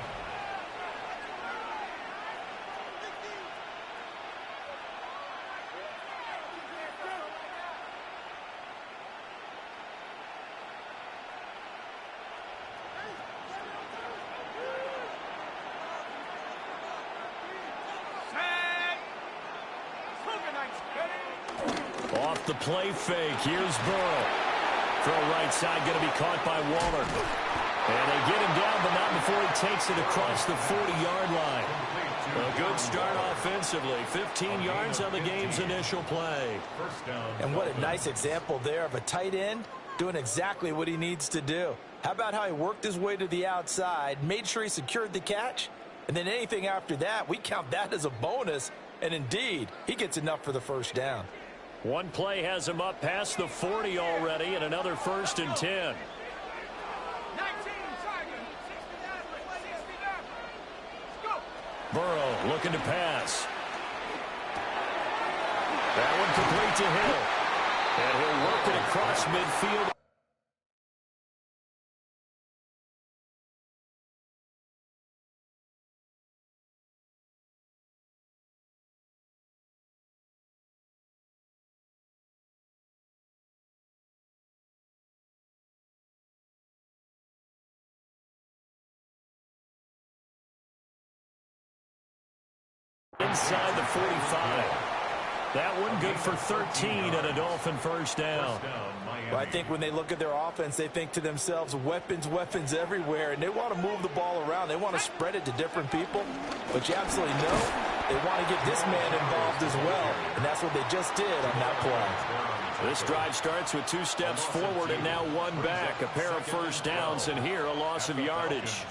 Off the play fake. Here's Burrow. Throw right side, going to be caught by Waller. And they get him down, but not before he takes it across the 40-yard line. A good start offensively. 15 yards on the game's initial play. And what a nice example there of a tight end doing exactly what he needs to do. How about how he worked his way to the outside, made sure he secured the catch, and then anything after that, we count that as a bonus. And indeed, he gets enough for the first down. One play has him up past the 40 already, and another 1st and 10. 19, Burrow looking to pass. That one complete to Hill. And he'll work it across midfield. Inside the 45. That one good for 13 and a Dolphin first down. Well, I think when they look at their offense, they think to themselves, weapons, weapons everywhere, and they want to move the ball around. They want to spread it to different people, but you absolutely know they want to get this man involved as well, and that's what they just did on that play. This drive starts with 2 steps forward and now 1 back. A pair of first downs, and here a loss of yardage.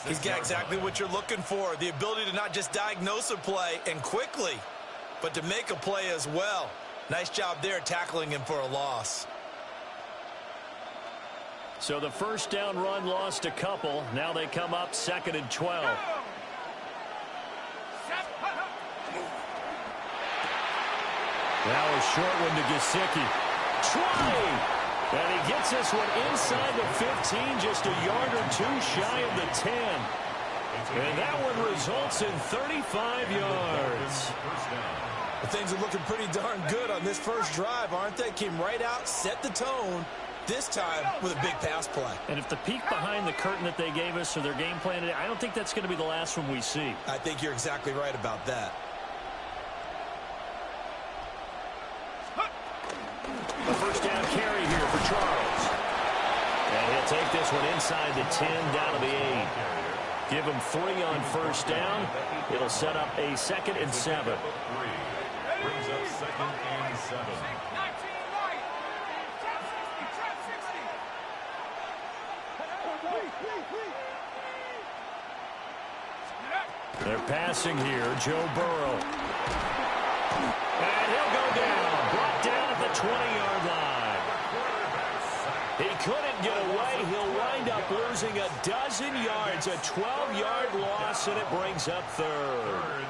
He's got exactly what you're looking for, the ability to not just diagnose a play and quickly, but to make a play as well. Nice job there tackling him for a loss. So the first down run lost a couple. Now they come up 2nd and 12. Now a short one to Gesicki. Trying. And he gets this one inside the 15, just a yard or 2 shy of the 10. And that one results in 35 yards. Things are looking pretty darn good on this first drive, aren't they? Came right out, set the tone, this time with a big pass play. And if the peek behind the curtain that they gave us or their game plan today, I don't think that's going to be the last one we see. I think you're exactly right about that. The first down carry here for Charles. And he'll take this one inside the 10, down to the 8. Give him 3 on first down. It'll set up a 2nd and 7. Brings up 2nd and 7. They're passing here. Joe Burrow. And he'll go down. Brought down at the 20-yard line. He couldn't get away. He'll wind up losing a dozen yards. A 12-yard loss, and it brings up 3rd.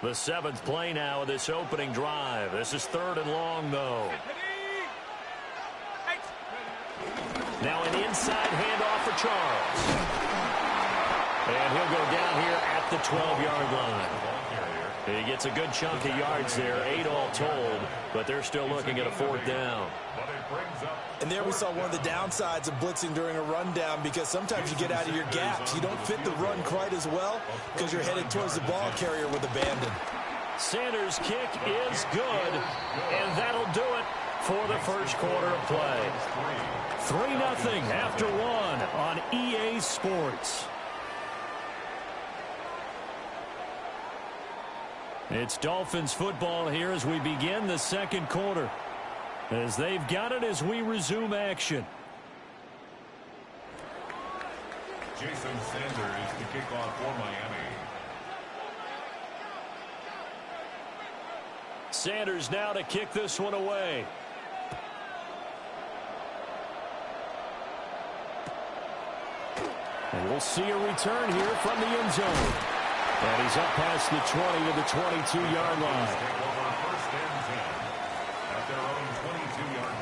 The 7th play now of this opening drive. This is 3rd and long, though. Now an inside handoff for Charles. And he'll go down here at the 12-yard line. He gets a good chunk of yards there, 8 all told, but they're still looking at a 4th down. And there we saw one of the downsides of blitzing during a rundown, because sometimes you get out of your gaps. You don't fit the run quite as well because you're headed towards the ball carrier with abandon. Sanders' kick is good, and that'll do it for the first quarter of play. 3-0 after 1 on EA Sports. It's Dolphins football here as we begin the second quarter, as they've got it as we resume action. Jason Sanders to kick off for Miami. Sanders now to kick this one away. And we'll see a return here from the end zone. And he's up past the 20 to the 22-yard line. First and 10 at their own 22-yard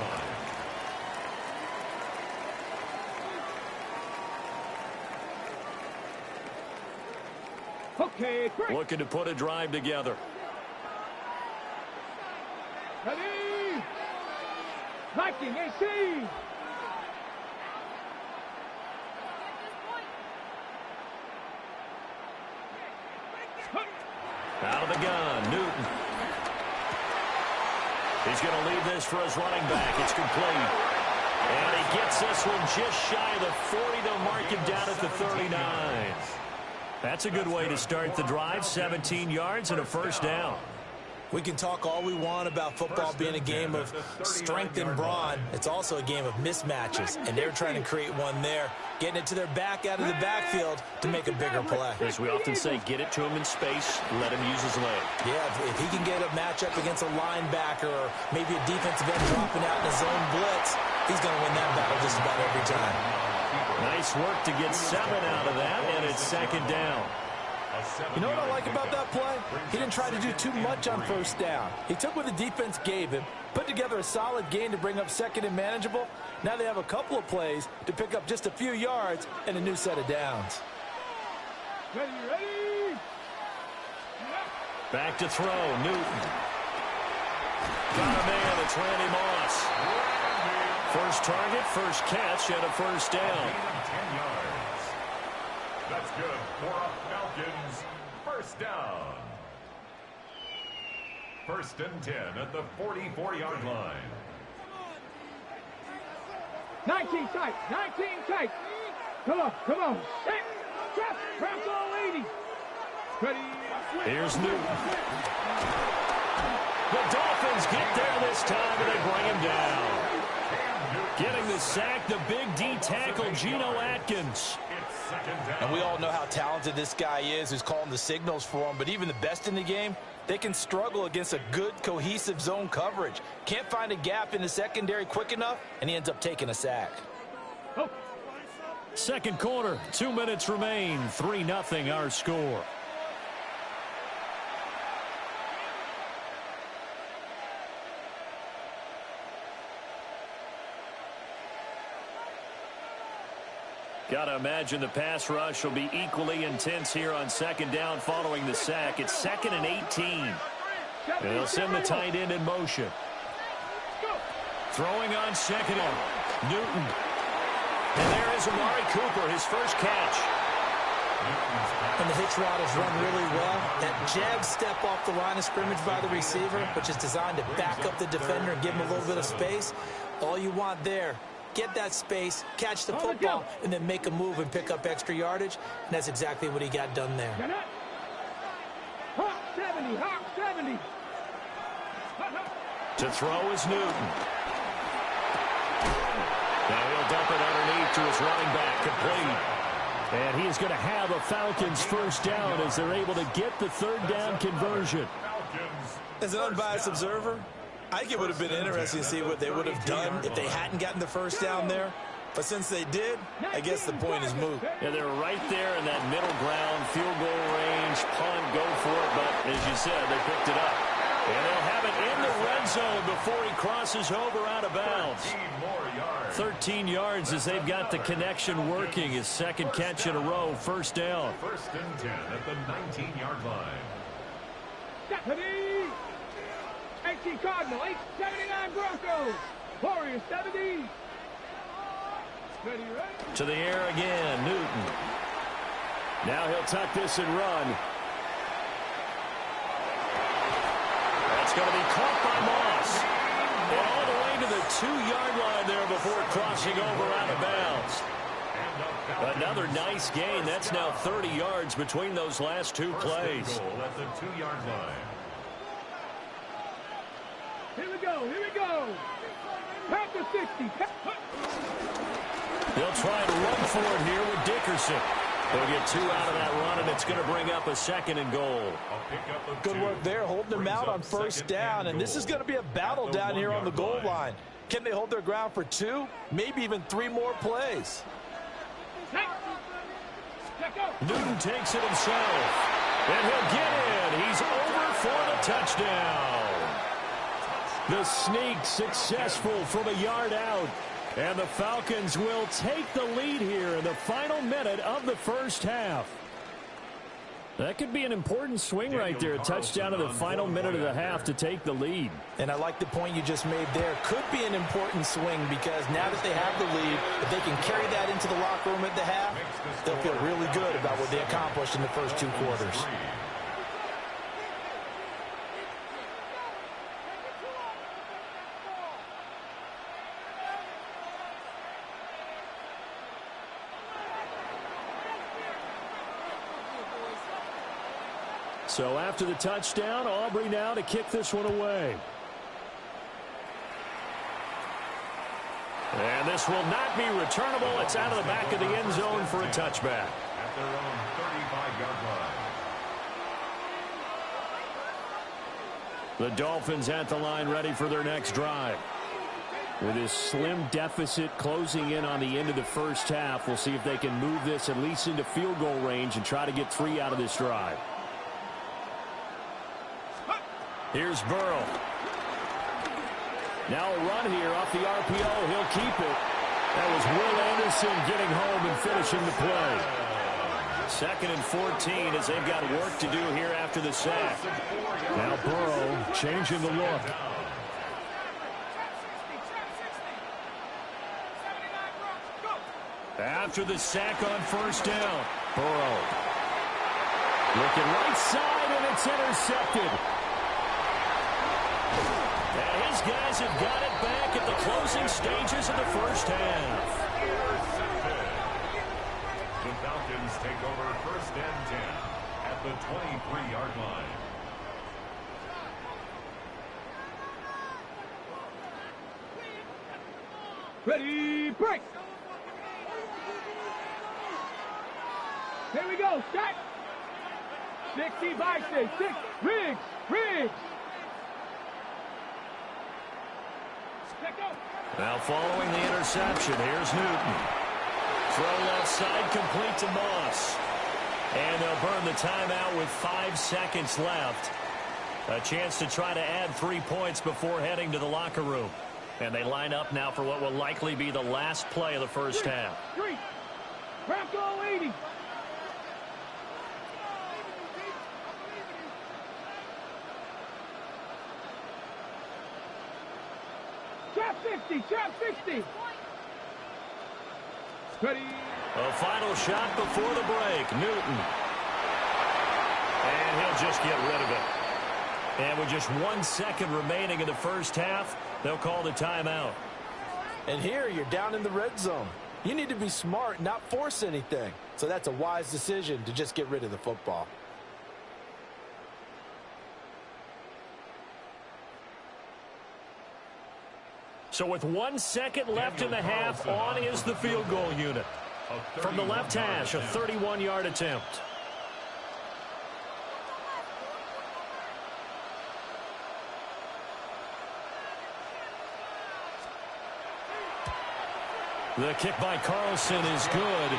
line. Okay, great. Looking to put a drive together. Ready? Viking, AC. Out of the gun, Newton. He's going to leave this for his running back. It's complete. And he gets this one just shy of the 40. They'll mark him down at the 39. That's a good way to start the drive. 17 yards and a first down. We can talk all we want about football being a game of strength and brawn. It's also a game of mismatches, and they're trying to create one there, getting it to their back out of the backfield to make a bigger play. As we often say, get it to him in space, let him use his leg. Yeah, if he can get a matchup against a linebacker or maybe a defensive end dropping out in a zone blitz, he's going to win that battle just about every time. Nice work to get 7 out of that, and it's second down. You know what I like about that play? He didn't try to do too much on first down. He took what the defense gave him, put together a solid gain to bring up second and manageable. Now they have a couple of plays to pick up just a few yards and a new set of downs. Ready? Back to throw, Newton. Got a man, it's Randy Moss. First target, first catch, and a first down. 10 yards. That's good for a Falcons first down. First and 10 at the 44-yard line. 19 tight. Come on. Set. Trap. Press all 80. Ready. Here's Newton. The Dolphins get there this time, and they bring him down. Getting the sack, the big D tackle, Geno Atkins. And we all know how talented this guy is, who's calling the signals for him. But even the best in the game, they can struggle against a good, cohesive zone coverage. Can't find a gap in the secondary quick enough, and he ends up taking a sack. Second quarter, 2 minutes remain. 3-0 our score. Gotta imagine the pass rush will be equally intense here on second down following the sack. It's 2nd and 18. And they'll send the tight end in motion. Throwing on second and Newton. And there is Amari Cooper, his first catch. And the hitch route is run really well. That jab step off the line of scrimmage by the receiver, which is designed to back up the defender and give him a little bit of space. All you want there, get that space, catch the football, and then make a move and pick up extra yardage. And that's exactly what he got done there. Hawk 70. To throw is Newton. Now he'll dump it underneath to his running back, complete. And he is going to have a Falcons first down as they're able to get the third down conversion. As an unbiased observer, I think it would have been interesting to see what they would have done if they hadn't gotten the first down there. But since they did, I guess the point is moot. Yeah, they're right there in that middle ground, field goal range, punt, go for it. But as you said, they picked it up. And they'll have it in the red zone before he crosses over out of bounds. 13 yards as they've got the connection working. His second catch in a row, first down. First and 10 at the 19-yard line. Stephanie! 18 Cardinal, 879 Broncos. Warriors 70. Ready? To the air again, Newton. Now he'll tuck this and run. That's going to be caught by Moss. And all the way to the 2-yard line there before crossing over out of bounds. Another nice gain. That's now 30 yards between those last two plays. Goal at the 2-yard line. Here we go. Past the 60. They'll try to run for it here with Dickerson. They'll get 2 out of that run, and it's going to bring up a 2nd and goal. Good work there, holding them out on first down, and this is going to be a battle down here on the goal line. Can they hold their ground for 2, maybe even 3 more plays? Newton takes it himself, and he'll get in. He's over for the touchdown. The sneak successful from a yard out. And the Falcons will take the lead here in the final minute of the first half. That could be an important swing right there. A touchdown in the final minute of the half to take the lead. And I like the point you just made there. Could be an important swing because now that they have the lead, if they can carry that into the locker room at the half, they'll feel really good about what they accomplished in the first 2 quarters. So after the touchdown, Aubrey now to kick this one away. And this will not be returnable. It's out of the back of the end zone for a touchback. At their own 35-yard line. The Dolphins at the line ready for their next drive. With this slim deficit closing in on the end of the first half, we'll see if they can move this at least into field goal range and try to get 3 out of this drive. Here's Burrow. Now a run here off the RPO. He'll keep it. That was Will Anderson getting home and finishing the play. 2nd and 14 as they've got work to do here after the sack. Now Burrow changing the look. After the sack on first down, Burrow. Looking right side, and it's intercepted. And his guys have got it back at the closing stages of the first half. The Falcons take over 1st and 10 at the 23-yard line. Ready, break! Here we go, shot! 60 by 6, Riggs! Now following the interception, here's Newton. Throw left side, complete to Moss. And they'll burn the timeout with 5 seconds left. A chance to try to add 3 points before heading to the locker room. And they line up now for what will likely be the last play of the first half. 3, Bronco 80. Trap 60. Ready. A final shot before the break. Newton. And he'll just get rid of it. And with just 1 second remaining in the first half, they'll call the timeout. And here you're down in the red zone. You need to be smart and not force anything. So that's a wise decision to just get rid of the football. So with 1 second left in the half, on is the field goal unit. From the left hash, a 31-yard attempt. The kick by Carlson is good,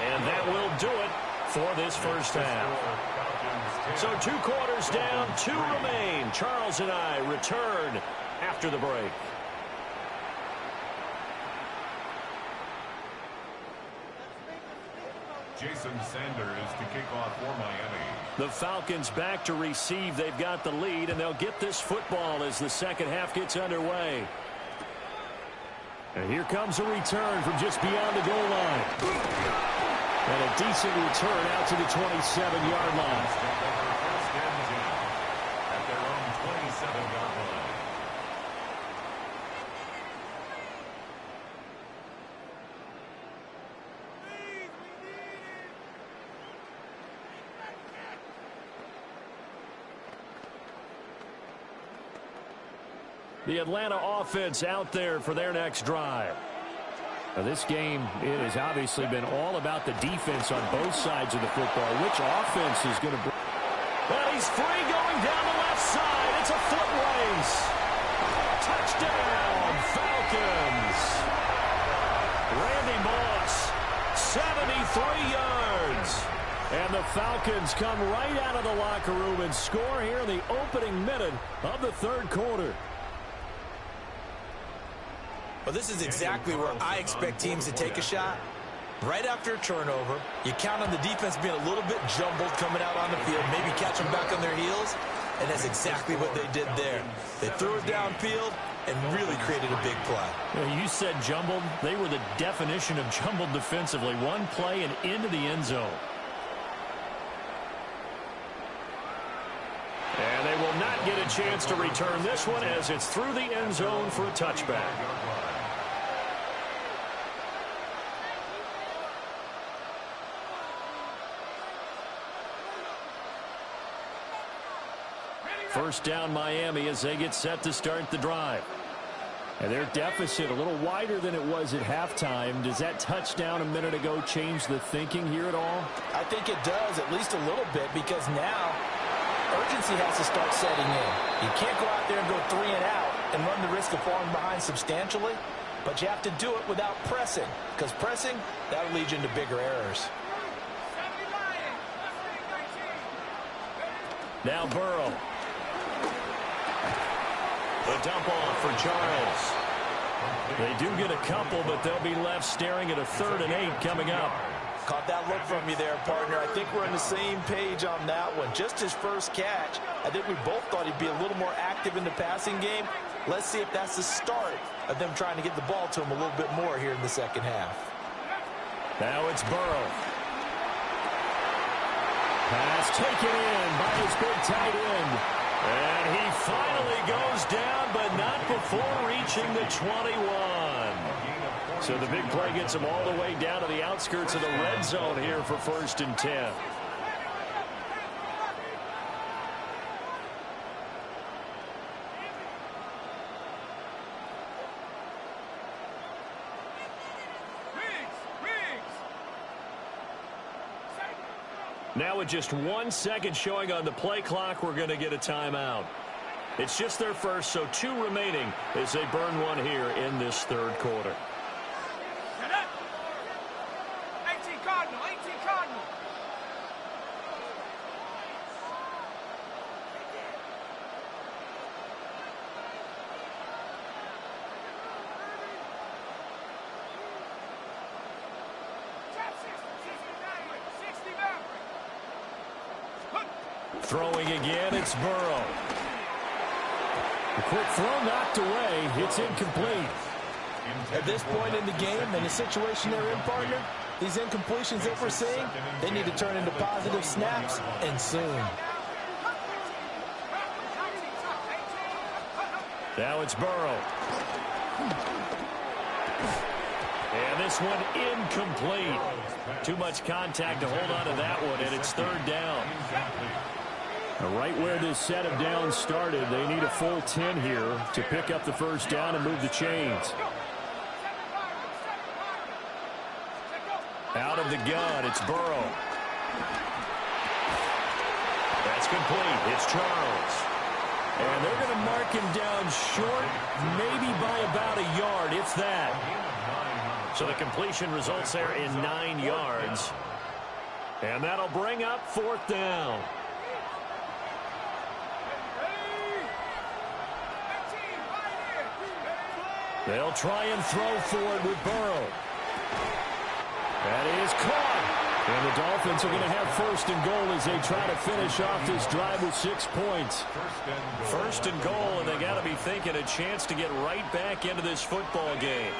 and that will do it for this first half. So 2 quarters down, 2 remain. Charles and I return after the break. Jason Sanders to kick off for Miami. The Falcons back to receive. They've got the lead, and they'll get this football as the second half gets underway. And here comes a return from just beyond the goal line. And a decent return out to the 27-yard line. At their own 27-yard line. The Atlanta offense out there for their next drive. Now this game, it has obviously been all about the defense on both sides of the football. Which offense is going to bring? Well, he's free going down the left side. It's a foot race. Touchdown, Falcons. Randy Moss, 73 yards. And the Falcons come right out of the locker room and score here in the opening minute of the third quarter. Well, this is exactly where I expect teams to take a shot. Right after a turnover, you count on the defense being a little bit jumbled coming out on the field, maybe catch them back on their heels, and that's exactly what they did there. They threw it downfield and really created a big play. You said jumbled. They were the definition of jumbled defensively. One play and into the end zone. And they will not get a chance to return this one as it's through the end zone for a touchback. First down Miami as they get set to start the drive. And their deficit a little wider than it was at halftime. Does that touchdown a minute ago change the thinking here at all? I think it does, at least a little bit, because now urgency has to start setting in. You can't go out there and go 3 and out and run the risk of falling behind substantially, but you have to do it without pressing, because pressing, that'll lead you into bigger errors. Now Burrow. The dump off for Charles. They do get a couple, but they'll be left staring at a 3rd and 8 coming up. Caught that look from you there, partner. I think we're on the same page on that one. Just his first catch. I think we both thought he'd be a little more active in the passing game. Let's see if that's the start of them trying to get the ball to him a little bit more here in the second half. Now it's Burrow. Pass taken in by his big tight end. And he finally goes down, but not before reaching the 21. So the big play gets him all the way down to the outskirts of the red zone here for 1st and 10. Now with just 1 second showing on the play clock, we're going to get a timeout. It's just their first, so 2 remaining as they burn one here in this 3rd quarter. 18 Cardinal, 18 Cardinal. Throwing again, it's Burrow. The quick throw knocked away. It's incomplete. At this point in the game and the situation they're in, partner, these incompletions that we're seeing, they need to turn into positive snaps, and soon. Now it's Burrow. And this one incomplete. Too much contact to hold on to that one, and it's 3rd down. Right where this set of downs started, they need a full 10 here to pick up the 1st down and move the chains. Out of the gun, it's Burrow. That's complete. It's Charles. And they're going to mark him down short, maybe by about a yard, if that. So the completion results there in 9 yards. And that'll bring up 4th down. They'll try and throw for it with Burrow. That is caught. And the Dolphins are going to have 1st and goal as they try to finish off this drive with 6 points. 1st and goal, and they got to be thinking a chance to get right back into this football game.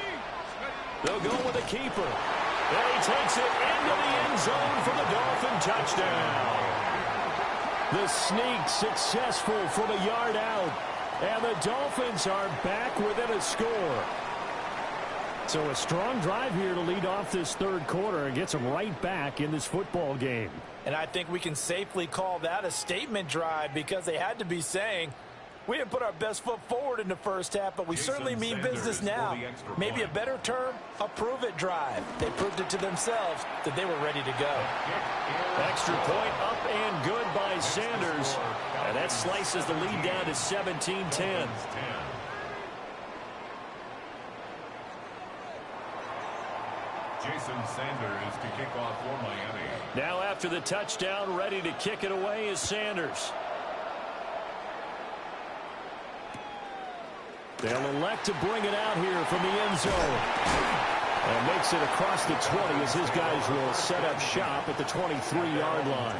They'll go with a keeper. And he takes it into the end zone for the Dolphin touchdown. The sneak successful from a yard out. And the Dolphins are back within a score. So a strong drive here to lead off this 3rd quarter and gets them right back in this football game. And I think we can safely call that a statement drive, because they had to be saying, we didn't put our best foot forward in the first half, but we certainly mean business now. Maybe a better term, a prove-it drive. They proved it to themselves that they were ready to go. Extra point up and good by Sanders. And that slices the lead down to 17-10. Jason Sanders to kick off for Miami. Now after the touchdown, ready to kick it away is Sanders. They'll elect to bring it out here from the end zone. And makes it across the 20 as his guys will set up shop at the 23-yard line.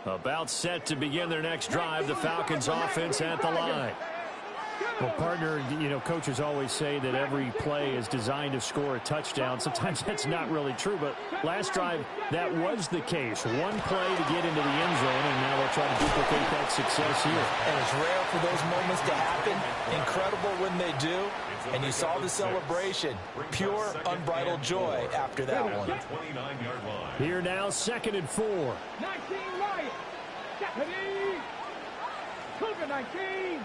About set to begin their next drive, the Falcons offense at the line. Well, partner, coaches always say that every play is designed to score a touchdown. Sometimes that's not really true, but last drive, that was the case. One play to get into the end zone, and now they'll try to duplicate that success here. And it's rare for those moments to happen. Incredible when they do. And you saw the celebration. Pure, unbridled joy after that one. Here now, 2nd and 4. 19 right. Deputy. Cougar 19.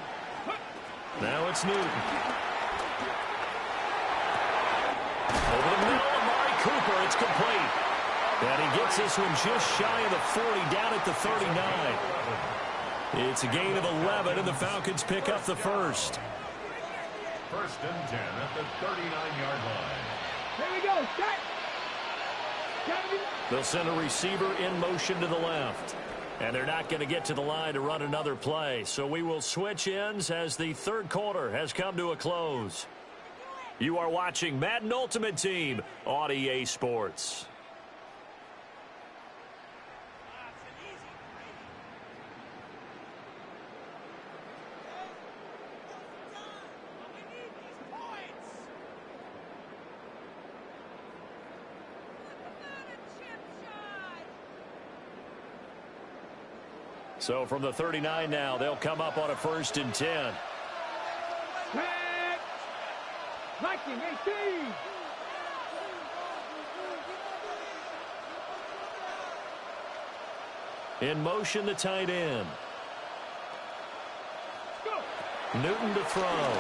Now it's Newton. Over the middle, Amari Cooper. It's complete. And he gets this one just shy of the 40, down at the 39. It's a gain of 11, and the Falcons pick up the first. 1st and 10 at the 39-yard line. Here we go. Set. They'll send a receiver in motion to the left. And they're not going to get to the line to run another play. So we will switch ends as the 3rd quarter has come to a close. You are watching Madden Ultimate Team on EA Sports. So from the 39 now, they'll come up on a 1st and 10. 1918. In motion, the tight end. Newton to throw.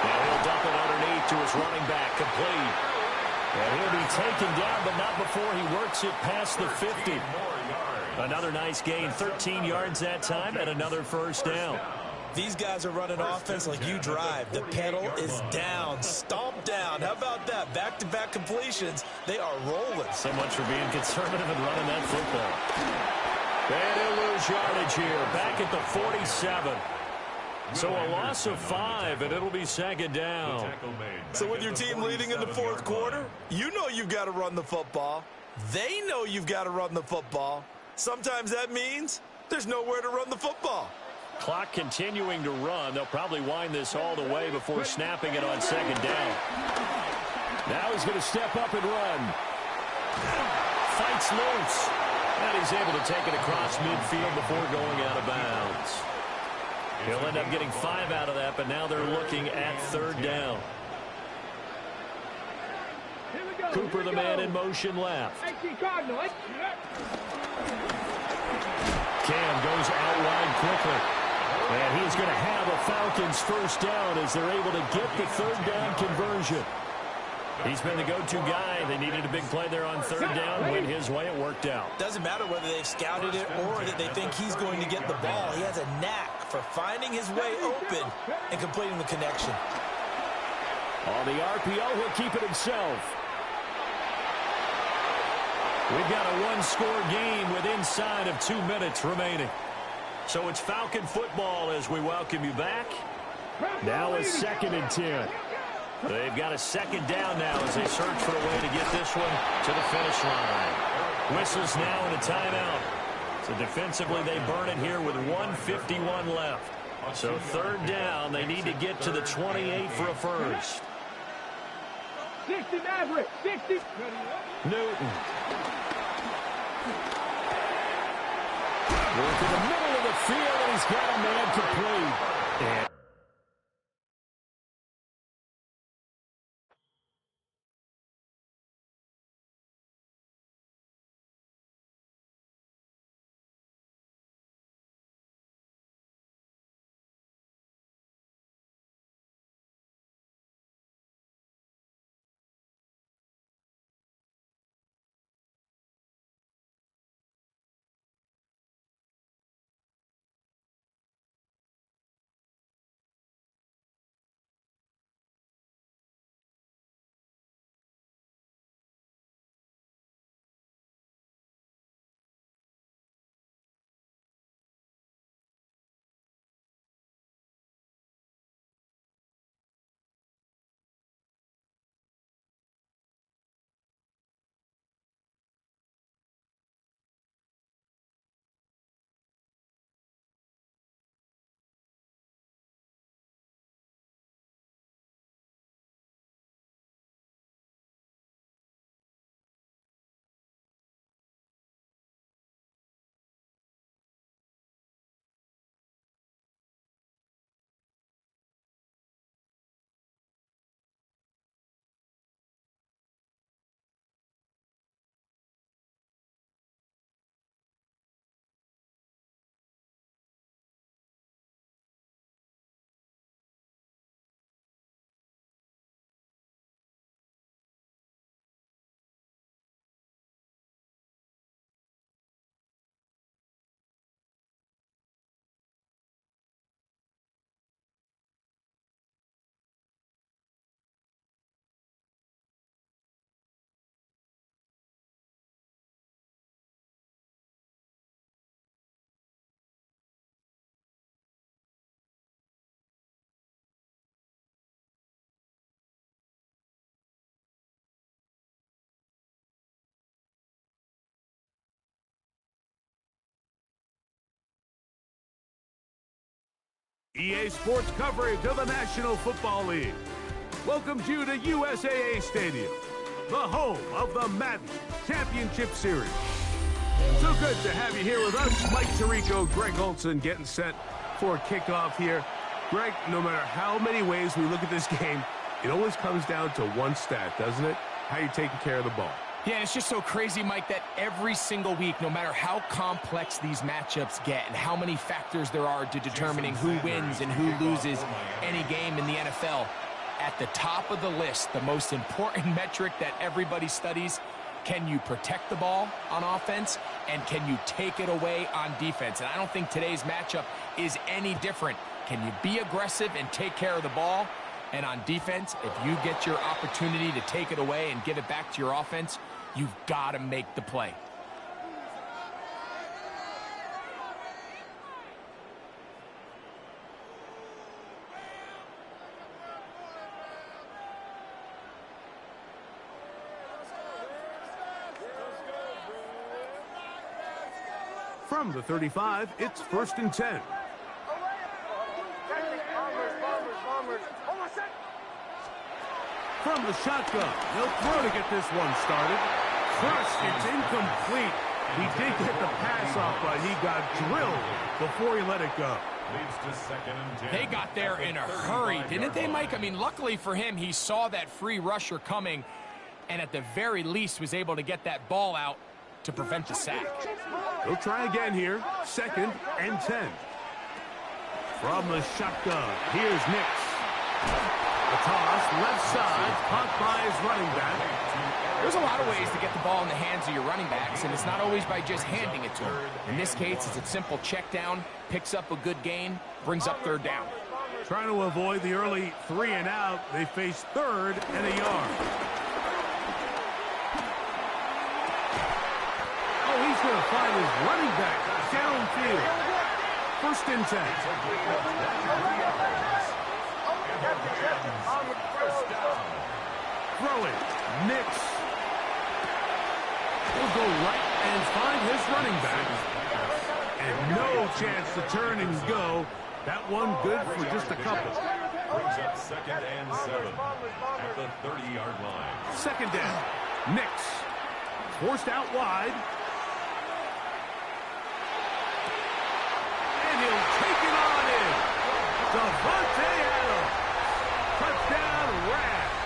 Now he'll dump it underneath to his running back, complete. And he'll be taken down, but not before he works it past the 50. Another nice gain, 13 yards that time, and another 1st down. These guys are running offense like you drive. The pedal is down, stomped down. How about that? Back-to-back completions. They are rolling. So much for being conservative and running that football. And he'll lose yardage here, back at the 47. So a loss of 5, and it'll be 2nd down. So with your team leading in the 4th quarter, you know you've got to run the football. They know you've got to run the football. Sometimes that means there's nowhere to run the football. Clock continuing to run. They'll probably wind this all the way before snapping it on 2nd down. Now he's going to step up and run. Fights loose. And he's able to take it across midfield before going out of bounds. He'll end up getting 5 out of that, but now they're looking at 3rd down. Cooper, the man in motion left. Cam goes out wide quickly. And he's going to have a Falcons 1st down as they're able to get the 3rd down conversion. He's been the go-to guy. They needed a big play there on 3rd down. Went his way. It worked out. Doesn't matter whether they've scouted it or that they think he's going to get the ball. He has a knack for finding his way open and completing the connection. On the RPO, he'll keep it himself. We've got a 1-score game with inside of 2 minutes remaining. So it's Falcon football as we welcome you back. Now it's 2nd and 10. They've got a 2nd down now as they search for a way to get this one to the finish line. Whistles now and a timeout. So defensively they burn it here with 1:51 left. So 3rd down, they need to get to the 28 for a 1st. 60 Maverick, 60. Newton. Work in the middle of the field, and he's got a man complete. And EA Sports coverage of the National Football League welcomes you to USAA Stadium, the home of the Madden Championship Series. So good to have you here with us. Mike Tirico, Greg Olson getting set for kickoff here. Greg, no matter how many ways we look at this game, it always comes down to one stat, doesn't it? How you're taking care of the ball. Yeah, it's just so crazy, Mike, that every single week, no matter how complex these matchups get and how many factors there are to determining who wins and who loses any game in the NFL, at the top of the list, the most important metric that everybody studies, can you protect the ball on offense and can you take it away on defense? And I don't think today's matchup is any different. Can you be aggressive and take care of the ball? And on defense, if you get your opportunity to take it away and give it back to your offense, you've got to make the play. From the 35, it's 1st and 10. From the shotgun, he'll throw to get this one started. First, it's incomplete. He did get the pass off, but he got drilled before he let it go. Leads to 2nd and 10. They got there in a hurry, didn't they, Mike? I mean, luckily for him, he saw that free rusher coming and at the very least was able to get that ball out to prevent the sack. He'll try again here. 2nd and 10. From the shotgun, here's Nix. The toss, left side, caught by his running back. There's a lot of ways to get the ball in the hands of your running backs, and it's not always by just handing it to them. In this case, it's a simple check down, picks up a good gain, brings up 3rd down. Trying to avoid the early 3 and out, they face 3rd and a yard. Oh, he's going to find his running back downfield. 1st and 10. Throwing, Nix. He'll go right and find his running back. And no chance to turn and go. That one good for just a couple. Brings up 2nd and 7 at the 30-yard line. 2nd down. Nix. Forced out wide. And he'll take it on in. Devontae Adams. Touchdown, Rams.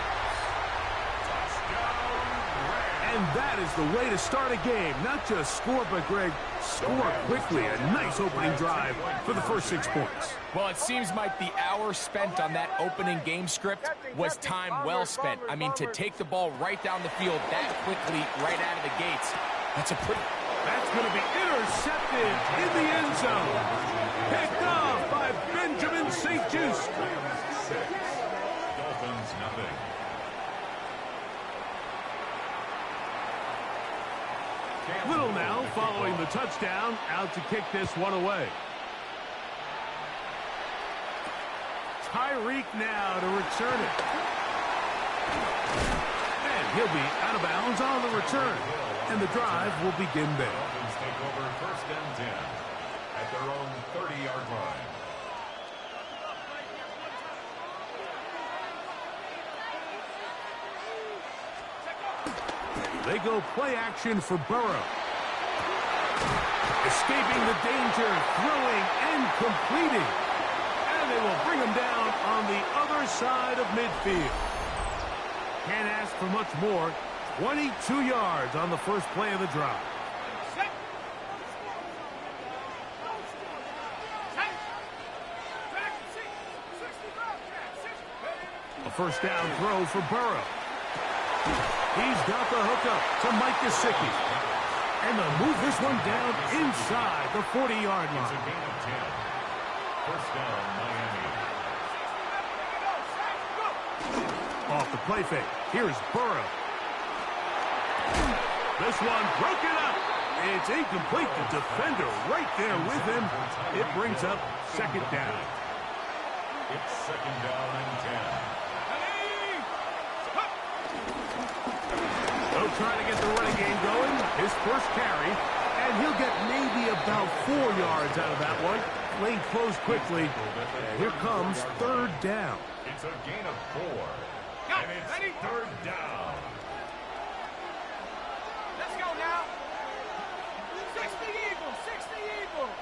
And that is the way to start a game. Not just score, but, Greg, score quickly. A nice opening drive for the first 6 points. Well, it seems like the hour spent on that opening game script was time well spent. I mean, to take the ball right down the field that quickly, right out of the gates, that's going to be intercepted in the end zone. Picked off by Benjamin St-Juste. Dolphins nothing. Little now following the touchdown, out to kick this one away. Tyreek now to return it. And he'll be out of bounds on the return. And the drive will begin there. Dolphins take over 1st and 10 at their own 30-yard line. They go play action for Burrow. Escaping the danger, throwing and completing. And they will bring him down on the other side of midfield. Can't ask for much more. 22 yards on the first play of the drive. A 1st down throw for Burrow. He's got the hookup to Mike Gesicki. And they'll move this one down inside the 40-yard It's a line. gain of 10. 1st down, Miami. Off the play fake. Here's Burrow. This one broken up. It's incomplete. The defender right there with him. It brings up 2nd down. It's 2nd down and 10. They'll try to get the running game going. His first carry. And he'll get maybe about 4 yards out of that one. lane closed quickly. And here comes third down. It's a gain of 4. And it's third down. Let's go now. 60 Eagles, 60 Eagles.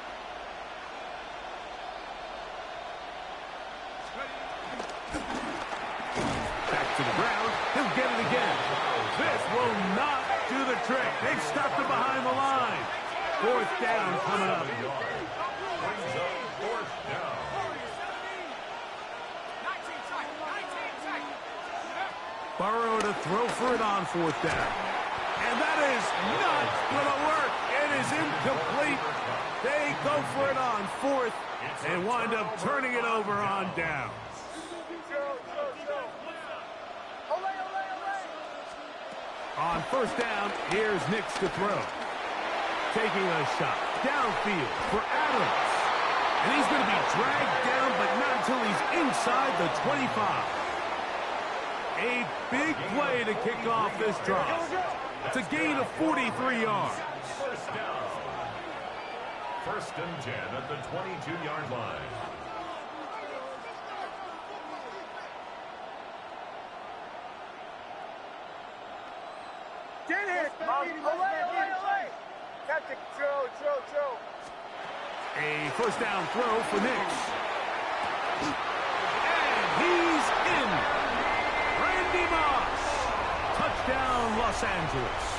Back to the ground. He'll get it again. This will not do the trick. They've stopped him behind the line. Fourth down coming up. Brings up fourth down. Burrow to throw for it on fourth down. And that is not going to work. It is incomplete. They go for it on fourth and wind up turning it over on down. On first down, here's Nix to throw. Taking a shot downfield for Adams. And he's going to be dragged down, but not until he's inside the 25. A big play to kick off this drive. It's a gain of 43 yards. First down. First and 10 at the 22-yard line. Get it! Away! Captain, Joe. A first down throw for Nix. And he's in. Randy Moss. Touchdown, Los Angeles.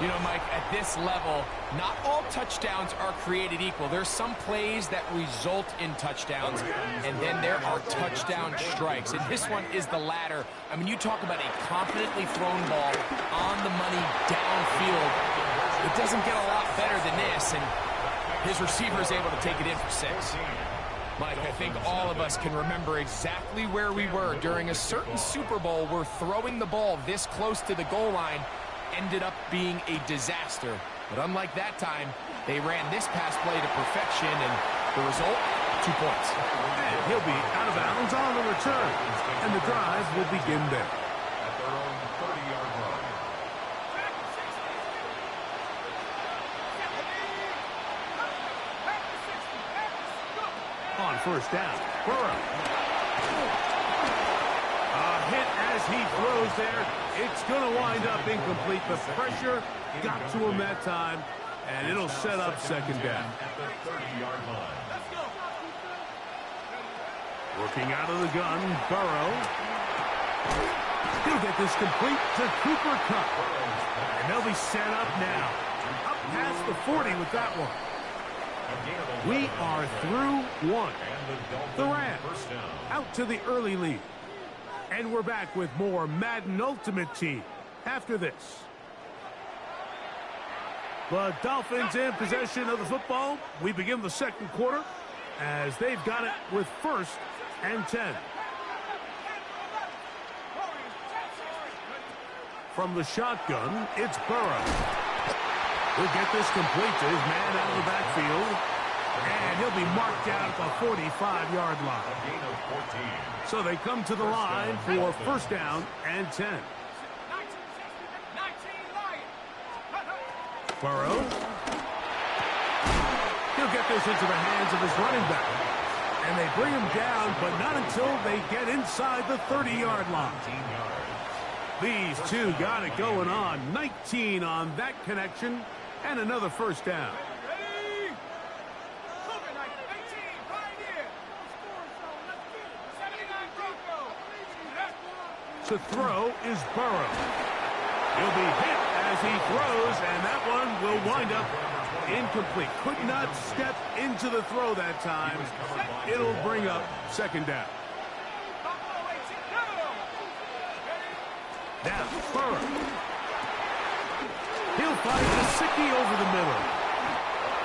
You know, Mike, at this level, not all touchdowns are created equal. There's some plays that result in touchdowns, and then there are touchdown strikes. And this one is the latter. I mean, you talk about a confidently thrown ball on the money downfield. It doesn't get a lot better than this, and his receiver is able to take it in for 6. Mike, I think all of us can remember exactly where we were during a certain Super Bowl where throwing the ball this close to the goal line ended up being a disaster. But unlike that time, they ran this pass play to perfection, and the result, 2 points. And he'll be out of bounds on the return, and the drive will begin there. At their own 30-yard line. On first down, Burrow. A hit as he throws there. It's going to wind up incomplete. The pressure got to him that time, and it'll set up second down. At the 30-yard line. Working out of the gun, Burrow. He'll get this complete to Cooper Kupp. And they'll be set up now. Up past the 40 with that one. We are through one. The Rams out to the early lead. And we're back with more Madden Ultimate Team after this. The Dolphins in possession of the football. We begin the second quarter as they've got it with first and 10. From the shotgun, it's Burrow. He'll get this complete to his man out of the backfield. And he'll be marked down at the 45-yard line. A gain of 14. So they come to the line for first down and 10. Burrow. He'll get this into the hands of his running back. And they bring him down, but not until they get inside the 30-yard line. These two got it going on. 19 on that connection, and another first down. To throw is Burrow. He'll be hit as he throws, and that one will wind up incomplete. Could not step into the throw that time. It'll bring up second down. Now, Burrow. He'll find Gesicki over the middle.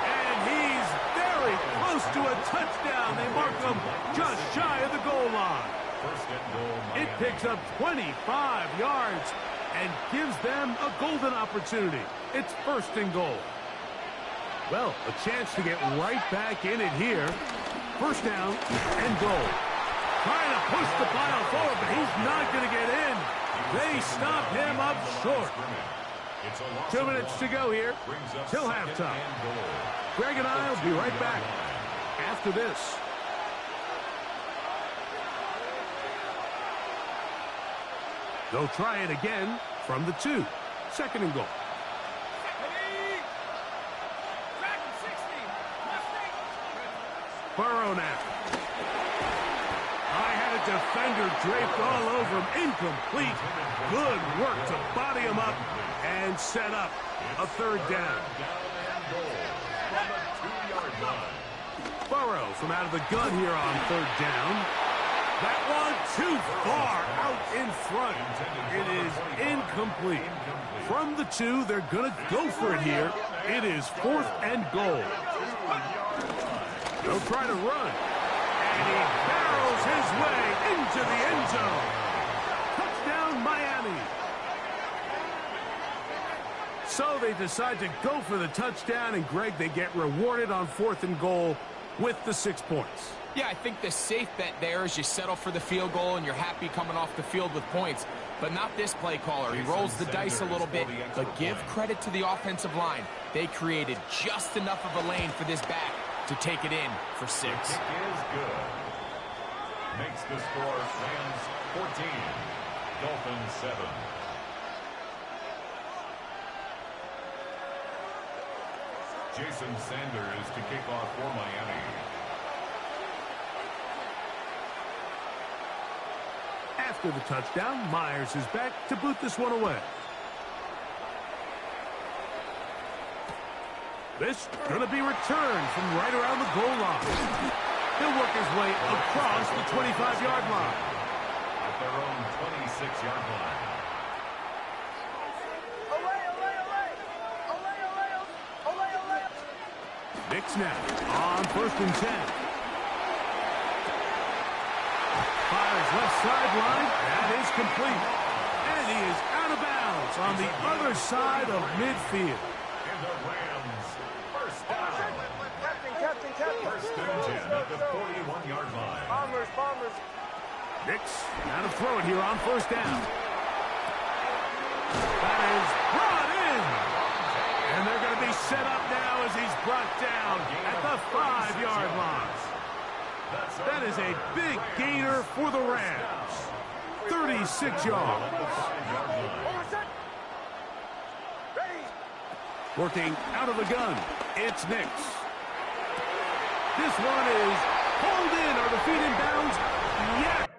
And he's very close to a touchdown. They mark him just shy of the goal line. First and goal. It picks up 25 yards and gives them a golden opportunity. It's first and goal. Well, a chance to get right back in it here. First down and goal. Trying to push the pile forward, but he's not going to get in. They stop him up short. It's a loss 2 of minutes to 1. go here Brings up till second halftime. and goal. Greg and I will be right back after this. They'll try it again from the 2. Second and goal. Burrow now. I had a defender draped all over him. Incomplete. Good work to body him up and set up a third down. Burrow from out of the gun here on third down. That one too far out in front. It is incomplete. From the 2, they're going to go for it here. It is 4th and goal. They'll try to run. And he barrels his way into the end zone. Touchdown, Miami. So they decide to go for the touchdown, and Greg, they get rewarded on 4th and goal with the 6 points. Yeah, I think the safe bet there is you settle for the field goal and you're happy coming off the field with points. But not this play caller. He rolls the dice a little bit, but give credit to the offensive line. They created just enough of a lane for this back to take it in for 6. The kick is good. Makes the score Rams 14, Dolphins 7. Jason Sanders to kick off for Miami. After the touchdown, Myers is back to boot this one away. This going to be returned from right around the goal line. He'll work his way across the 25-yard line. At their own 26-yard line. Nix now on 1st and 10. Fires left sideline. That is complete. And he is out of bounds on the other side of midfield. And the Rams, first down. Captain. 1st and 10 at the 41-yard line. Bombers. Nix now to throw it here on 1st down. That is brought in. And they're going to be set up now as he's brought down at the 5-yard line. That is a big gainer for the Rams. 36 yards. Working out of the gun, it's Nix. This one is pulled in. Are the feet in bounds? Yes.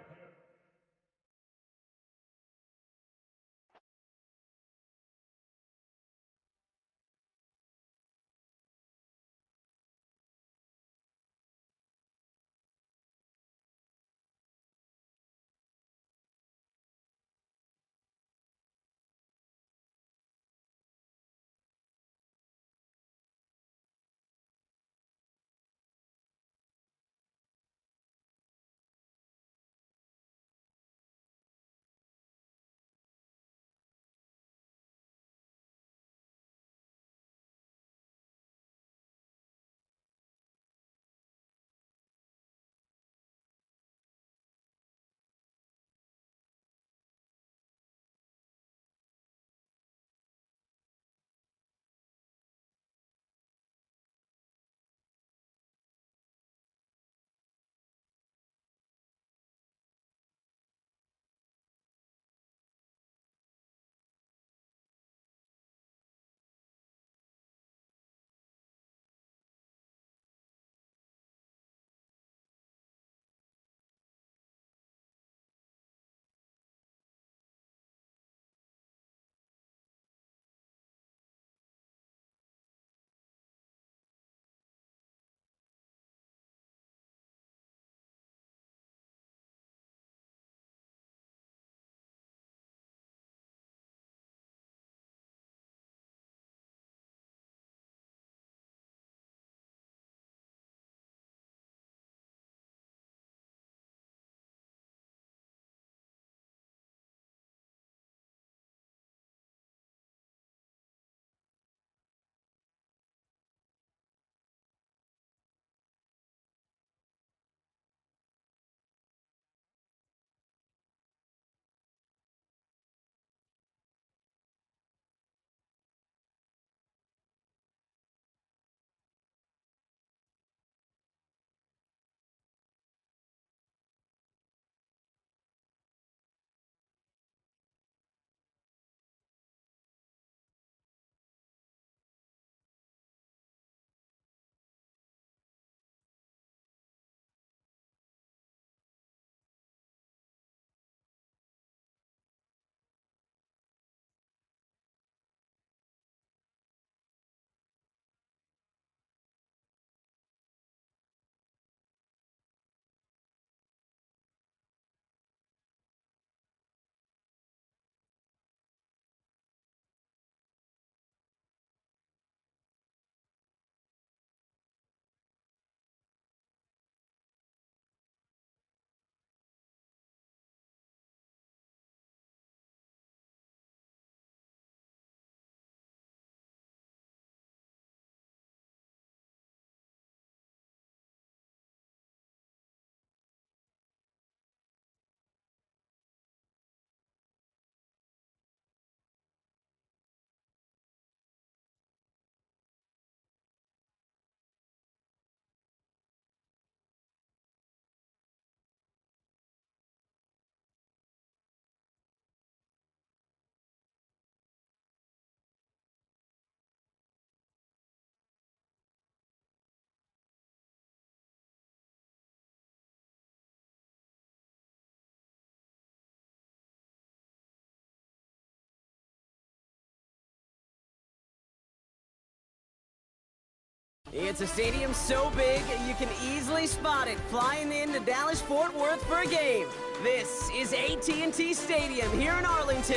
It's a stadium so big you can easily spot it flying into Dallas-Fort Worth for a game. This is AT&T Stadium here in Arlington.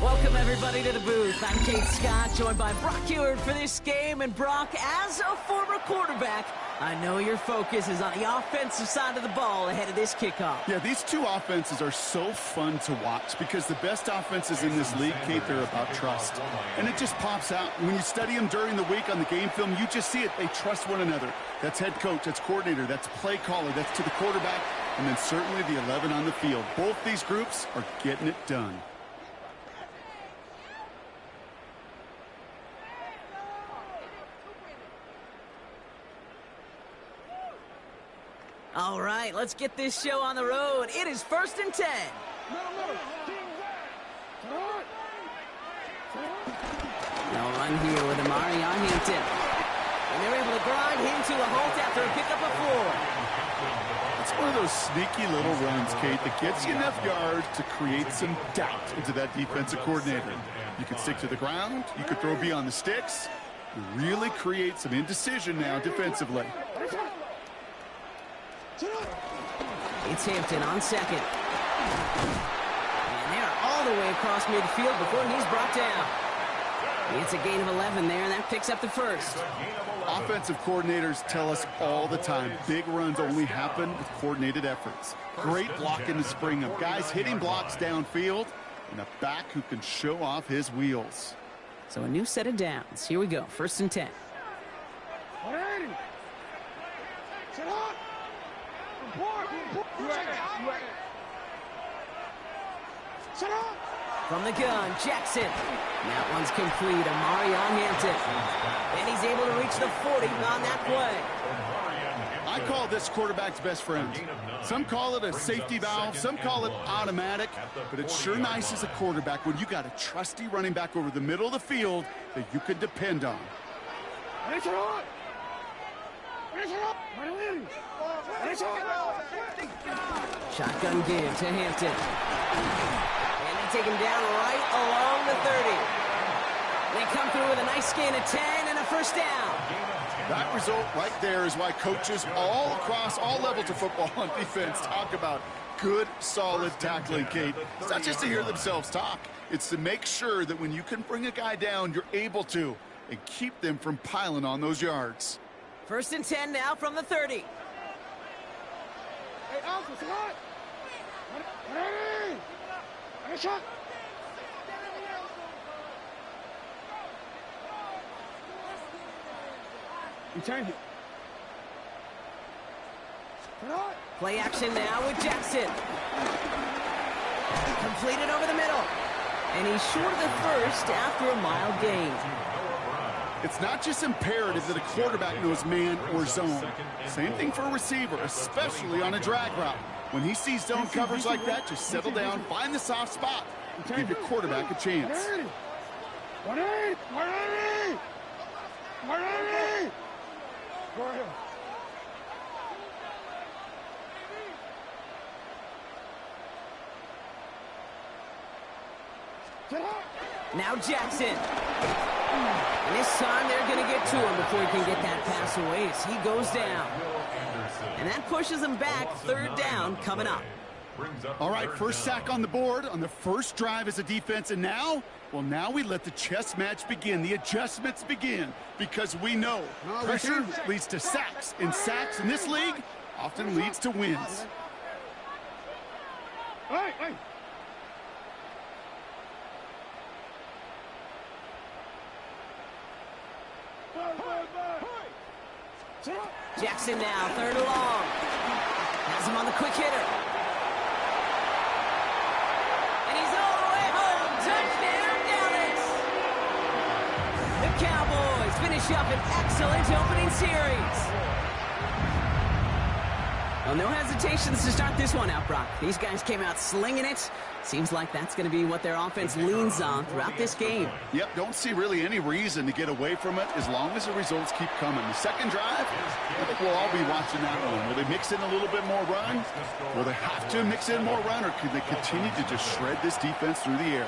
Welcome, everybody, to the booth. I'm Kate Scott, joined by Brock Ewert for this game. And, Brock, as a former quarterback, I know your focus is on the offensive side of the ball ahead of this kickoff. Yeah, these two offenses are so fun to watch because the best offenses in this league, Kate, they're about trust. And it just pops out. When you study them during the week on the game film, you just see it. They trust one another. That's head coach, that's coordinator, that's play caller, that's to the quarterback, and then certainly the 11 on the field. Both these groups are getting it done. All right, let's get this show on the road. It is 1st and 10. No run here with Amari on Hampton. And they're able to grind him to a halt after a pickup of 4. It's one of those sneaky little runs, Kate, that gets you enough yards to create some doubt into that defensive coordinator. You can stick to the ground. You could throw beyond the sticks. You really create some indecision now defensively. It's Hampton on second. And they're all the way across midfield before he's brought down. It's a gain of 11 there, and that picks up the first. Offensive coordinators tell us all the time, big runs only happen with coordinated efforts. Great block in the spring of guys hitting blocks downfield, and a back who can show off his wheels. So a new set of downs. Here we go, 1st and 10. From the gun, Jackson. That one's complete. Amari on Hampton. And he's able to reach the 40 on that play. I call this quarterback's best friend. Some call it a safety valve, some call it automatic, but it's sure nice as a quarterback when you got a trusty running back over the middle of the field that you can depend on. Shotgun give to Hampton. And they take him down right along the 30. They come through with a nice gain of 10 and a first down. That result right there is why coaches all across all levels of football on defense talk about good, solid tackling, Kate. It's not just to hear themselves talk. It's to make sure that when you can bring a guy down, you're able to, and keep them from piling on those yards. 1st and 10 now from the 30. Hey, Alpha, what? Hey, shot. You turned it. Play action now with Jackson. Completed over the middle. And he's short of the first after a mild gain. It's not just imperative that a quarterback knows man or zone. Same thing for a receiver, especially on a drag route. When he sees zone coverage like that, just settle down, find the soft spot, give your quarterback a chance. Go ahead. Now Jackson. And this time they're going to get to him before he can get that pass away as he goes down. And that pushes him back. 3rd down coming up. All right, first sack on the board on the first drive as a defense. And now, well, now we let the chess match begin. The adjustments begin because we know pressure leads to sacks. And sacks in this league often leads to wins. Hey, hey. Jackson now, 3rd and long. Has him on the quick hitter. And he's all the way home. Touchdown, Dallas. The Cowboys finish up an excellent opening series. Well, no hesitations to start this one out, Brock. These guys came out slinging it. Seems like that's going to be what their offense leans on throughout this game. Yep, don't see really any reason to get away from it as long as the results keep coming. The second drive, I think we'll all be watching that one. Will they mix in a little bit more run? Will they have to mix in more run, or can they continue to just shred this defense through the air?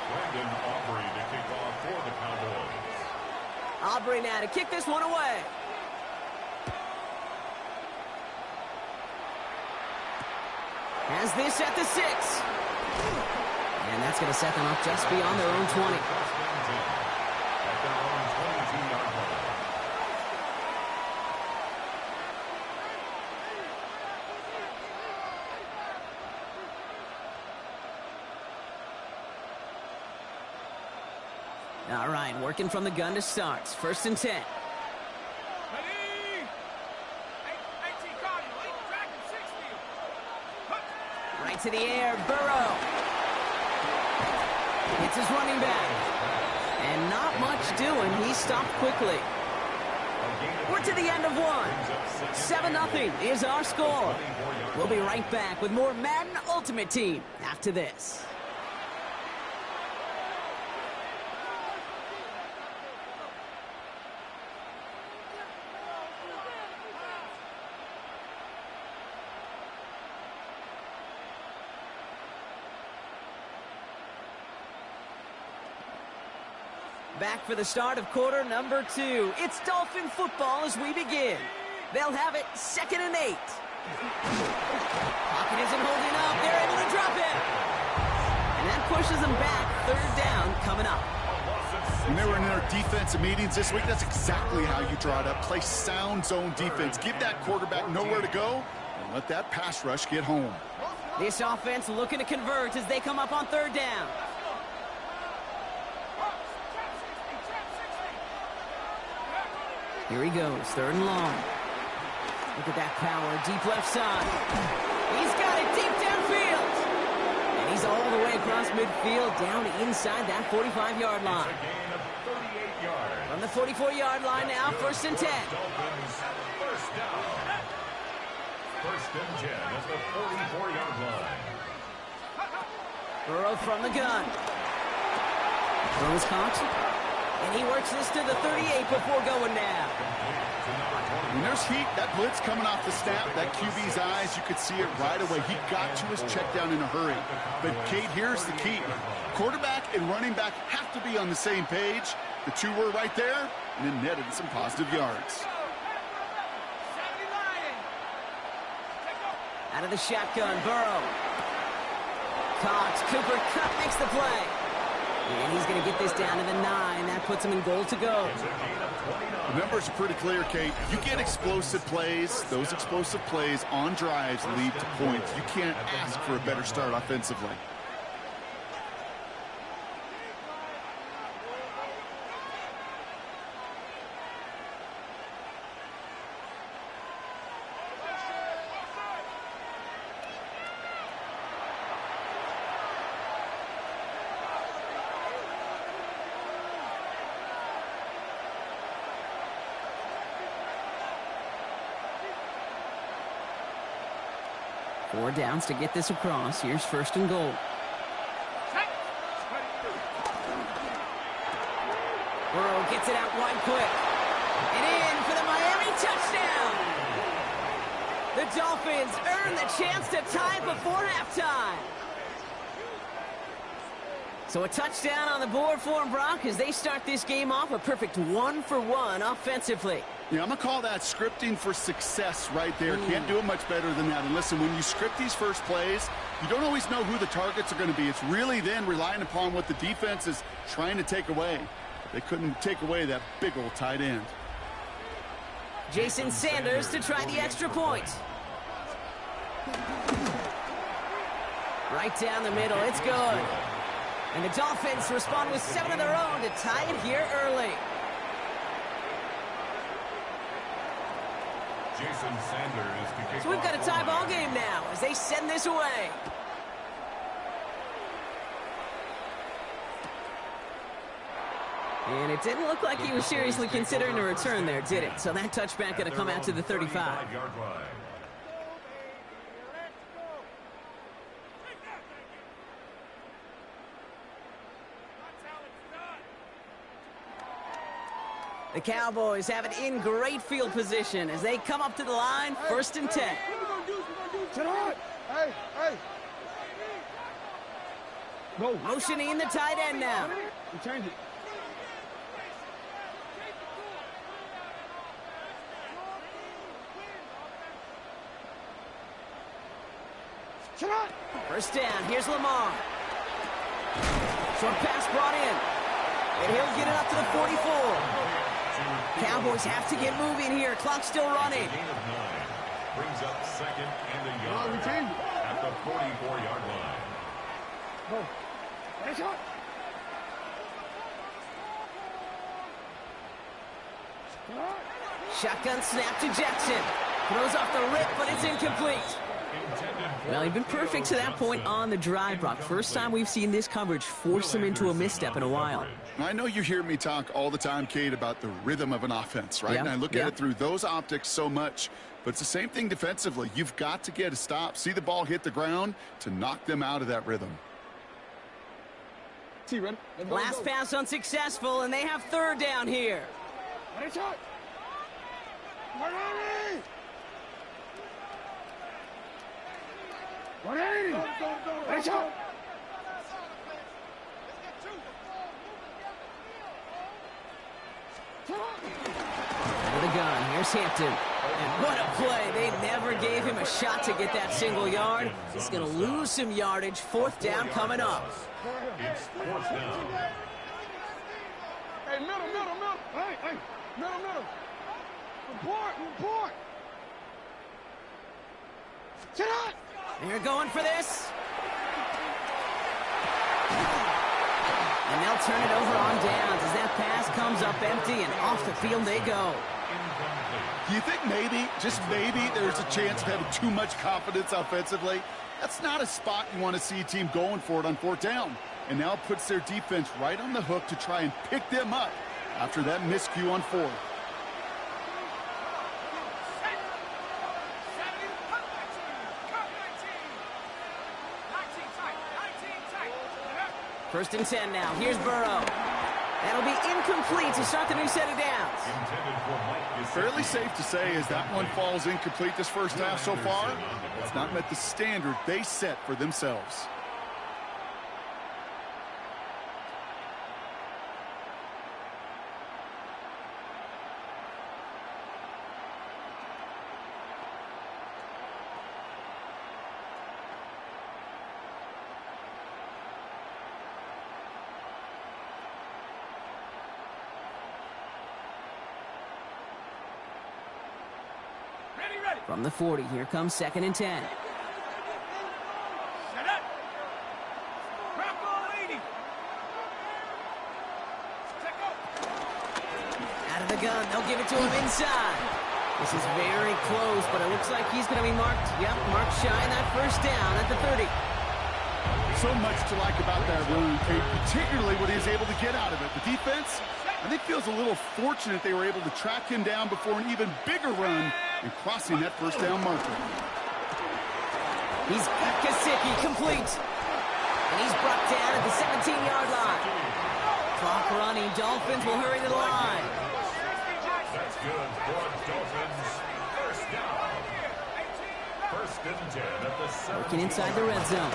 Aubrey to kick off for the Cowboys. Aubrey now to kick this one away. Has this at the 6. And that's going to set them up just beyond their own 20. At their own 22-yard line. All right, working from the gun to start. 1st and 10. Right to the air, Burrow. It's his running back. And not much doing. He stopped quickly. We're to the end of one. 7-0 is our score. We'll be right back with more Madden Ultimate Team after this. Back for the start of quarter number 2. It's Dolphin football as we begin. They'll have it 2nd and 8. Pocket isn't holding up. They're able to drop it. And that pushes them back. 3rd down coming up. When they were in their defensive meetings this week, that's exactly how you draw it up. Play sound zone defense. Give that quarterback nowhere to go and let that pass rush get home. This offense looking to convert as they come up on 3rd down. Here he goes, 3rd and long. Look at that power, deep left side. He's got it deep downfield. And he's all the way across midfield, down inside that 45-yard line. It's a gain of 38 yards. From the 44-yard line now, 1st and 10. Dolphins, 1st down. 1st and 10 at the 44-yard line. Burrow from the gun. Throws caught. And he works this to the 38 before going down. When there's heat, that blitz coming off the snap, that QB's eyes, you could see it right away. He got to his check down in a hurry. But, Kate, here's the key. Quarterback and running back have to be on the same page. The two were right there, and it netted some positive yards. Out of the shotgun, Burrow. Cox, Cooper Kupp makes the play. And he's going to get this down to the 9. That puts him in goal to go. The numbers are pretty clear, Kate. You get explosive plays. Those explosive plays on drives lead to points. You can't ask for a better start offensively. Four downs to get this across. Here's 1st and goal. Burrow gets it out wide quick. And in for the Miami touchdown. The Dolphins earn the chance to tie before halftime. So a touchdown on the board for them, Brock, as they start this game off a perfect 1-for-1 offensively. Yeah, I'm going to call that scripting for success right there. Can't do it much better than that. And listen, when you script these first plays, you don't always know who the targets are going to be. It's really then relying upon what the defense is trying to take away. They couldn't take away that big old tight end. Jason Sanders to try the extra point. Right down the middle. It's good. And the Dolphins respond with 7 of their own to tie it here early. Jason Sanders to kick So we've got a off tie the ball line. game now as they send this away. And it didn't look like he was seriously considering a return there, did it? So that touchback going to come out to the 35. 35-yard line. The Cowboys have it in great field position as they come up to the line, 1st and 10. Hey, hey. Go. Motioning the tight end now. Change it. First down. Here's Lamar. Short pass brought in. And he'll get it up to the 44. Cowboys have to get moving here. Clock's still running. Brings up second and a yard at the 44-yard line. Go. Nice shot. Shotgun snap to Jackson. Throws off the rip, but it's incomplete. Well, he'd been perfect to that point on the drive, Brock. First time we've seen this coverage force him into a misstep in a while. I know you hear me talk all the time, Kate, about the rhythm of an offense, right? Yeah, And I look at it through those optics so much. But it's the same thing defensively. You've got to get a stop, see the ball hit the ground to knock them out of that rhythm. Last pass unsuccessful, and they have third down here. Nice shot. 180. 180. Nice shot. Out of the gun. Here's Hampton. And what a play. They never gave him a shot to get that single yard. He's going to lose some yardage. Fourth down coming up. It's fourth down. Hey, middle. Hey, middle. Report. Sit up. They're going for this. And they'll turn it over on downs as that pass comes up empty, and off the field they go. Do you think maybe, just maybe, there's a chance of having too much confidence offensively? That's not a spot you want to see a team going for it on fourth down. And now it puts their defense right on the hook to try and pick them up after that miscue on fourth. First and 10 now. Here's Burrow. That'll be incomplete to start the new set of downs. Fairly safe to say as that one falls incomplete this first half so far. It's not met the standard they set for themselves. From the 40, here comes second and 10. Set up. Crack ball 80. Out of the gun, they'll give it to him inside. This is very close, but it looks like he's going to be marked. Yep, marked shy in that first down at the 30. So much to like about that run, Kate, particularly what he was able to get out of it. The defense, I think, feels a little fortunate they were able to track him down before an even bigger run and crossing that first down marker. He's got Kasicki complete. And he's brought down at the 17-yard line. Clock running. Dolphins will hurry to the line. That's good for Dolphins. First down. First and 10 at the 17. Working inside the red zone.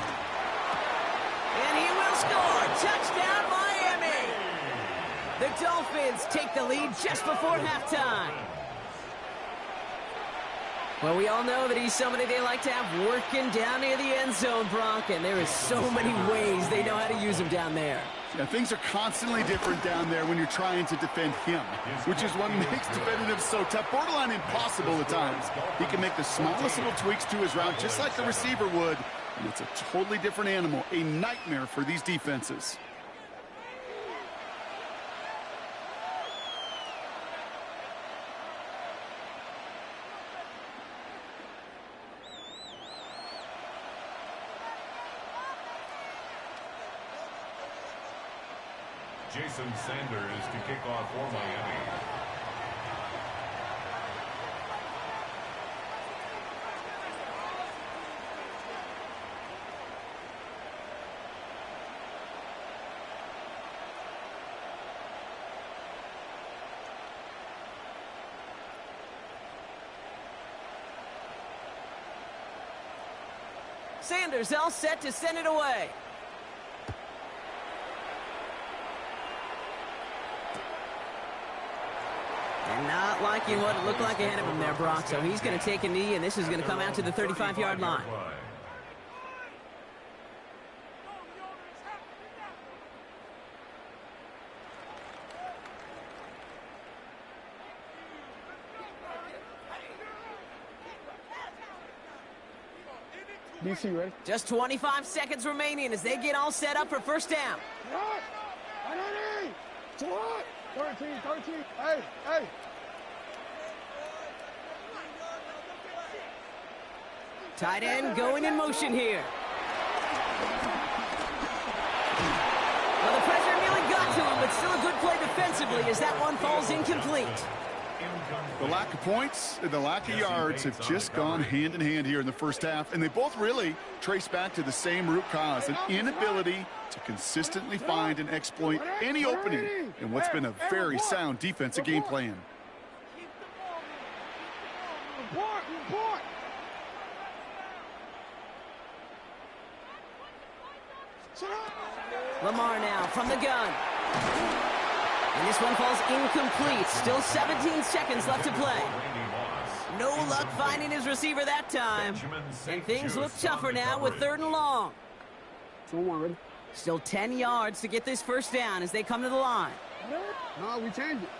And he will score. Touchdown, Miami. The Dolphins take the lead just before halftime. Well, we all know that he's somebody they like to have working down near the end zone, Brock, and there is so many ways they know how to use him down there. Yeah, things are constantly different down there when you're trying to defend him, which is what makes defending him so tough, borderline impossible at times. He can make the smallest little tweaks to his route, just like the receiver would, and it's a totally different animal, a nightmare for these defenses. Jason Sanders to kick off for Miami. Sanders all set to send it away. And not liking what it looked like ahead of him there, Brock. So he's going to take a knee, and this is going to come out to the 35-yard line. DC, ready? Just 25 seconds remaining as they get all set up for first down. 13. Hey. Tight end going in motion here. Well, the pressure nearly got to him, but still a good play defensively as that one falls incomplete. The lack of points and the lack of yards have just gone hand in hand here in the first half, and they both really trace back to the same root cause, an inability to consistently find and exploit any opening in what's been a very sound defensive game plan. Lamar now from the gun. And this one falls incomplete. Still 17 seconds left to play. No luck finding his receiver that time. And things look tougher now with 3rd and long. Still 10 yards to get this first down as they come to the line. No, we changed it.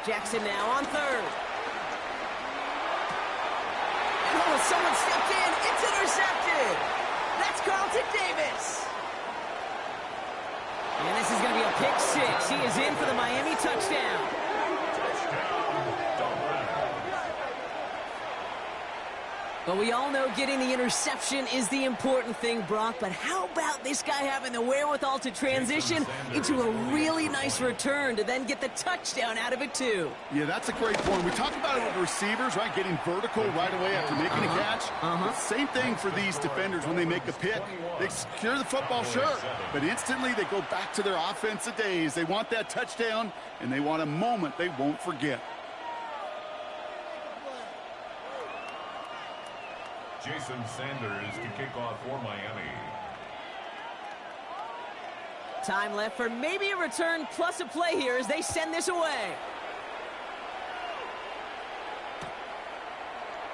Jackson now on 3rd. Oh, someone stepped in. It's intercepted. That's Carlton Davis. And this is going to be a pick 6. He is in for the Miami touchdown. But we all know getting the interception is the important thing, Brock. But how about this guy having the wherewithal to transition into a really nice return to then get the touchdown out of it, too? Yeah, that's a great point. We talk about it with receivers, right? Getting vertical right away after making a catch. Same thing for these defenders when they make a pick. They secure the football, sure, but instantly they go back to their offensive days. They want that touchdown, and they want a moment they won't forget. Jason Sanders to kick off for Miami. Time left for maybe a return plus a play here as they send this away.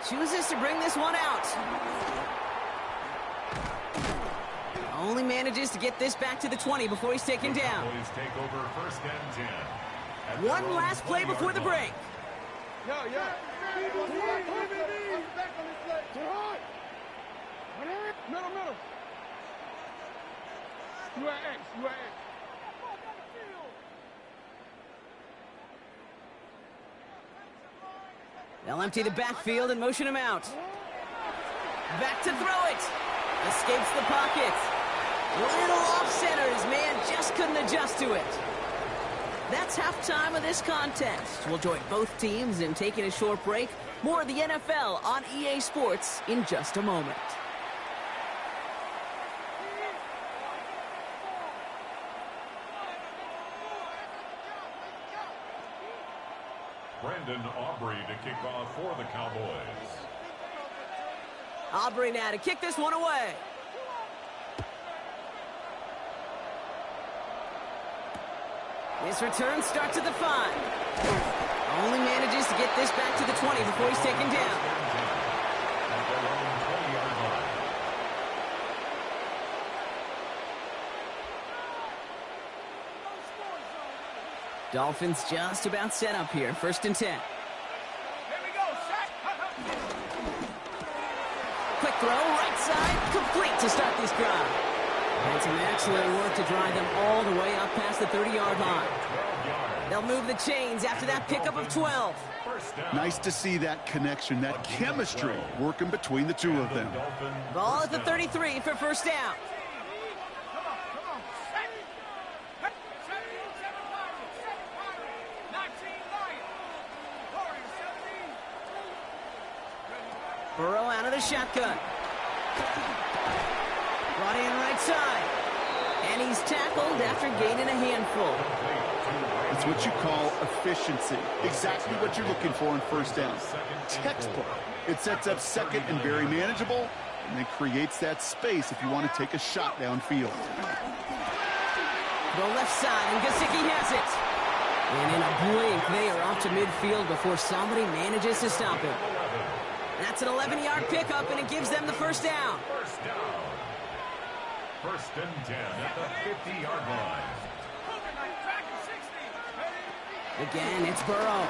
Chooses to bring this one out. Only manages to get this back to the 20 before he's taken down. Take over 1st and 10. One last play before the break. Middle. You at X. They'll empty the backfield and motion him out. Back to throw it. Escapes the pocket. Little off center. His man just couldn't adjust to it. That's halftime of this contest. We'll join both teams in taking a short break. More of the NFL on EA Sports in just a moment. Brandon Aubrey to kick off for the Cowboys. Aubrey now to kick this one away. This return starts at the 5. Only manages to get this back to the 20 before he's taken down. Dolphins just about set up here. 1st and 10. Here we go, set. Quick throw, right side, complete to start this drive. And some excellent work to drive them all the way up past the 30-yard line. They'll move the chains after that pickup of 12. Nice to see that connection, that chemistry working between the two of them. Ball at the 33 for first down. Burrow out of the shotgun. Brought in right side. And he's tackled after gaining a handful. It's what you call efficiency. Exactly what you're looking for in first down. Textbook. It sets up 2nd and very manageable, and then creates that space if you want to take a shot downfield. The left side, and Gesicki has it. And in a blink, they are off to midfield before somebody manages to stop him. That's an 11-yard pickup, and it gives them the first down. 1st and 10 at the 50-yard line. Again, it's Burrow.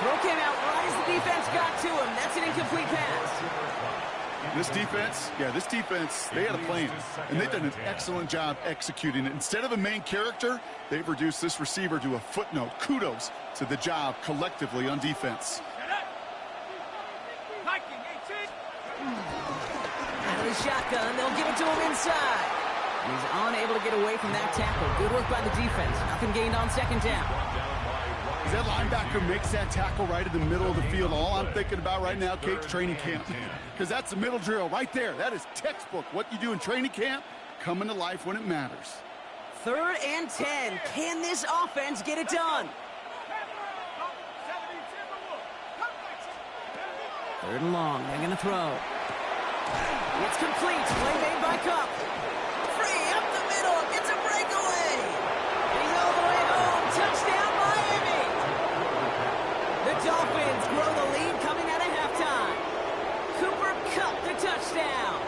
Throw came out right as the defense got to him. That's an incomplete pass. This defense, they had a plan, and they've done an excellent job executing it. Instead of a main character, they've reduced this receiver to a footnote. Kudos to the job collectively on defense. Out of the shotgun, they'll give it to him inside. And he's unable to get away from that tackle. Good work by the defense. Nothing gained on second down. As that linebacker makes that tackle right in the middle of the field, all I'm thinking about right now, Kate's training camp. Because that's the middle drill right there. That is textbook. What you do in training camp, coming to life when it matters. 3rd and 10. Can this offense get it done? 3rd and long. They're going to throw. It's complete. Play made by Cup. Free up the middle. It's a breakaway. He's all the way home. Touchdown, Miami. The Dolphins grow the lead coming out of halftime. Cooper Kupp the touchdown.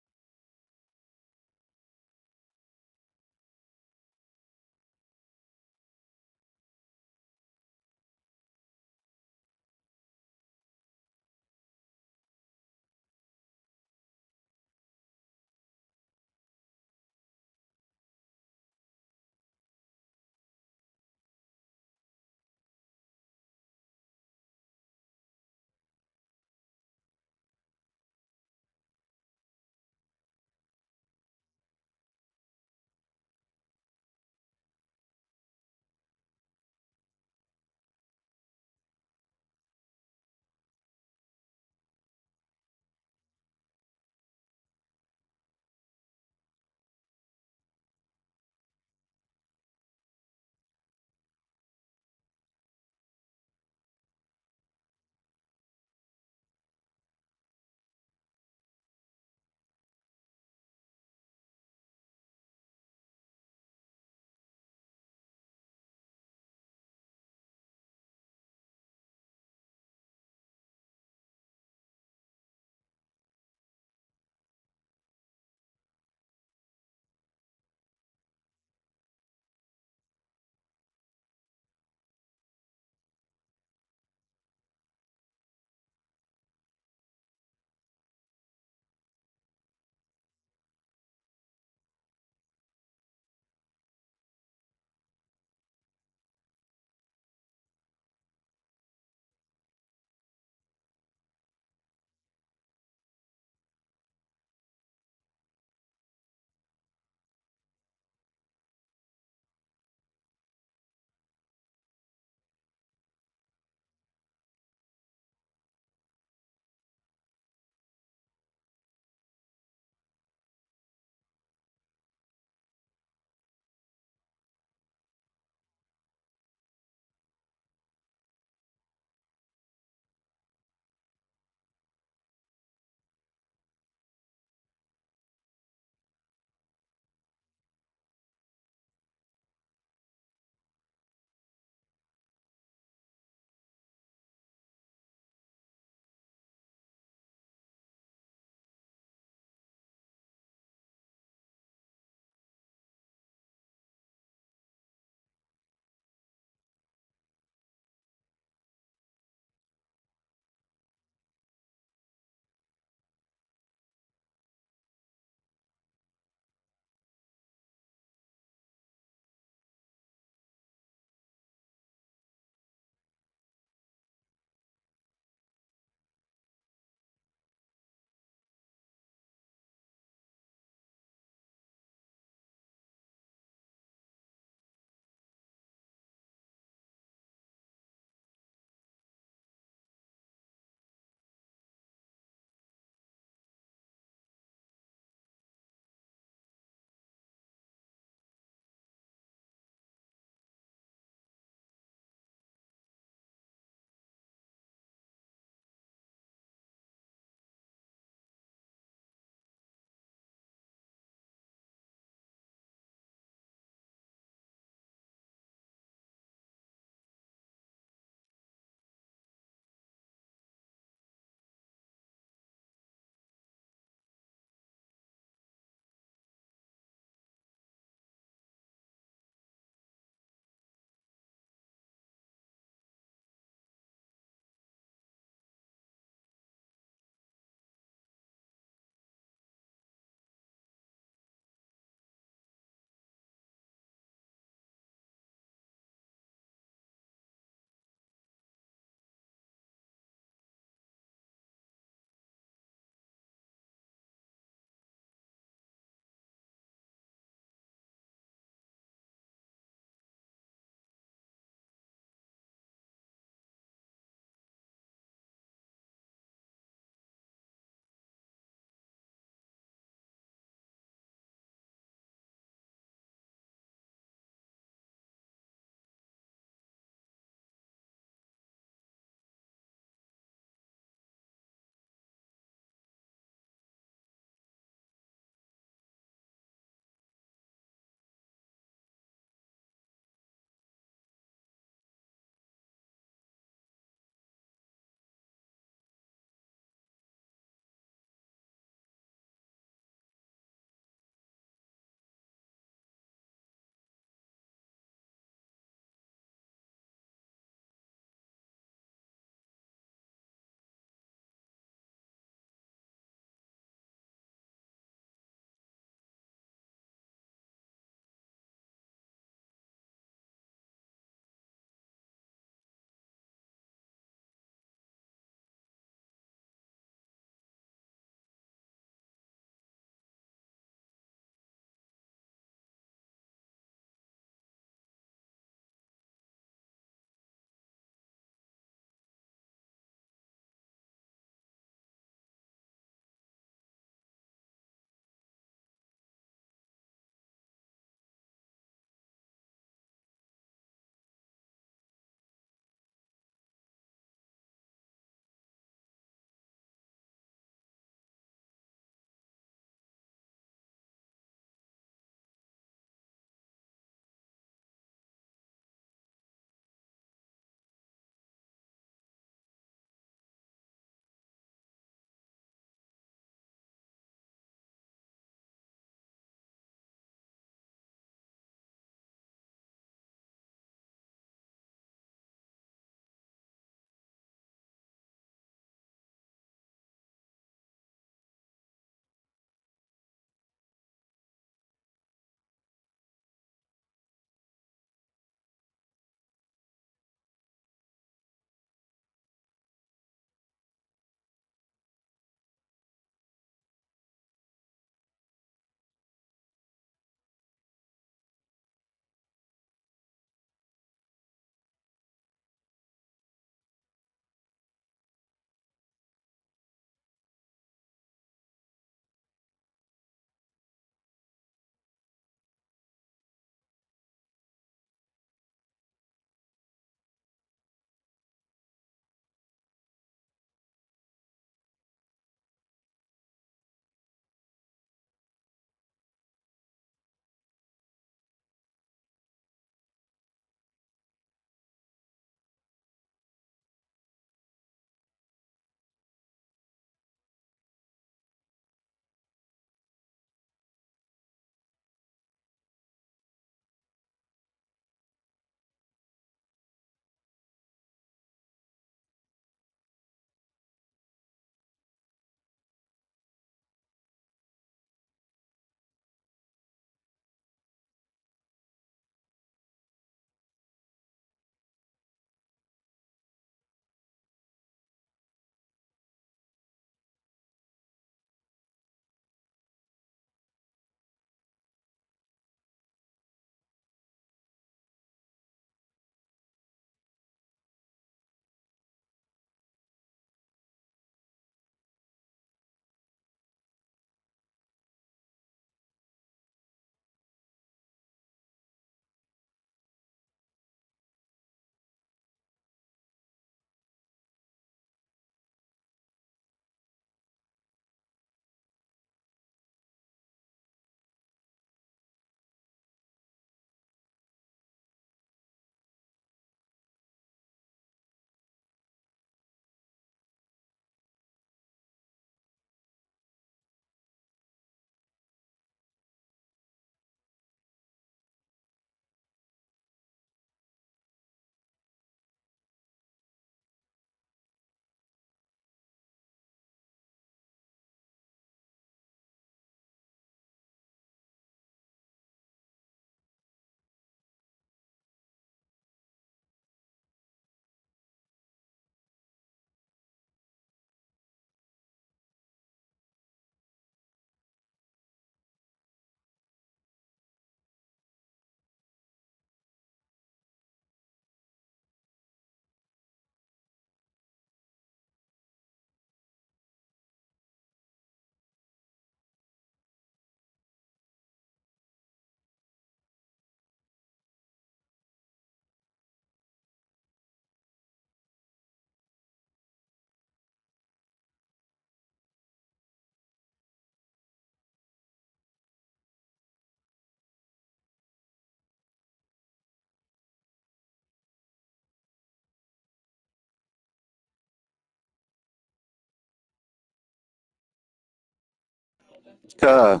Cuz,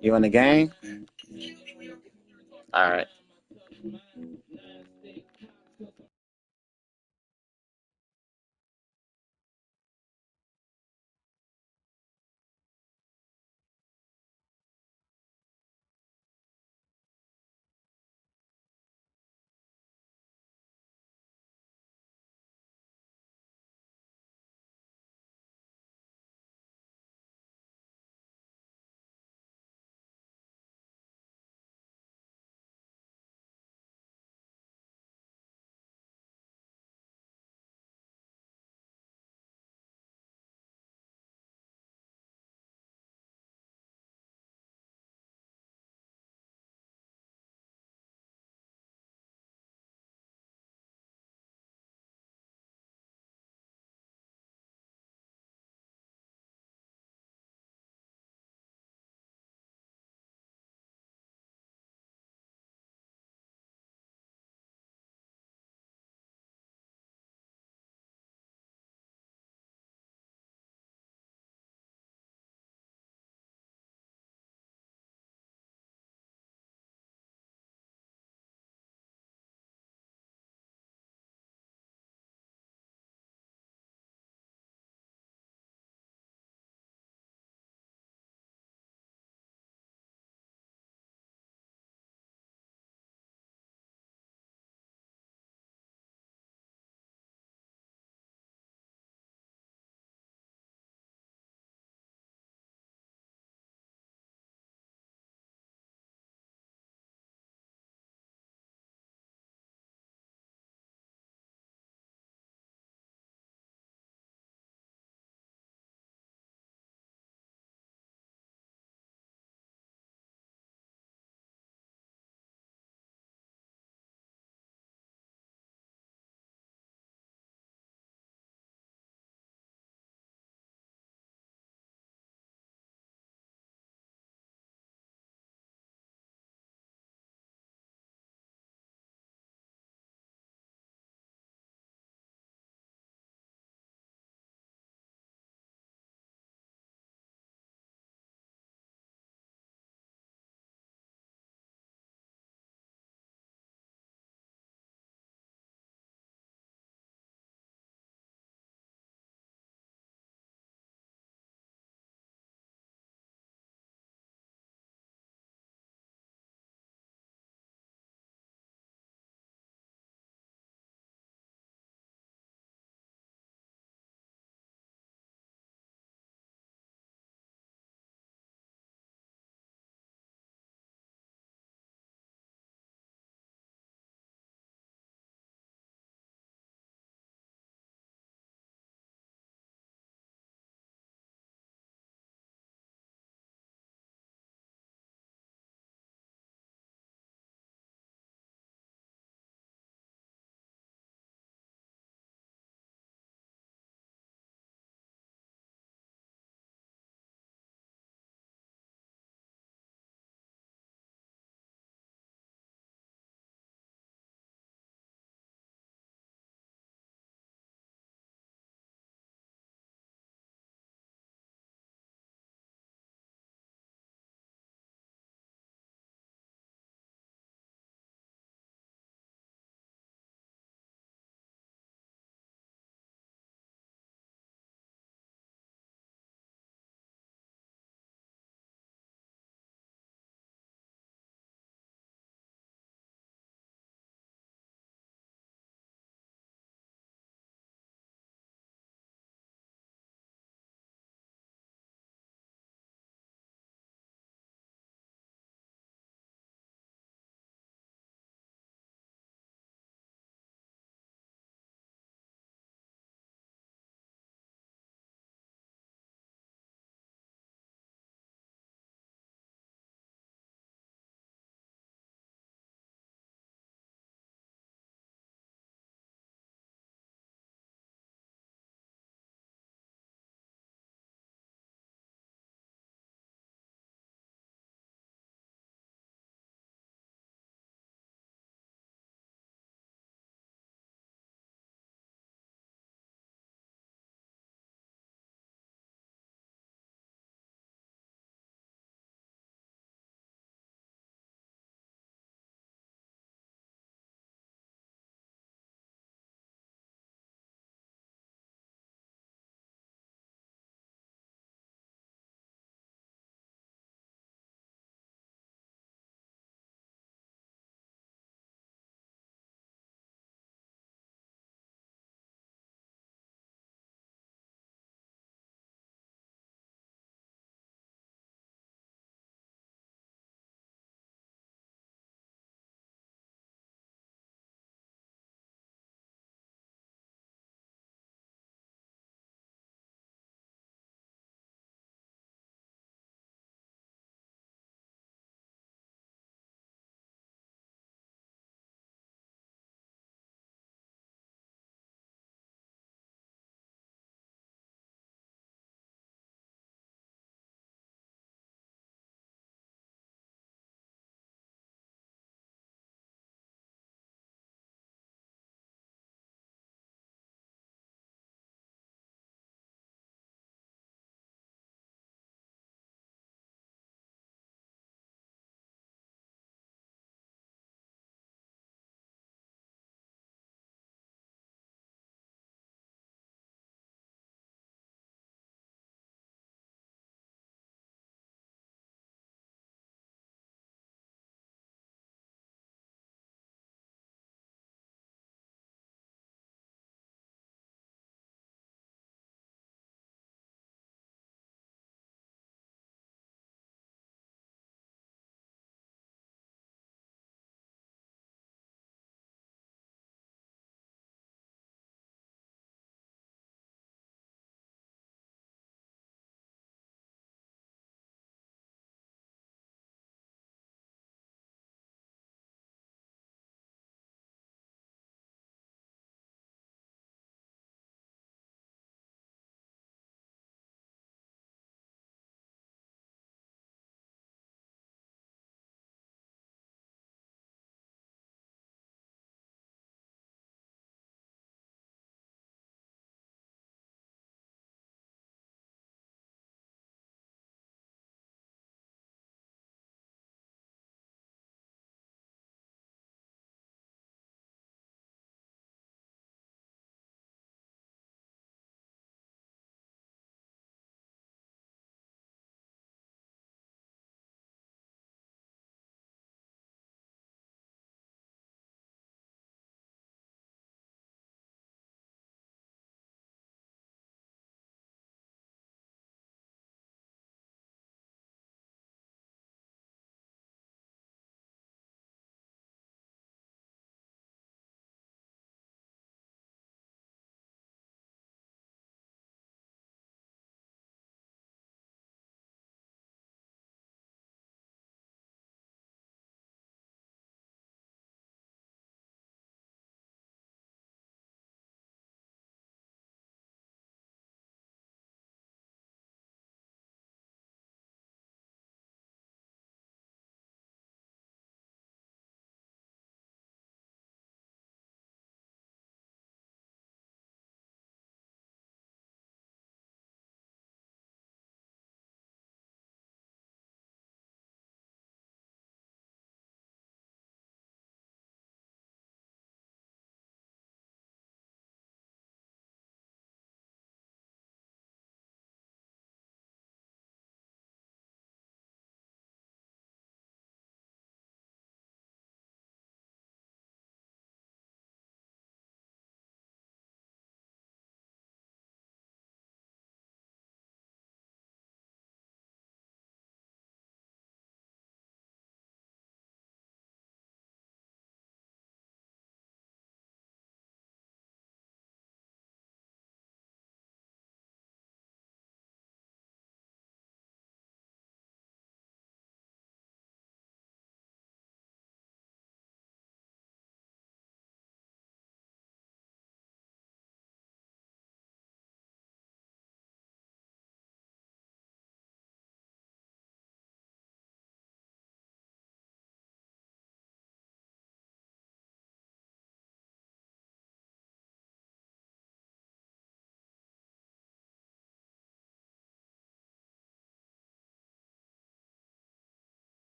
you in the game? All right.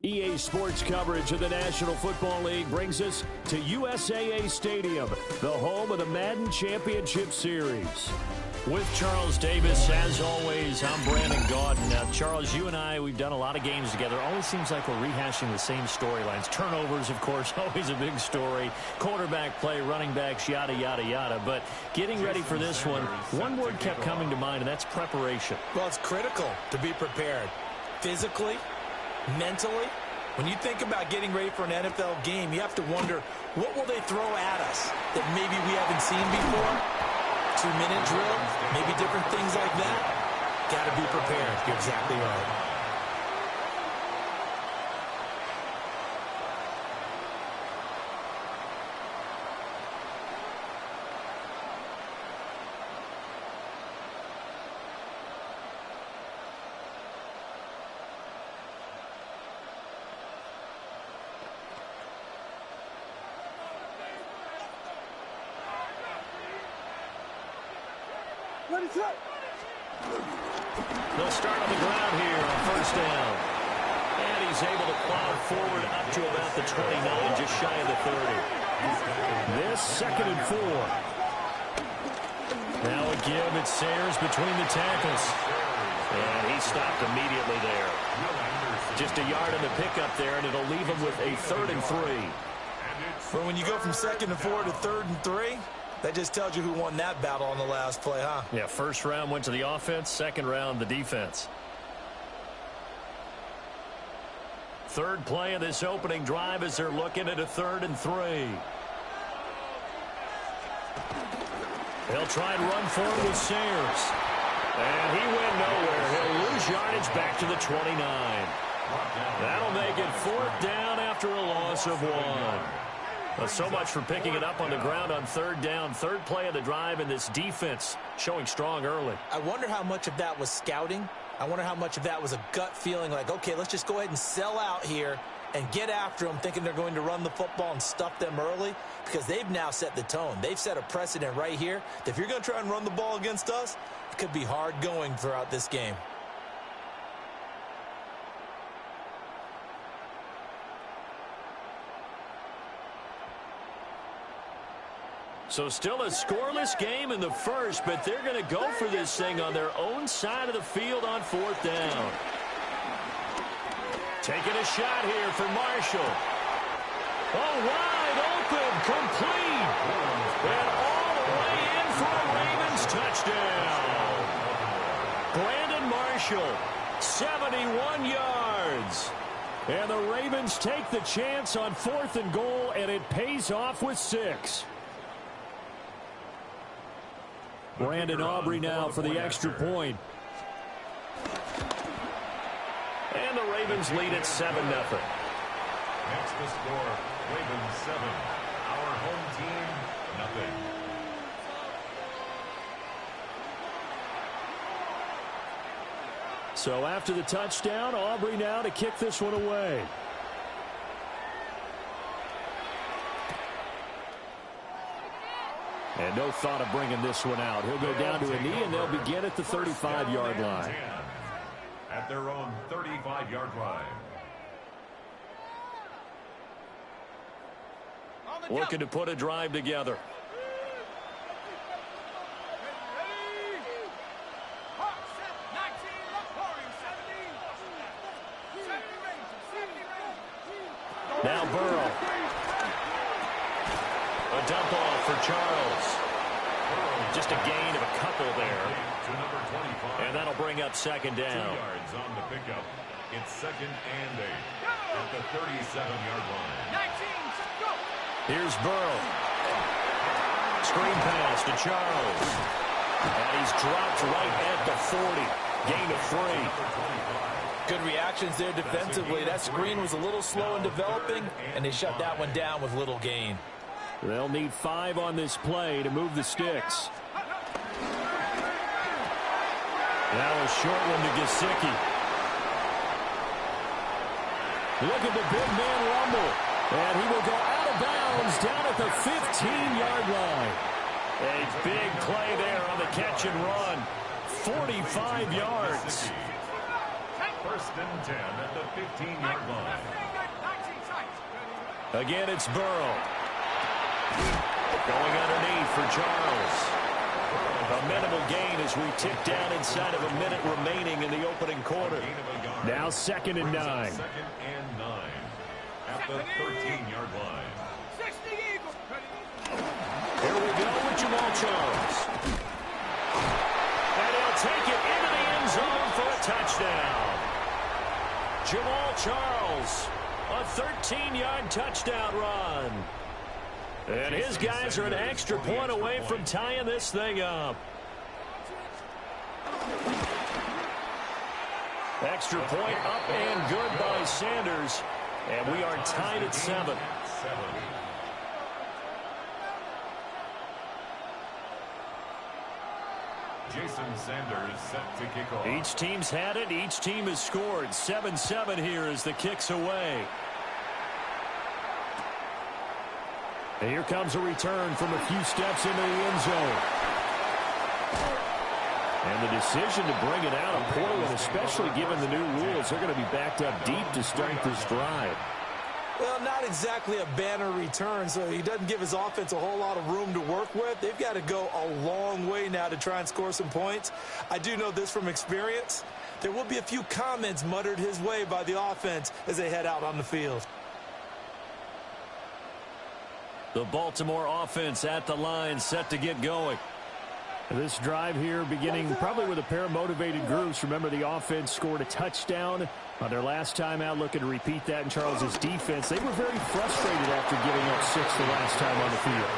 EA Sports coverage of the National Football League brings us to USAA Stadium, the home of the Madden Championship Series. With Charles Davis, as always, I'm Brandon Gaudin. Now, Charles, you and I, we've done a lot of games together. Always seems like we're rehashing the same storylines. Turnovers, of course, always a big story. Quarterback play, running backs, yada, yada, yada. But getting ready for this one word kept coming to mind, and that's preparation. Well, it's critical to be prepared. Physically, mentally. When you think about getting ready for an NFL game, you have to wonder, what will they throw at us that maybe we haven't seen before? 2-minute drill, maybe different things like that. Got to be prepared. You're exactly right. They'll start on the ground here on first down. And he's able to plow forward up to about the 29, just shy of the 30. This 2nd and 4. Now a give. It's Sayers between the tackles. And he stopped immediately there. Just a yard in the pickup there, and it'll leave him with a 3rd and 3. But when you go from 2nd and 4 to 3rd and 3, that just tells you who won that battle on the last play, huh? Yeah, first round went to the offense, second round the defense. Third play of this opening drive as they're looking at a 3rd and 3. They'll try and run forward with Sayers. And he went nowhere. He'll lose yardage back to the 29. That'll make it 4th down after a loss of 1. Well, so much for picking it up on the ground on 3rd down. Third play of the drive, and this defense showing strong early. I wonder how much of that was scouting. I wonder how much of that was a gut feeling like, okay, let's just go ahead and sell out here and get after them, thinking they're going to run the football and stuff them early, because they've now set the tone. They've set a precedent right here that if you're going to try and run the ball against us, it could be hard going throughout this game. So still a scoreless game in the first, but they're going to go for this thing on their own side of the field on 4th down. Taking a shot here for Marshall. Oh, wide open, complete. And all the way in for a Ravens touchdown. Brandon Marshall, 71 yards. And the Ravens take the chance on 4th and goal, and it pays off with 6. Brandon Aubrey now for the extra point. And the Ravens lead at 7-0. Next to score, Ravens 7. Our home team, nothing. So after the touchdown, Aubrey now to kick this one away. And no thought of bringing this one out. He'll go down to a knee, and they'll begin at the 35-yard line. At their own 35-yard line. Looking to put a drive together. Now Burrow. A dump off for Charles. Just a gain of a couple there. And that'll bring up 2nd down. 2 yards on the pickup. It's 2nd and 8 at the 37-yard line. Here's Burrow. Screen pass to Charles. And he's dropped right at the 40. Gain of 3. Good reactions there defensively. That screen was a little slow in developing, and they shut that one down with little gain. They'll need 5 on this play to move the sticks. Now a short one to Gesicki. Look at the big man rumble. And he will go out of bounds down at the 15-yard line. A big play there on the catch and run. 45 yards. 1st and 10 at the 15-yard line. Again, it's Burrow. Going underneath for Charles. A minimal gain as we tick down inside of a minute remaining in the opening quarter. Now 2nd and 9. 2nd and 9 at the 13-yard line. Here we go with Jamal Charles. And he'll take it into the end zone for a touchdown. Jamal Charles, a 13-yard touchdown run. And his guys are an extra point away from tying this thing up. Extra point up and good by Sanders. And we are tied at 7. Jason Sanders set to kick off. Each team's had it. Each team has scored. 7-7 here as the kick's away. And here comes a return from a few steps into the end zone. And the decision to bring it out of Portland, especially given the new rules, they're going to be backed up deep to start this drive. Well, not exactly a banner return, so he doesn't give his offense a whole lot of room to work with. They've got to go a long way now to try and score some points. I do know this from experience. There will be a few comments muttered his way by the offense as they head out on the field. The Baltimore offense at the line, set to get going. This drive here beginning probably with a pair of motivated groups. Remember, the offense scored a touchdown on their last time out, looking to repeat that in Charles's defense. They were very frustrated after giving up 6 the last time on the field.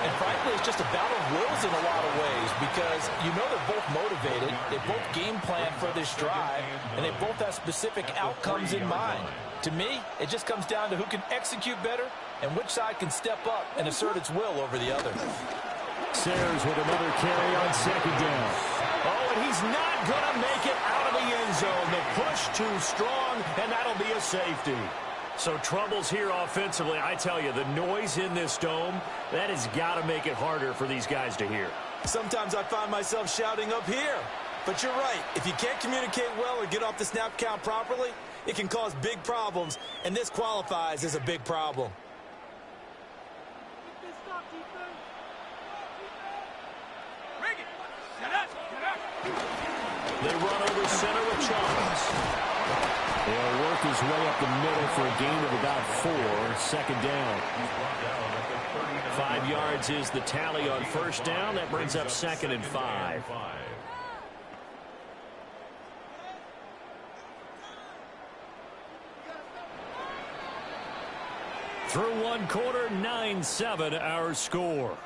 And frankly, it's just a battle of wills in a lot of ways because you know they're both motivated. They both game plan for this drive, and they both have specific outcomes in mind. To me, it just comes down to who can execute better and which side can step up and assert its will over the other. Sayers with another carry on 2nd down. Oh, and he's not going to make it out of the end zone. The push too strong, and that'll be a safety. So troubles here offensively. I tell you, the noise in this dome, that has got to make it harder for these guys to hear. Sometimes I find myself shouting up here. But you're right. If you can't communicate well or get off the snap count properly, it can cause big problems, and this qualifies as a big problem. They run over center with Charles. They'll work his way up the middle for a gain of about 4. 2nd down. 5 yards is the tally on 1st down. That brings up 2nd and 5. Through 1 quarter, 9-7 our score.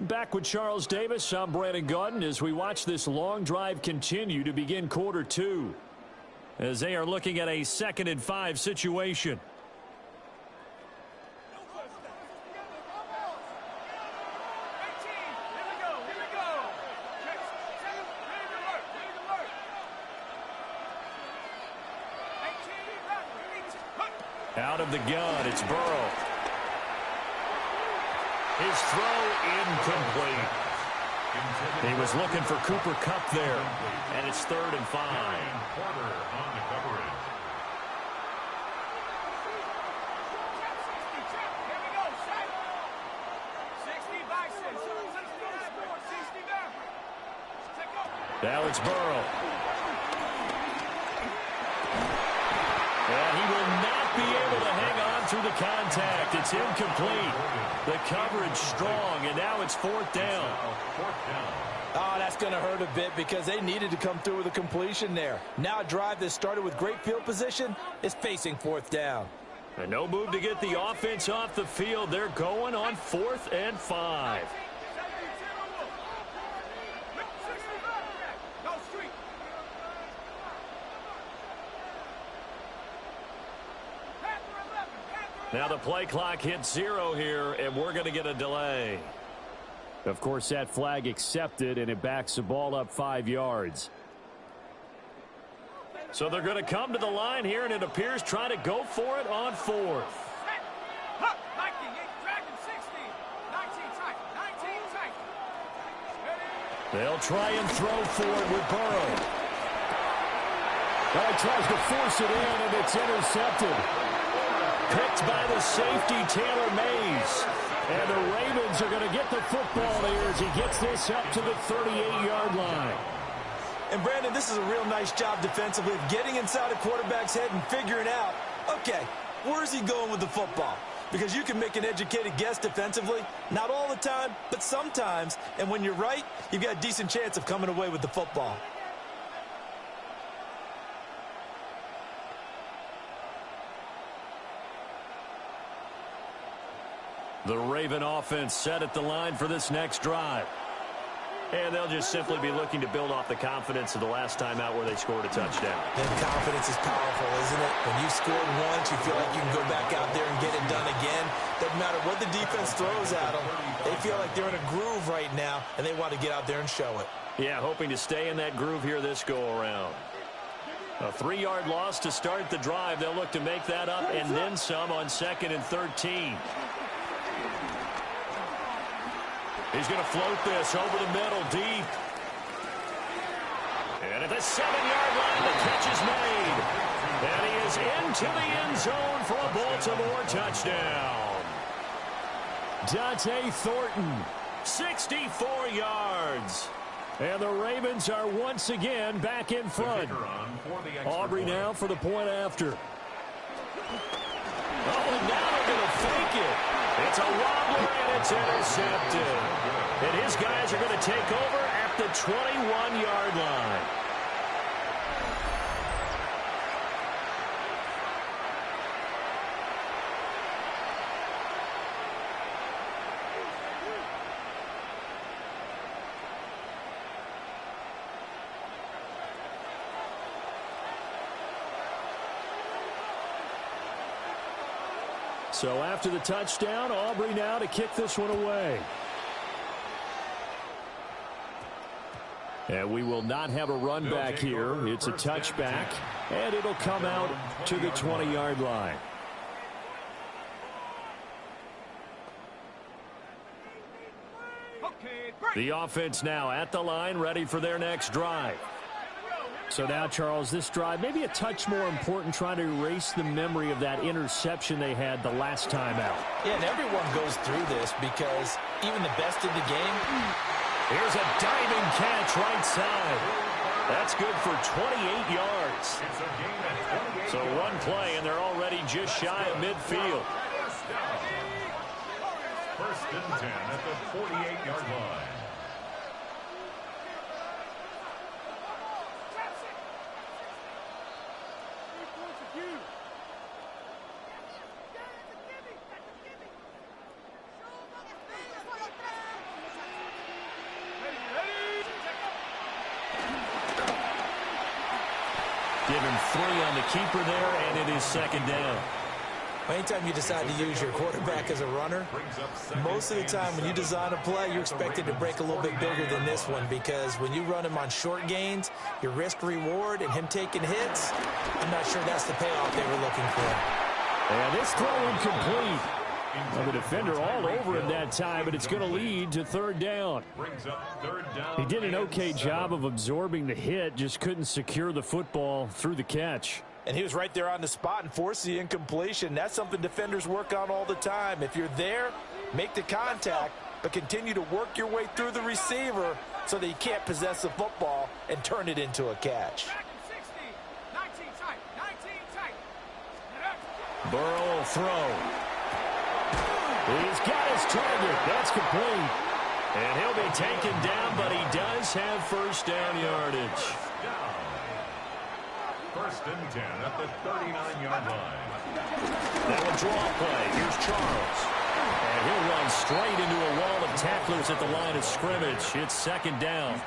Back with Charles Davis, I'm Brandon Gordon as we watch this long drive continue to begin quarter 2. As they are looking at a 2nd and 5 situation. Out of the gun, it's Burrow. His throw incomplete. He was looking for Cooper Kupp there, and it's 3rd and 5. Porter on the coverage. Now it's Burrow. And he will not be able to hang on through the contact. It's incomplete. The coverage strong, and now it's 4th down. Oh, that's going to hurt a bit because they needed to come through with a completion there. Now a drive that started with great field position is facing 4th down. And no move to get the offense off the field. They're going on 4th and 5. Now the play clock hits 0 here, and we're going to get a delay. Of course, that flag accepted, and it backs the ball up 5 yards. So they're going to come to the line here, and it appears trying to go for it on 4th. They'll try and throw for it with Burrow. Tries to force it in, and it's intercepted. Picked by the safety, Taylor Mays. And the Ravens are going to get the football here as he gets this up to the 38-yard line. And, Brandon, this is a real nice job defensively of getting inside a quarterback's head and figuring out, okay, where's he going with the football? Because you can make an educated guess defensively, not all the time, but sometimes. And when you're right, you've got a decent chance of coming away with the football. The Raven offense set at the line for this next drive. And they'll just simply be looking to build off the confidence of the last time out where they scored a touchdown. And confidence is powerful, isn't it? When you scored once, you feel like you can go back out there and get it done again. Doesn't matter what the defense throws at them. They feel like they're in a groove right now, and they want to get out there and show it. Yeah, hoping to stay in that groove here this go-around. A 3-yard loss to start the drive. They'll look to make that up and then some on 2nd and 13. He's going to float this over the middle, deep. And at the 7-yard line, the catch is made. And he is into the end zone for a Baltimore touchdown. Dante Thornton, 64 yards. And the Ravens are once again back in front. Aubrey now for the point after. Oh, and now they're going to fake it. It's a wobbler, and it's intercepted. And his guys are going to take over at the 21-yard line. So after the touchdown, Aubrey now to kick this one away. And we will not have a run back here. It's a touchback, and it'll come out to the 20-yard line. The offense now at the line, ready for their next drive. So now, Charles, this drive maybe a touch more important, trying to erase the memory of that interception they had the last time out. Yeah, and everyone goes through this because even the best in the game. Here's a diving catch right side. That's good for 28 yards. So one play, and they're already just shy of midfield. First and 10 at the 48-yard line. Give him 3 on the keeper there, and it is second down. Anytime you decide to use your quarterback as a runner, most of the time when you design a play, you're expected to break a little bit bigger than this one, because when you run him on short gains, your risk-reward and him taking hits, I'm not sure that's the payoff they were looking for. And this throw incomplete. Well, the defender all over him that time, but it's going to lead to third down. He did an okay job of absorbing the hit, just couldn't secure the football through the catch. And he was right there on the spot and forced the incompletion. That's something defenders work on all the time. If you're there, make the contact, but continue to work your way through the receiver so that you can't possess the football and turn it into a catch. Burrow will throw. He's got his target. That's complete. And he'll be taken down, but he does have first down yardage. First and 10 at the 39-yard line. That will draw play. Here's Charles. And he'll run straight into a wall of tacklers at the line of scrimmage. It's second down.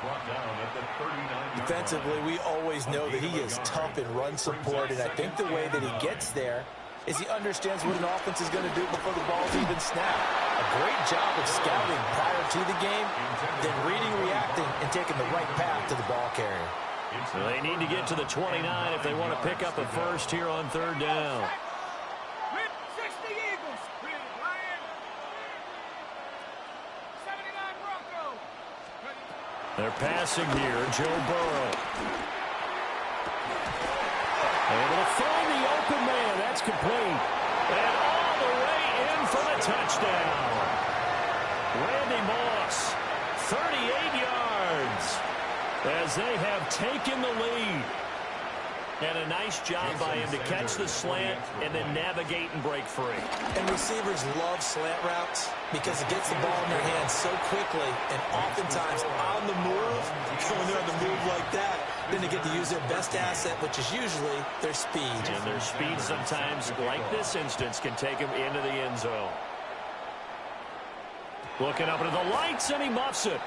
Defensively, we always know that he is tough in run support, and I think the way that he gets there is he understands what an offense is going to do before the ball's even snapped. A great job of scouting prior to the game, then reading, reacting, and taking the right path to the ball carrier. So they need to get to the 29 if they want to pick up a first here on third down. They're passing here, Joe Burrow. It's complete. And all the way in for the touchdown. Randy Moss, 38 yards, as they have taken the lead. And a nice job by him to catch the slant and then navigate and break free. And receivers love slant routes because it gets the ball in their hands so quickly and oftentimes on the move. When they're on the move like that, then they get to use their best asset, which is usually their speed. And their speed sometimes, like this instance, can take them into the end zone. Looking up into the lights, and he muffs it.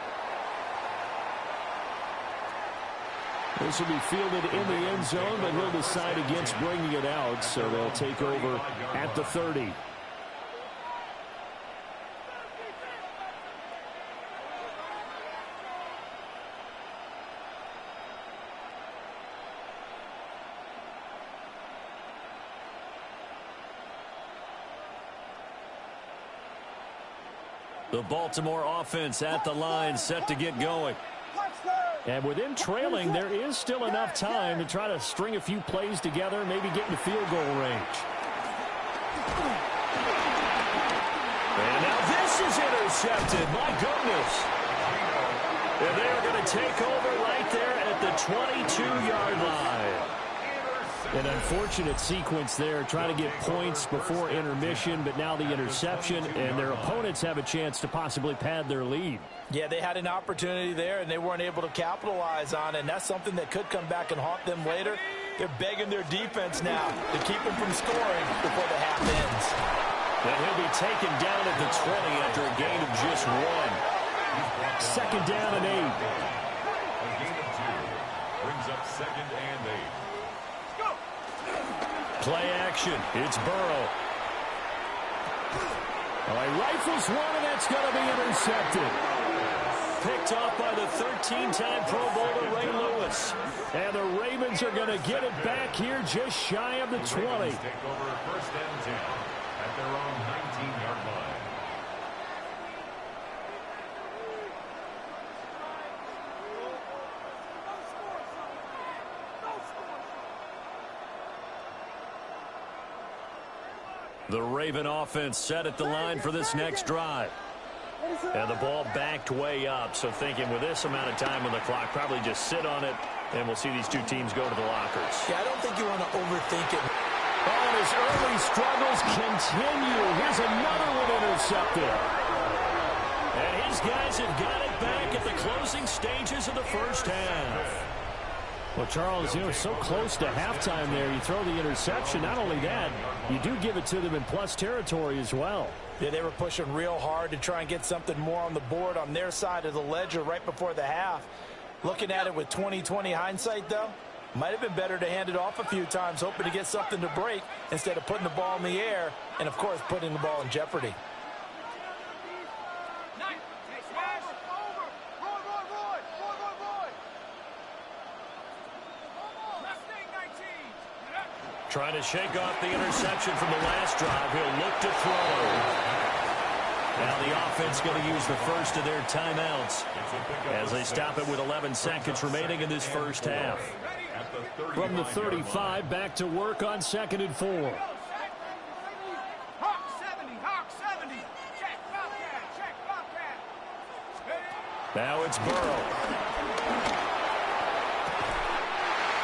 This will be fielded in the end zone, but he'll decide against bringing it out, so they'll take over at the 30. The Baltimore offense at the line, set to get going. And with them trailing, there is still enough time to try to string a few plays together, maybe get in field goal range. And now this is intercepted. My goodness. And they are going to take over right there at the 22-yard line. An unfortunate sequence there, trying to get points before intermission, but now the interception, and their opponents have a chance to possibly pad their lead. Yeah, they had an opportunity there, and they weren't able to capitalize on it, and that's something that could come back and haunt them later. They're begging their defense now to keep them from scoring before the half ends. And he'll be taken down at the 20 after a gain of just 1. Second down and 8. A gain of 2 brings up second and 8. Play action. It's Burrow. All right, rifles one, and that's going to be intercepted. Picked off by the 13-time Pro Bowler Ray Lewis. And the Ravens are going to get it back here just shy of the 20. Take over first and 10 at their own 19-yard line. The Raven offense set at the line for this next drive. And the ball backed way up, so thinking with this amount of time on the clock, probably just sit on it, and we'll see these two teams go to the lockers. Yeah, I don't think you want to overthink it. Oh, and his early struggles continue. Here's another one intercepted. And his guys have got it back at the closing stages of the first half. Well, Charles, you know, so close to halftime there. You throw the interception. Not only that, you do give it to them in plus territory as well. Yeah, they were pushing real hard to try and get something more on the board on their side of the ledger right before the half. Looking at it with 20/20 hindsight, though, might have been better to hand it off a few times, hoping to get something to break instead of putting the ball in the air and, of course, putting the ball in jeopardy. Trying to shake off the interception from the last drive. He'll look to throw. Now the offense going to use the first of their timeouts as they stop it with 11 seconds remaining in this first half. From the 35, back to work on 2nd and 4. Now it's Burrow.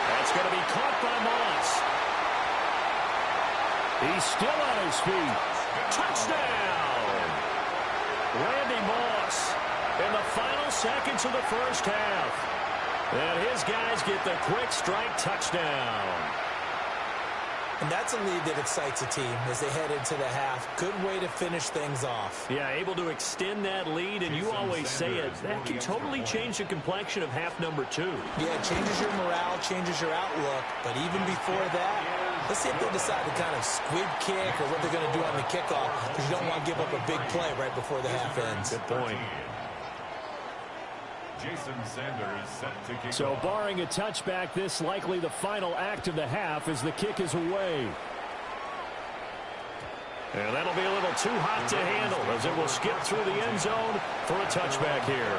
That's going to be caught by Moss. He's still on his feet. Touchdown! Randy Moss in the final seconds of the first half. And his guys get the quick strike touchdown. And that's a lead that excites a team as they head into the half. Good way to finish things off. Yeah, able to extend that lead, and you always say it, that can totally change the complexion of half number 2. Yeah, it changes your morale, changes your outlook. But even before that, let's see if they decide to kind of squib kick or what they're going to do on the kickoff, because you don't want to give up a big play right before the half ends. Good point. Jason Sanders set to kick So off. barring a touchback, this likely the final act of the half as the kick is away. And that'll be a little too hot to handle as it will skip through the end zone for a touchback here.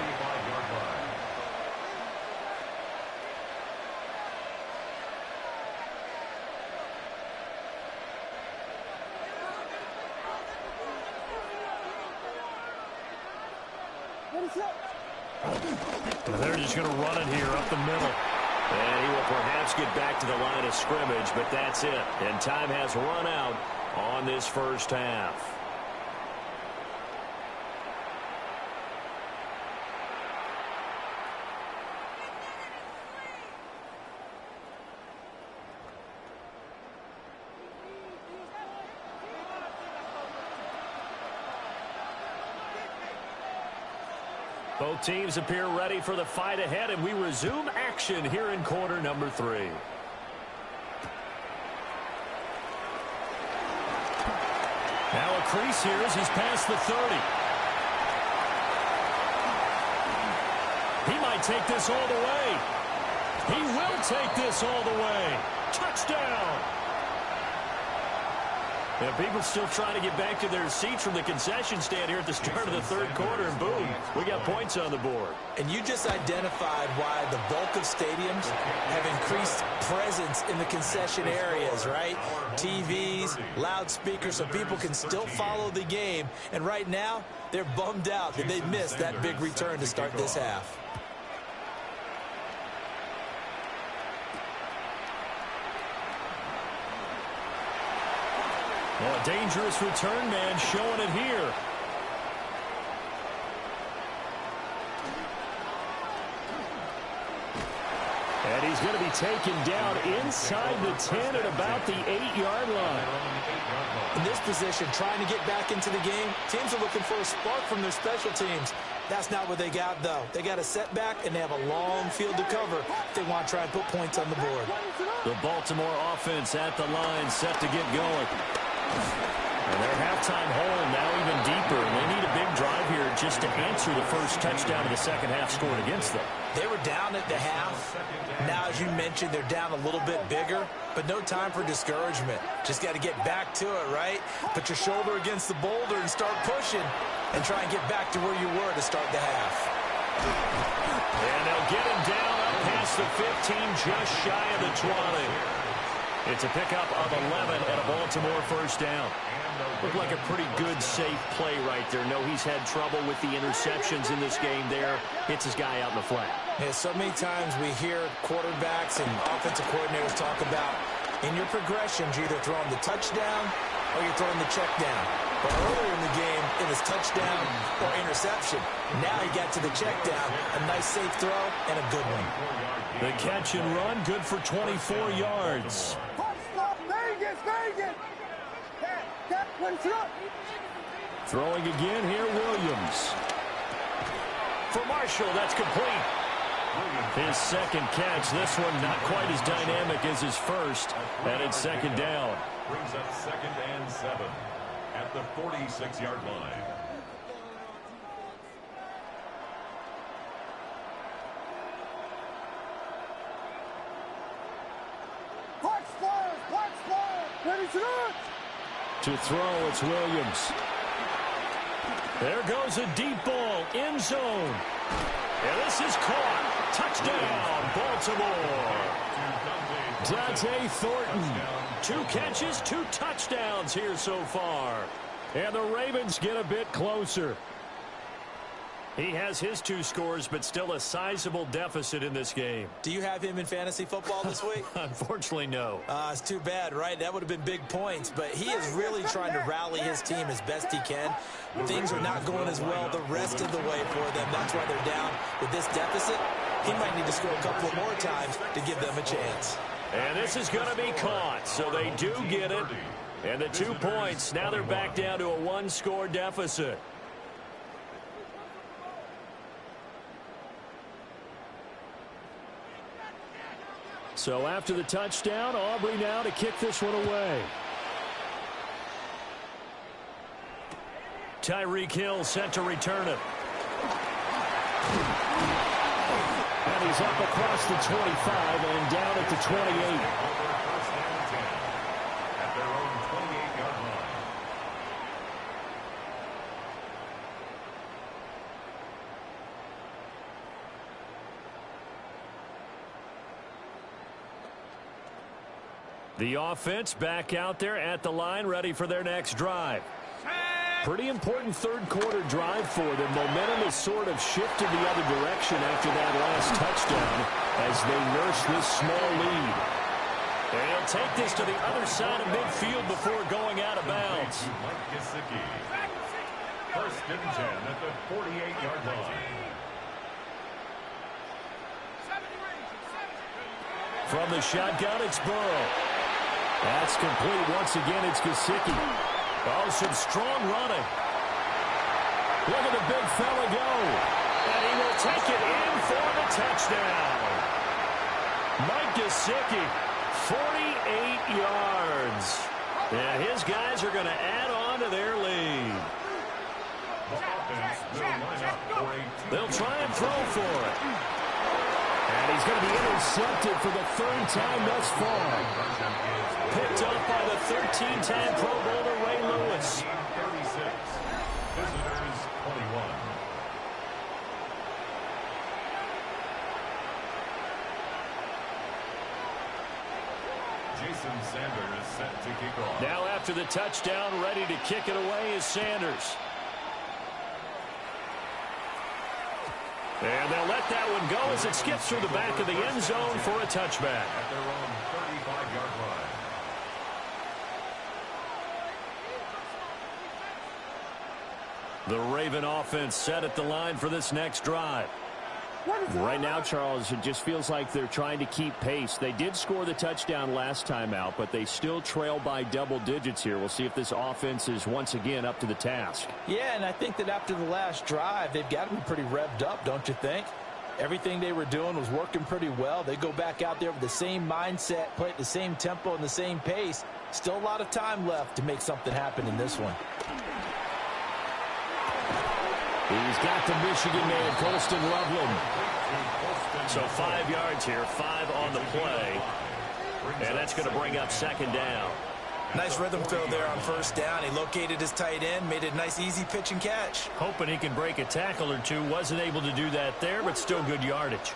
They're just going to run it here up the middle. And he will perhaps get back to the line of scrimmage, but that's it. And time has run out on this first half. Both teams appear ready for the fight ahead, and we resume action here in quarter number 3. Now a crease here as he's past the 30. He might take this all the way. He will take this all the way. Touchdown! And people still trying to get back to their seats from the concession stand here at the start of the third quarter, and boom, we got points on the board. And you just identified why the bulk of stadiums have increased presence in the concession areas, right? TVs, loudspeakers, so people can still follow the game. And right now, they're bummed out that they missed that big return to start this half. Well, a dangerous return man showing it here. And he's going to be taken down inside the 10 at about the 8-yard line. In this position, trying to get back into the game, teams are looking for a spark from their special teams. That's not what they got, though. They got a setback, and they have a long field to cover if they want to try and put points on the board. The Baltimore offense at the line, set to get going. And their halftime hole now even deeper. And they need a big drive here just to answer the first touchdown of the second half scored against them. They were down at the half. Now, as you mentioned, they're down a little bit bigger, but no time for discouragement. Just got to get back to it, right? Put your shoulder against the boulder and start pushing and try and get back to where you were to start the half. And they'll get him down up past the 15, just shy of the 20. It's a pickup of 11 and a Baltimore first down. Looked like a pretty good, safe play right there. No, he's had trouble with the interceptions in this game there. Hits his guy out in the flat. Yeah, so many times we hear quarterbacks and offensive coordinators talk about in your progressions, you're either throwing the touchdown or you're throwing the check down. But earlier in the game, it was touchdown or interception. Now he got to the check down. A nice, safe throw and a good one. The catch and run, good for 24 yards. Throwing again here, Williams. For Marshall, that's complete. His second catch. This one not quite as dynamic as his first. And it's second down. Brings up 2nd and 7 at the 46-yard line. To throw, it's Williams. There goes a deep ball, end zone. And this is caught. Touchdown, Baltimore. Dante Thornton. 2 catches, 2 touchdowns here so far. And the Ravens get a bit closer. He has his 2 scores, but still a sizable deficit in this game. Do you have him in fantasy football this week? Unfortunately, no. It's too bad, right? That would have been big points, but he is really trying to rally his team as best he can. Things are not going as well the rest of the way for them. That's why they're down with this deficit. He might need to score a couple of more times to give them a chance. And this is going to be caught, so they do get it. And the 2 points, now they're back down to a 1-score deficit. So after the touchdown, Aubrey now to kick this one away. Tyreek Hill set to return it. And he's up across the 25 and down at the 28. At their own 28-yard line. The offense back out there at the line, ready for their next drive. Pretty important third quarter drive for them. Momentum has sort of shifted the other direction after that last touchdown as they nurse this small lead. And he'll take this to the other side of midfield before going out of bounds. First and 10 at the 48-yard line. From the shotgun, it's Burrow. That's complete. Once again, it's Gesicki. Oh, some strong running. Look at the big fella go. And he will take it in for the touchdown. Mike Gesicki, 48 yards. And his guys are going to add on to their lead. They'll try and throw for it. And he's going to be intercepted for the third time thus far. Picked up by the 13-time Pro Bowler Ray Lewis. 36. Visitors 21. Jason Sanders set to kick off. Now after the touchdown, ready to kick it away is Sanders. And they'll let that one go as it skips through the back of the end zone for a touchback. At their own 35-yard line. The Raven offense set at the line for this next drive. Right now, Charles, it just feels like they're trying to keep pace. They did score the touchdown last time out, but they still trail by double digits here. We'll see if this offense is once again up to the task. Yeah, and I think that after the last drive, they've got to be pretty revved up, don't you think? Everything they were doing was working pretty well. They go back out there with the same mindset, play at the same tempo and the same pace. Still a lot of time left to make something happen in this one. He's got the Michigan man, Colston Loveland. So 5 yards here, 5 on the play. And that's going to bring up second down. Nice rhythm throw there on first down. He located his tight end, made it a nice, easy pitch and catch. Hoping he can break a tackle or two. Wasn't able to do that there, but still good yardage.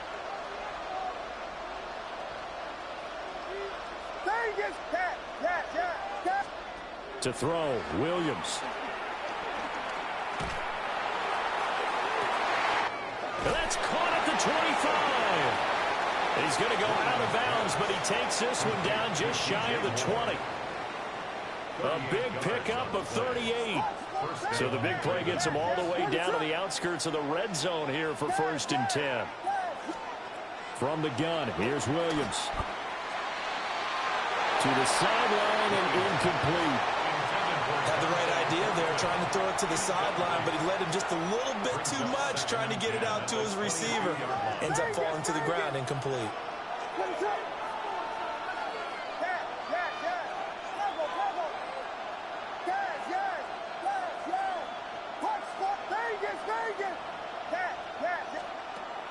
To throw, Williams. That's caught at the 25. He's going to go out of bounds, but he takes this one down just shy of the 20. A big pickup of 38. So the big play gets him all the way down to the outskirts of the red zone here for first and 10. From the gun, here's Williams. To the sideline and incomplete. Had the right idea there, trying to throw it to the sideline, but he led him just a little bit too much, trying to get it out to his receiver. Ends up falling to the ground, incomplete.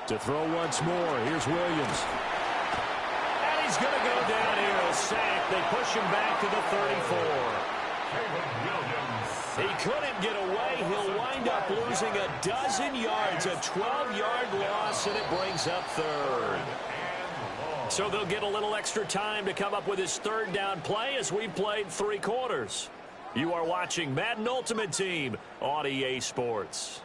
To throw once more, here's Williams. And he's going to go down here, a sack. They push him back to the 34. He couldn't get away. He'll wind up losing a dozen yards, a 12-yard loss, and it brings up third. So they'll get a little extra time to come up with his third down play as we played 3 quarters. You are watching Madden Ultimate Team on EA Sports.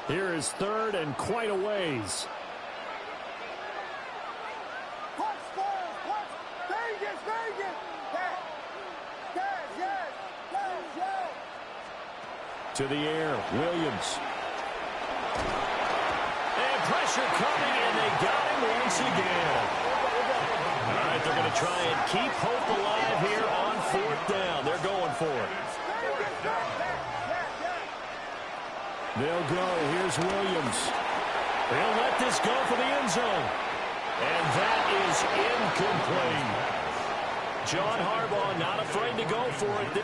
Here is third and quite a ways. To the air, Williams. And pressure coming, and they got him once again. All right, they're going to try and keep hope alive here on 4th down. They're going for it. They'll go. Here's Williams. They'll let this go for the end zone. And that is incomplete. John Harbaugh not afraid to go for it.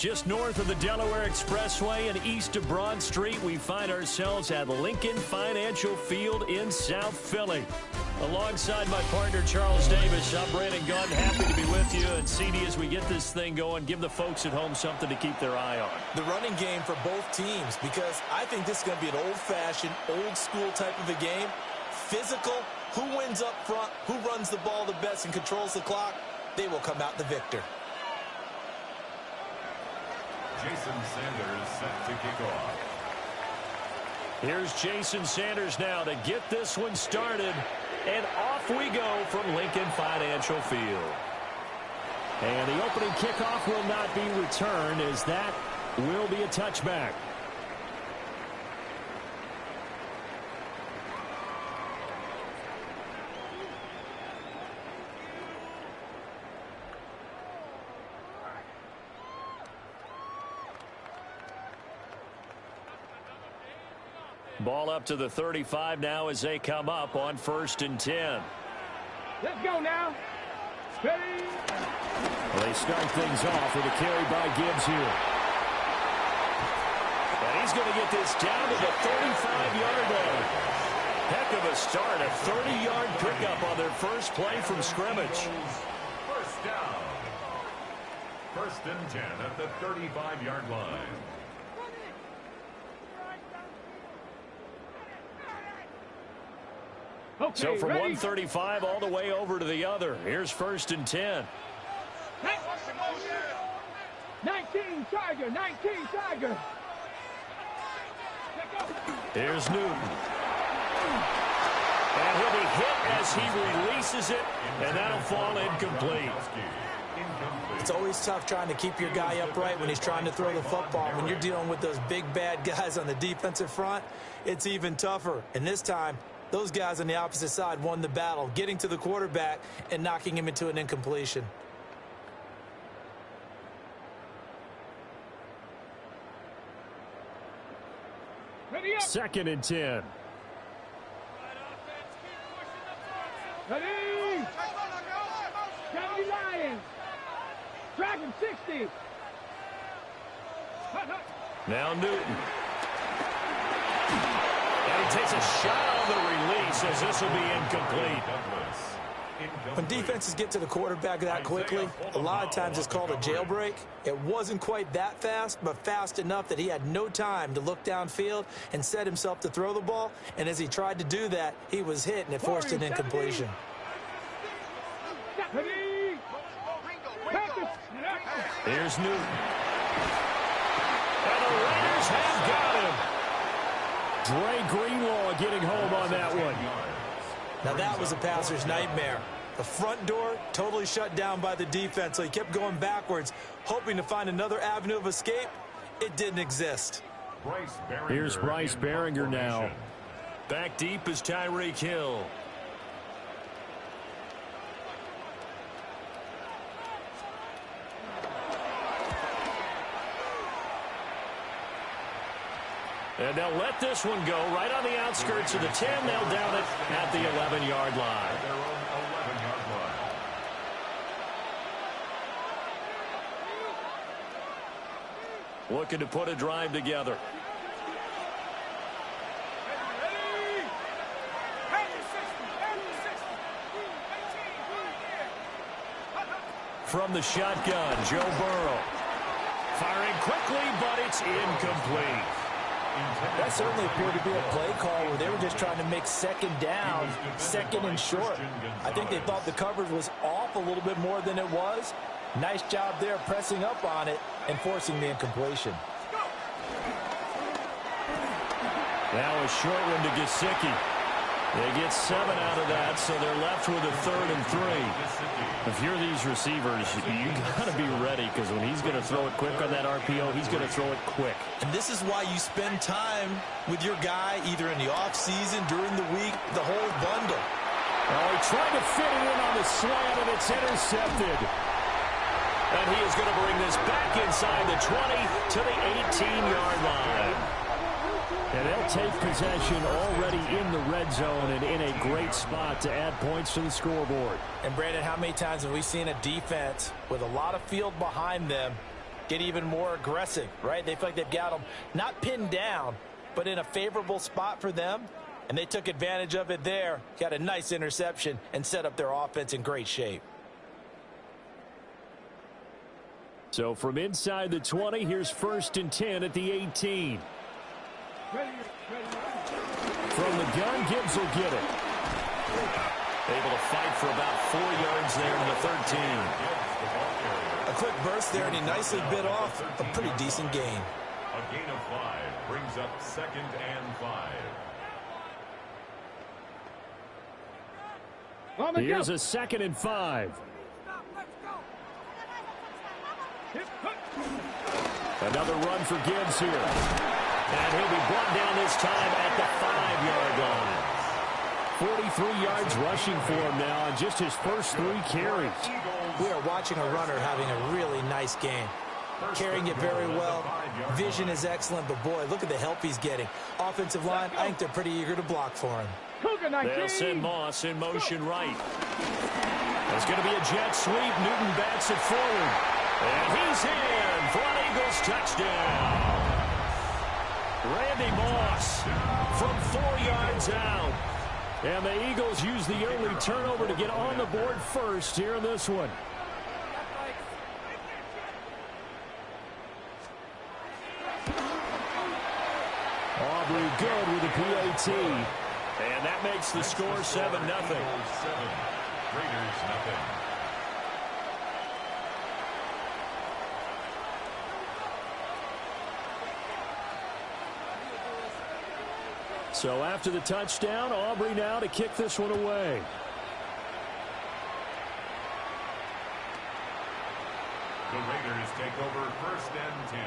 Just north of the Delaware Expressway and east of Broad Street, we find ourselves at Lincoln Financial Field in South Philly. Alongside my partner, Charles Davis, I'm Brandon Gunn. Happy to be with you. And, CD, as we get this thing going, give the folks at home something to keep their eye on. The running game for both teams, because I think this is going to be an old-fashioned, old-school type of a game. Physical, who wins up front, who runs the ball the best and controls the clock, they will come out the victor. Jason Sanders set to kick off. Here's Jason Sanders now to get this one started. And off we go from Lincoln Financial Field. And the opening kickoff will not be returned, as that will be a touchback. Ball up to the 35 now as they come up on 1st and 10. Let's go now. Steady. Well, they start things off with a carry by Gibbs here. And he's going to get this down to the 35-yard line. Heck of a start, a 30-yard pickup on their first play from scrimmage. First down. 1st and 10 at the 35-yard line. Okay, so from ready? 135 all the way over to the other. Here's 1st and 10. 19 Tiger, 19 Tiger. Here's Newton. And he'll be hit as he releases it, and that'll fall incomplete. It's always tough trying to keep your guy upright when he's trying to throw the football. When you're dealing with those big, bad guys on the defensive front, it's even tougher. And this time, those guys on the opposite side won the battle, getting to the quarterback and knocking him into an incompletion. Ready up. 2nd and 10. Ready. 70 Lions. Dragon 60. Now Newton. And he takes a shot on the release as this will be incomplete. When defenses get to the quarterback that quickly, a lot of times it's called a jailbreak. It wasn't quite that fast, but fast enough that he had no time to look downfield and set himself to throw the ball. And as he tried to do that, he was hit, and it forced an incompletion. Here's Newton. And the Raiders have got him. Dre Greenlaw getting home on that one. Now that was a passer's nightmare. The front door totally shut down by the defense, so he kept going backwards, hoping to find another avenue of escape. It didn't exist. Here's Bryce Behringer now. Back deep is Tyreek Hill. And they'll let this one go right on the outskirts of the 10. They'll down it at the 11-yard line. Looking to put a drive together. From the shotgun, Joe Burrow. Firing quickly, but it's incomplete. That certainly appeared to be a play call where they were just trying to make second down, second and short. I think they thought the coverage was off a little bit more than it was. Nice job there pressing up on it and forcing the incompletion. Now a short one to Gesicki. They get 7 out of that, so they're left with a 3rd and 3. If you're these receivers, you got to be ready, because when he's going to throw it quick on that RPO, he's going to throw it quick. And this is why you spend time with your guy either in the offseason, during the week, the whole bundle. Oh, he tried to fit it in on the slant, and it's intercepted. And he is going to bring this back inside the 20 to the 18-yard line. And they'll take possession already in the red zone and in a great spot to add points to the scoreboard. And, Brandon, how many times have we seen a defense with a lot of field behind them get even more aggressive, right? They feel like they've got them not pinned down, but in a favorable spot for them, and they took advantage of it there, got a nice interception, and set up their offense in great shape. So from inside the 20, here's 1st and 10 at the 18. From the gun, Gibbs will get it. Able to fight for about 4 yards there in the 13. A quick burst there, and he nicely bit off a pretty decent gain. A gain of 5 brings up 2nd and 5. Here's a 2nd and 5. Another run for Gibbs here. And he'll be brought down this time at the 5-yard line. 43 yards rushing for him now on just his first 3 carries. We are watching a runner having a really nice game. Carrying it very well. Vision is excellent, but boy, look at the help he's getting. Offensive line, I think they're pretty eager to block for him. They'll send Moss in motion right. There's going to be a jet sweep. Newton bats it forward. And he's in for an Eagles touchdown. Randy Moss from 4 yards out. And the Eagles use the early turnover to get on the board first here in this one. Aubrey good with the PAT. And that makes the score 7-0. Raiders nothing. So after the touchdown, Aubrey now to kick this one away. The Raiders take over 1st and 10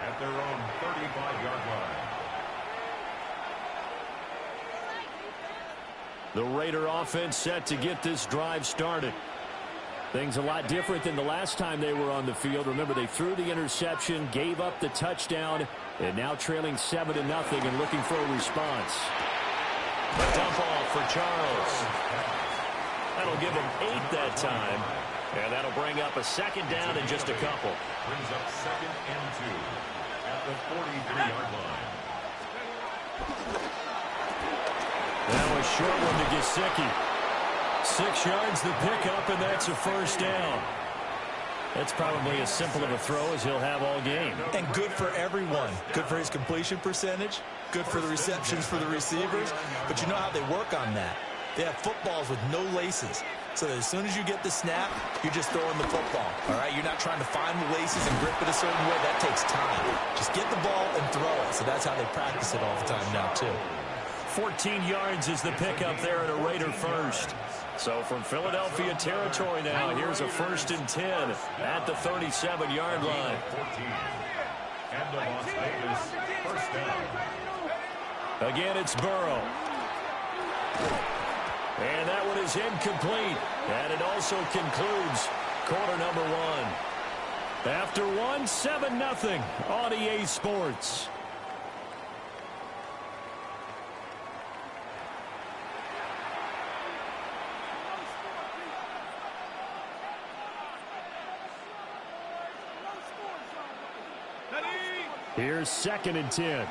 at their own 35-yard line. The Raider offense set to get this drive started. Things a lot different than the last time they were on the field. Remember, they threw the interception, gave up the touchdown, and now trailing 7-0 and looking for a response. A dump off for Charles. That'll give him 8 that time. And that'll bring up a 2nd down in just a couple. Brings up 2nd and 2 at the 43-yard line. That was short one to Gesicki. 6 yards the pickup, and that's a 1st down. That's probably as simple of a throw as he'll have all game. And good for everyone. Good for his completion percentage. Good for the receptions for the receivers. But you know how they work on that. They have footballs with no laces. So that as soon as you get the snap, you're just throwing the football. All right? You're not trying to find the laces and grip it a certain way. That takes time. Just get the ball and throw it. So that's how they practice it all the time now, too. 14 yards is the pickup there at a Raider first. So from Philadelphia territory now, here's a 1st and 10 at the 37-yard line. 14. And the Las Vegas 1st down. Again, it's Burrow. And that one is incomplete. And it also concludes quarter number 1. After 7-0 on EA Sports. Here's 2nd and 10.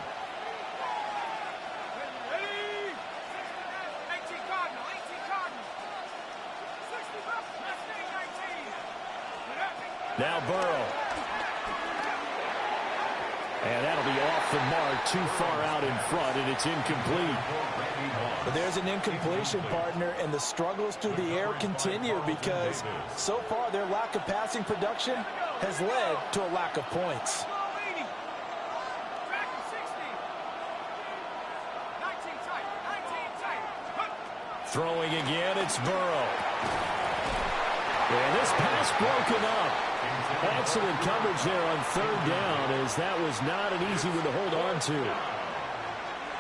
Now Burrow. And that'll be off the mark, too far out in front, and it's incomplete. But there's an incompletion, partner, and the struggles through the air continue because so far their lack of passing production has led to a lack of points. Throwing again, it's Burrow. And this pass broken up. Excellent coverage there on 3rd down, as that was not an easy one to hold on to.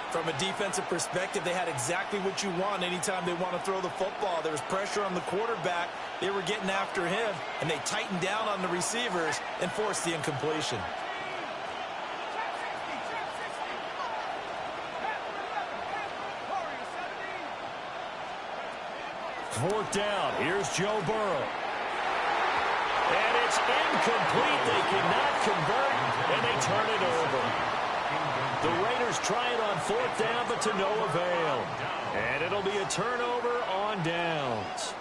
From a defensive perspective, they had exactly what you want anytime they want to throw the football. There was pressure on the quarterback. They were getting after him, and they tightened down on the receivers and forced the incompletion. Fourth down. Here's Joe Burrow. And it's incomplete. They cannot turn it over. The Raiders try it on 4th down, but to no avail. And it'll be a turnover on downs.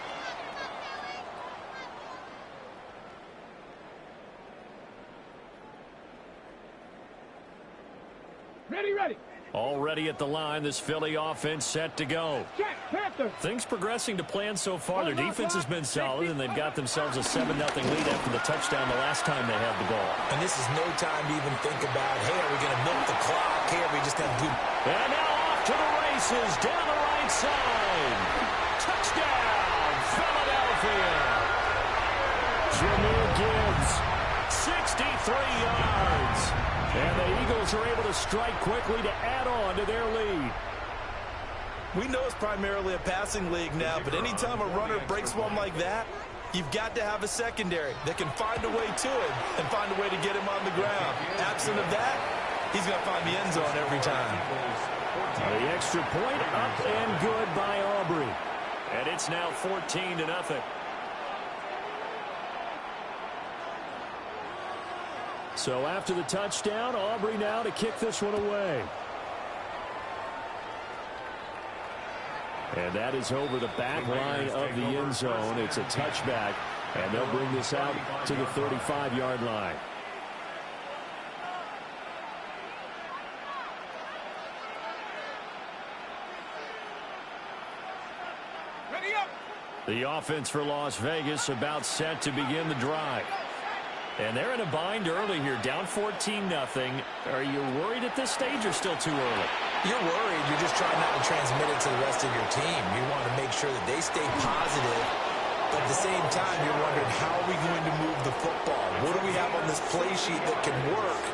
Ready. Already at the line, this Philly offense set to go. Check, Panther. Things progressing to plan so far. Their defense has been solid, and they've got themselves a 7-0 lead after the touchdown the last time they had the ball. And this is no time to even think about, hey, are we going to milk the clock? Hey, are we just have good... And now off to the races, down the right side. Touchdown, Philadelphia. Jahmyr Gibbs, 63 yards. And the Eagles are able to strike quickly to add on to their lead. We know it's primarily a passing league now, but anytime a runner breaks one like that, you've got to have a secondary that can find a way to him and find a way to get him on the ground. Absent of that, he's going to find the end zone every time. The extra point up and good by Aubrey. And it's now 14-0. So after the touchdown, Aubrey now to kick this one away. And that is over the back line of the end zone. It's a touchback, and they'll bring this out to the 35-yard line. Ready up. The offense for Las Vegas about set to begin the drive. And they're in a bind early here, down 14-0. Are you worried at this stage or still too early? You're worried. You're just trying not to transmit it to the rest of your team. You want to make sure that they stay positive. But at the same time, you're wondering, how are we going to move the football? What do we have on this play sheet that can work?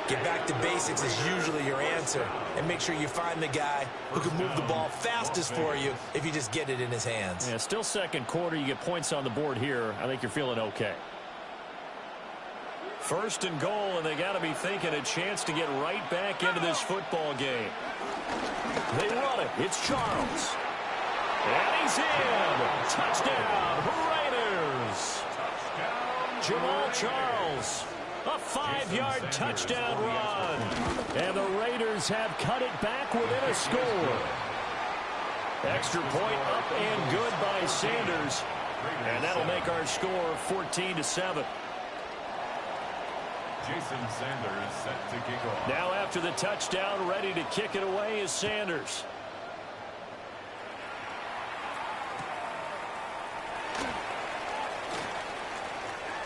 Get back to basics is usually your answer. And make sure you find the guy who can move the ball fastest for you if you just get it in his hands. Yeah, still second quarter. You get points on the board here. I think you're feeling okay. First and goal, and they got to be thinking a chance to get right back into this football game. They run it. It's Charles. And he's in. Touchdown, Raiders. Jamal Charles. A 5-yard touchdown run. And the Raiders have cut it back within a score. Extra point up and good by Sanders. And that'll make our score 14-7. Jason Sanders set to kick off. Now after the touchdown, ready to kick it away is Sanders.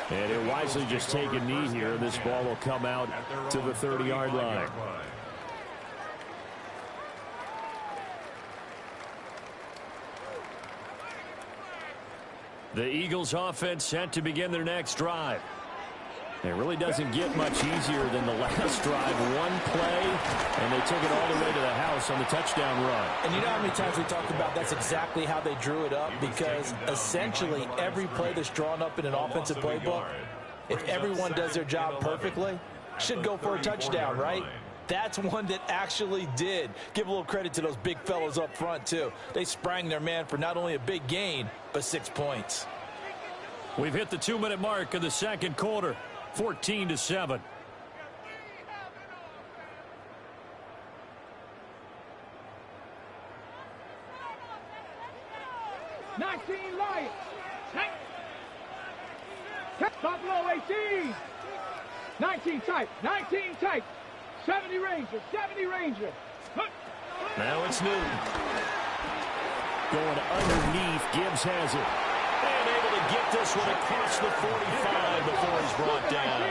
And he'll wisely just take a knee here. This ball will come out to the 30-yard line. The Eagles offense set to begin their next drive. It really doesn't get much easier than the last drive. One play, and they took it all the way to the house on the touchdown run. And you know how many times we talked about that's exactly how they drew it up, because essentially every play that's drawn up in an offensive playbook, if everyone does their job perfectly, should go for a touchdown, right? That's one that actually did. Give a little credit to those big fellows up front, too. They sprang their man for not only a big gain, but 6 points. We've hit the 2-minute mark of the second quarter. 14-7. Lions. Buffalo 18. 19 tight. 19 tight. 70 Rangers. 70 Rangers. Now it's Newton. Going underneath. Gibbs has it. And able to get this one across the 45 before he's brought down.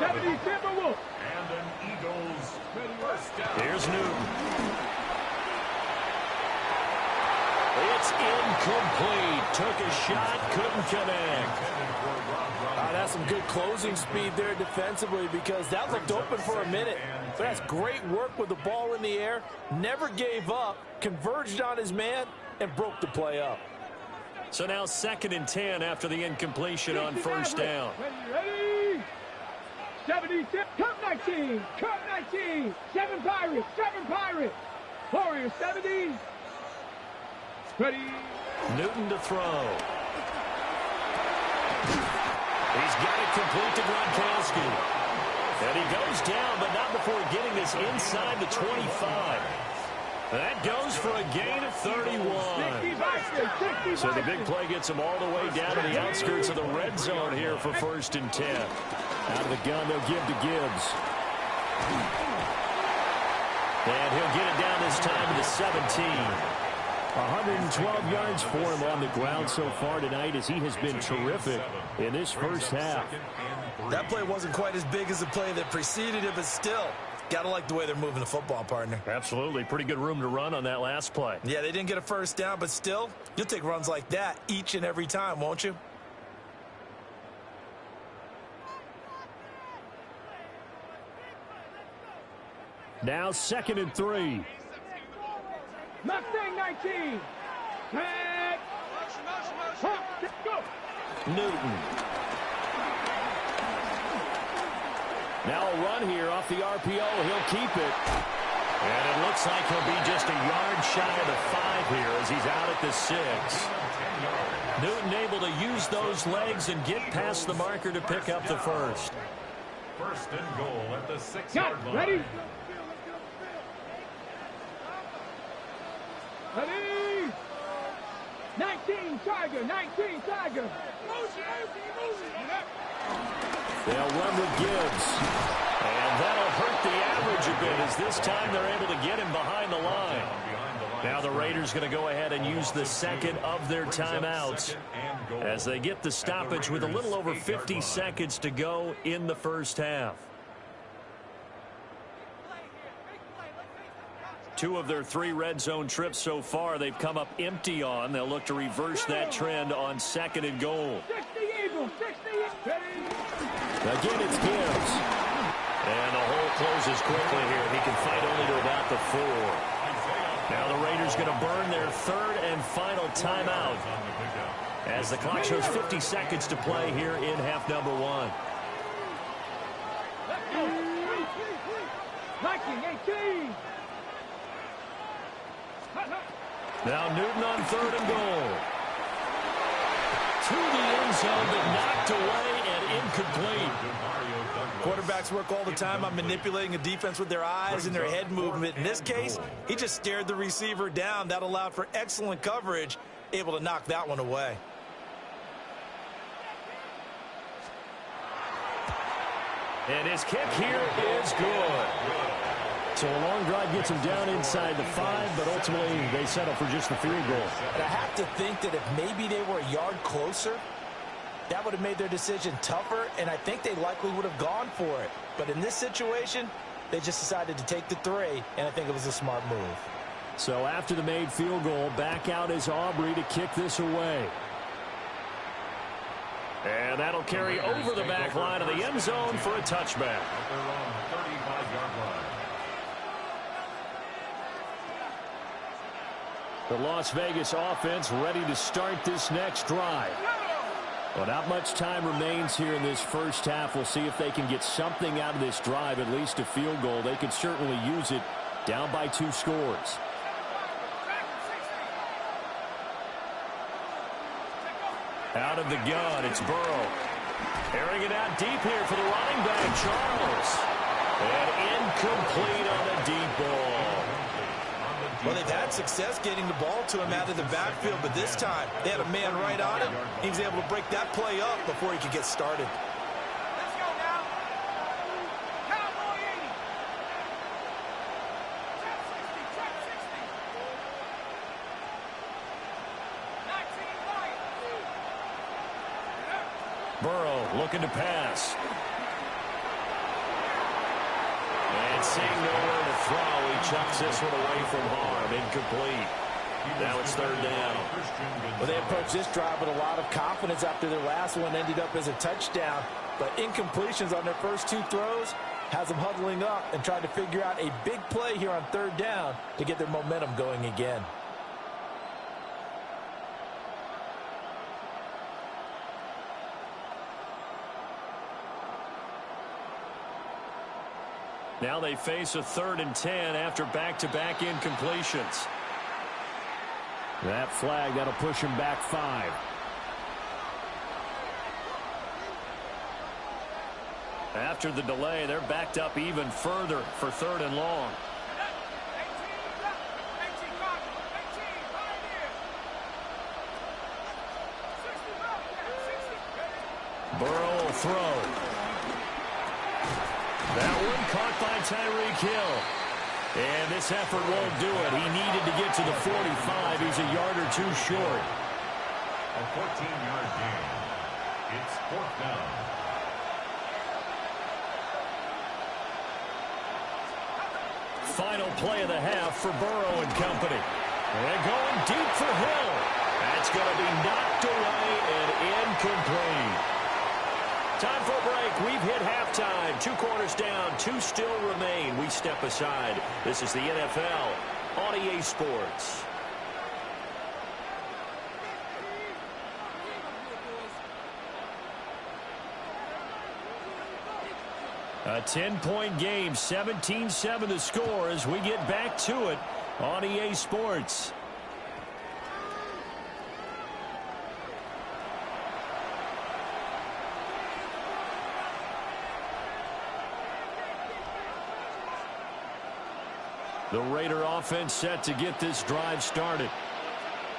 70 Timberwolves. And an Eagles first down. Here's Newton. It's incomplete. Took a shot, couldn't connect. That's some good closing speed there defensively, because that looked open for a minute. So that's great work with the ball in the air. Never gave up, converged on his man, and broke the play up. So now 2nd and 10 after the incompletion on first down. Ready? 70, cut 19, cut 19, 7 Pirates, 7 Pirates. Warriors 70. Ready? Newton to throw. He's got it complete to Gronkowski. And he goes down, but not before getting this inside the 25. That goes for a gain of 31. So the big play gets him all the way down to the outskirts of the red zone here for 1st and 10. Out of the gun, they'll give to Gibbs. And he'll get it down this time to the 17. 112 yards for him on the ground so far tonight as he has been terrific in this first half. That play wasn't quite as big as the play that preceded it, but still, got to like the way they're moving the football, partner. Absolutely. Pretty good room to run on that last play. Yeah, they didn't get a first down, but still, you'll take runs like that each and every time, won't you? Now 2nd and 3. Mustang 19. Tag. Go. Newton. Now a run here off the RPO. He'll keep it. And it looks like he'll be just a yard shy of the 5 here as he's out at the 6. Newton able to use those legs and get past the marker to pick up the first. 1st and goal at the 6-yard line. Ready? Ready? 19 Tiger, 19 Tiger. They'll run with Gibbs. And that'll hurt the average a bit as this time they're able to get him behind the line. Now the Raiders going to go ahead and use the second of their timeouts as they get the stoppage with a little over 50 seconds to go in the first half. 2 of their 3 red zone trips so far they've come up empty on. They'll look to reverse that trend on 2nd and goal. 60 Eagles, 60. Again, it's Gibbs. And the hole closes quickly here. He can fight only to about the 4. Now the Raiders going to burn their 3rd and final timeout as the clock shows 50 seconds to play here in half number 1. 1918. Now Newton on 3rd and goal. To the end zone, but knocked away and incomplete. Quarterbacks work all the time on manipulating a defense with their eyes and their head movement. In this case, he just stared the receiver down. That allowed for excellent coverage, able to knock that one away. And his kick here is good. So a long drive gets him down inside the 5, but ultimately they settle for just the field goal. And I have to think that if maybe they were a yard closer, that would have made their decision tougher, and I think they likely would have gone for it. But in this situation, they just decided to take the 3, and I think it was a smart move. So after the made field goal, back out is Aubrey to kick this away. And that'll carry over the back line of the end zone for a touchback. The Las Vegas offense ready to start this next drive. Well, not much time remains here in this first half. We'll see if they can get something out of this drive, at least a field goal. They could certainly use it down by 2 scores. Out of the gun, it's Burrow. Airing it out deep here for the running back, Charles. And incomplete on a deep ball. Well, they've had success getting the ball to him out of the backfield, but this time they had a man right on him. He was able to break that play up before he could get started. Let's go now. Cowboy 80. Check 60. 19 Burrow looking to pass. And seeing nowhere to throw, he chucks this one away from harm. Incomplete. Now it's 3rd down. Well, they approached this drive with a lot of confidence after their last one ended up as a touchdown. But incompletions on their first 2 throws has them huddling up and trying to figure out a big play here on 3rd down to get their momentum going again. Now they face a 3rd and 10 after back-to-back incompletions. That flag, that'll push him back 5. After the delay, they're backed up even further for 3rd and long. Burrow will throw. That one caught by Tyreek Hill. And this effort won't do it. He needed to get to the 45. He's a yard or two short. A 14-yard gain. It's 4th down. Final play of the half for Burrow and company. They're going deep for Hill. That's going to be knocked away and incomplete. Time for a break. We've hit halftime. 2 quarters down. 2 still remain. We step aside. This is the NFL on EA Sports. A 10-point game, 17-7 the score as we get back to it on EA Sports. The Raider offense set to get this drive started.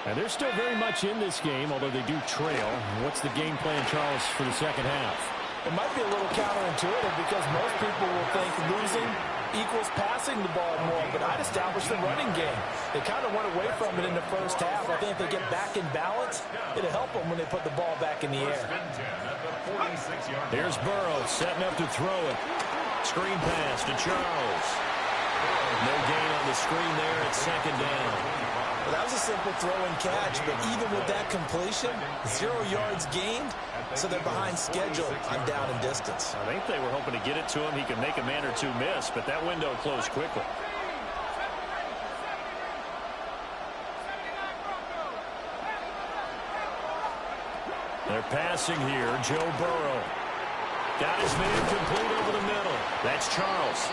And they're still very much in this game, although they do trail. What's the game plan, Charles, for the second half? It might be a little counterintuitive because most people will think losing equals passing the ball more, but I'd establish the running game. They kind of went away from it in the first half. I think if they get back in balance, it'll help them when they put the ball back in the air. Here's Burrow setting up to throw it. Screen pass to Charles. No gain on the screen there at 2nd down. Well, that was a simple throw and catch, but even with that completion, 0 yards gained, so they're behind schedule on down and distance. I think they were hoping to get it to him. He could make a man or two miss, but that window closed quickly. They're passing here. Joe Burrow. Got his man complete over the middle. That's Charles.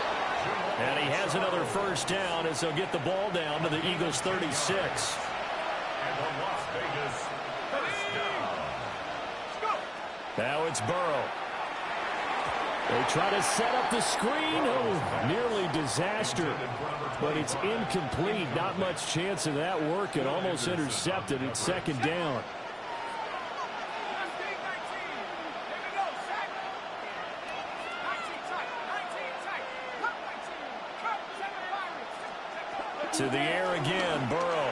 And he has another first down as they'll get the ball down to the Eagles' 36. And the Las Vegas first down. Now it's Burrow. They try to set up the screen. Oh, nearly disaster. But it's incomplete. Not much chance of that working. Almost intercepted. It's 2nd down. To the air again, Burrow.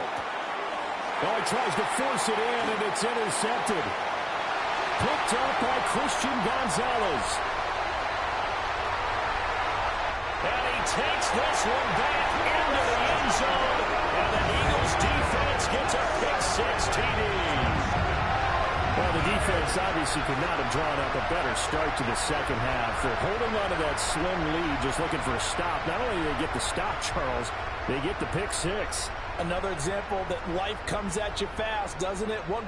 Oh, he tries to force it in, and it's intercepted. Picked up by Christian Gonzalez. And he takes this one back into the end zone, and the Eagles defense gets a pick-6 TD. Well, the defense obviously could not have drawn up a better start to the second half. They're holding on to that slim lead, just looking for a stop. Not only do they get the stop, Charles, they get the pick-6. Another example that life comes at you fast, doesn't it? One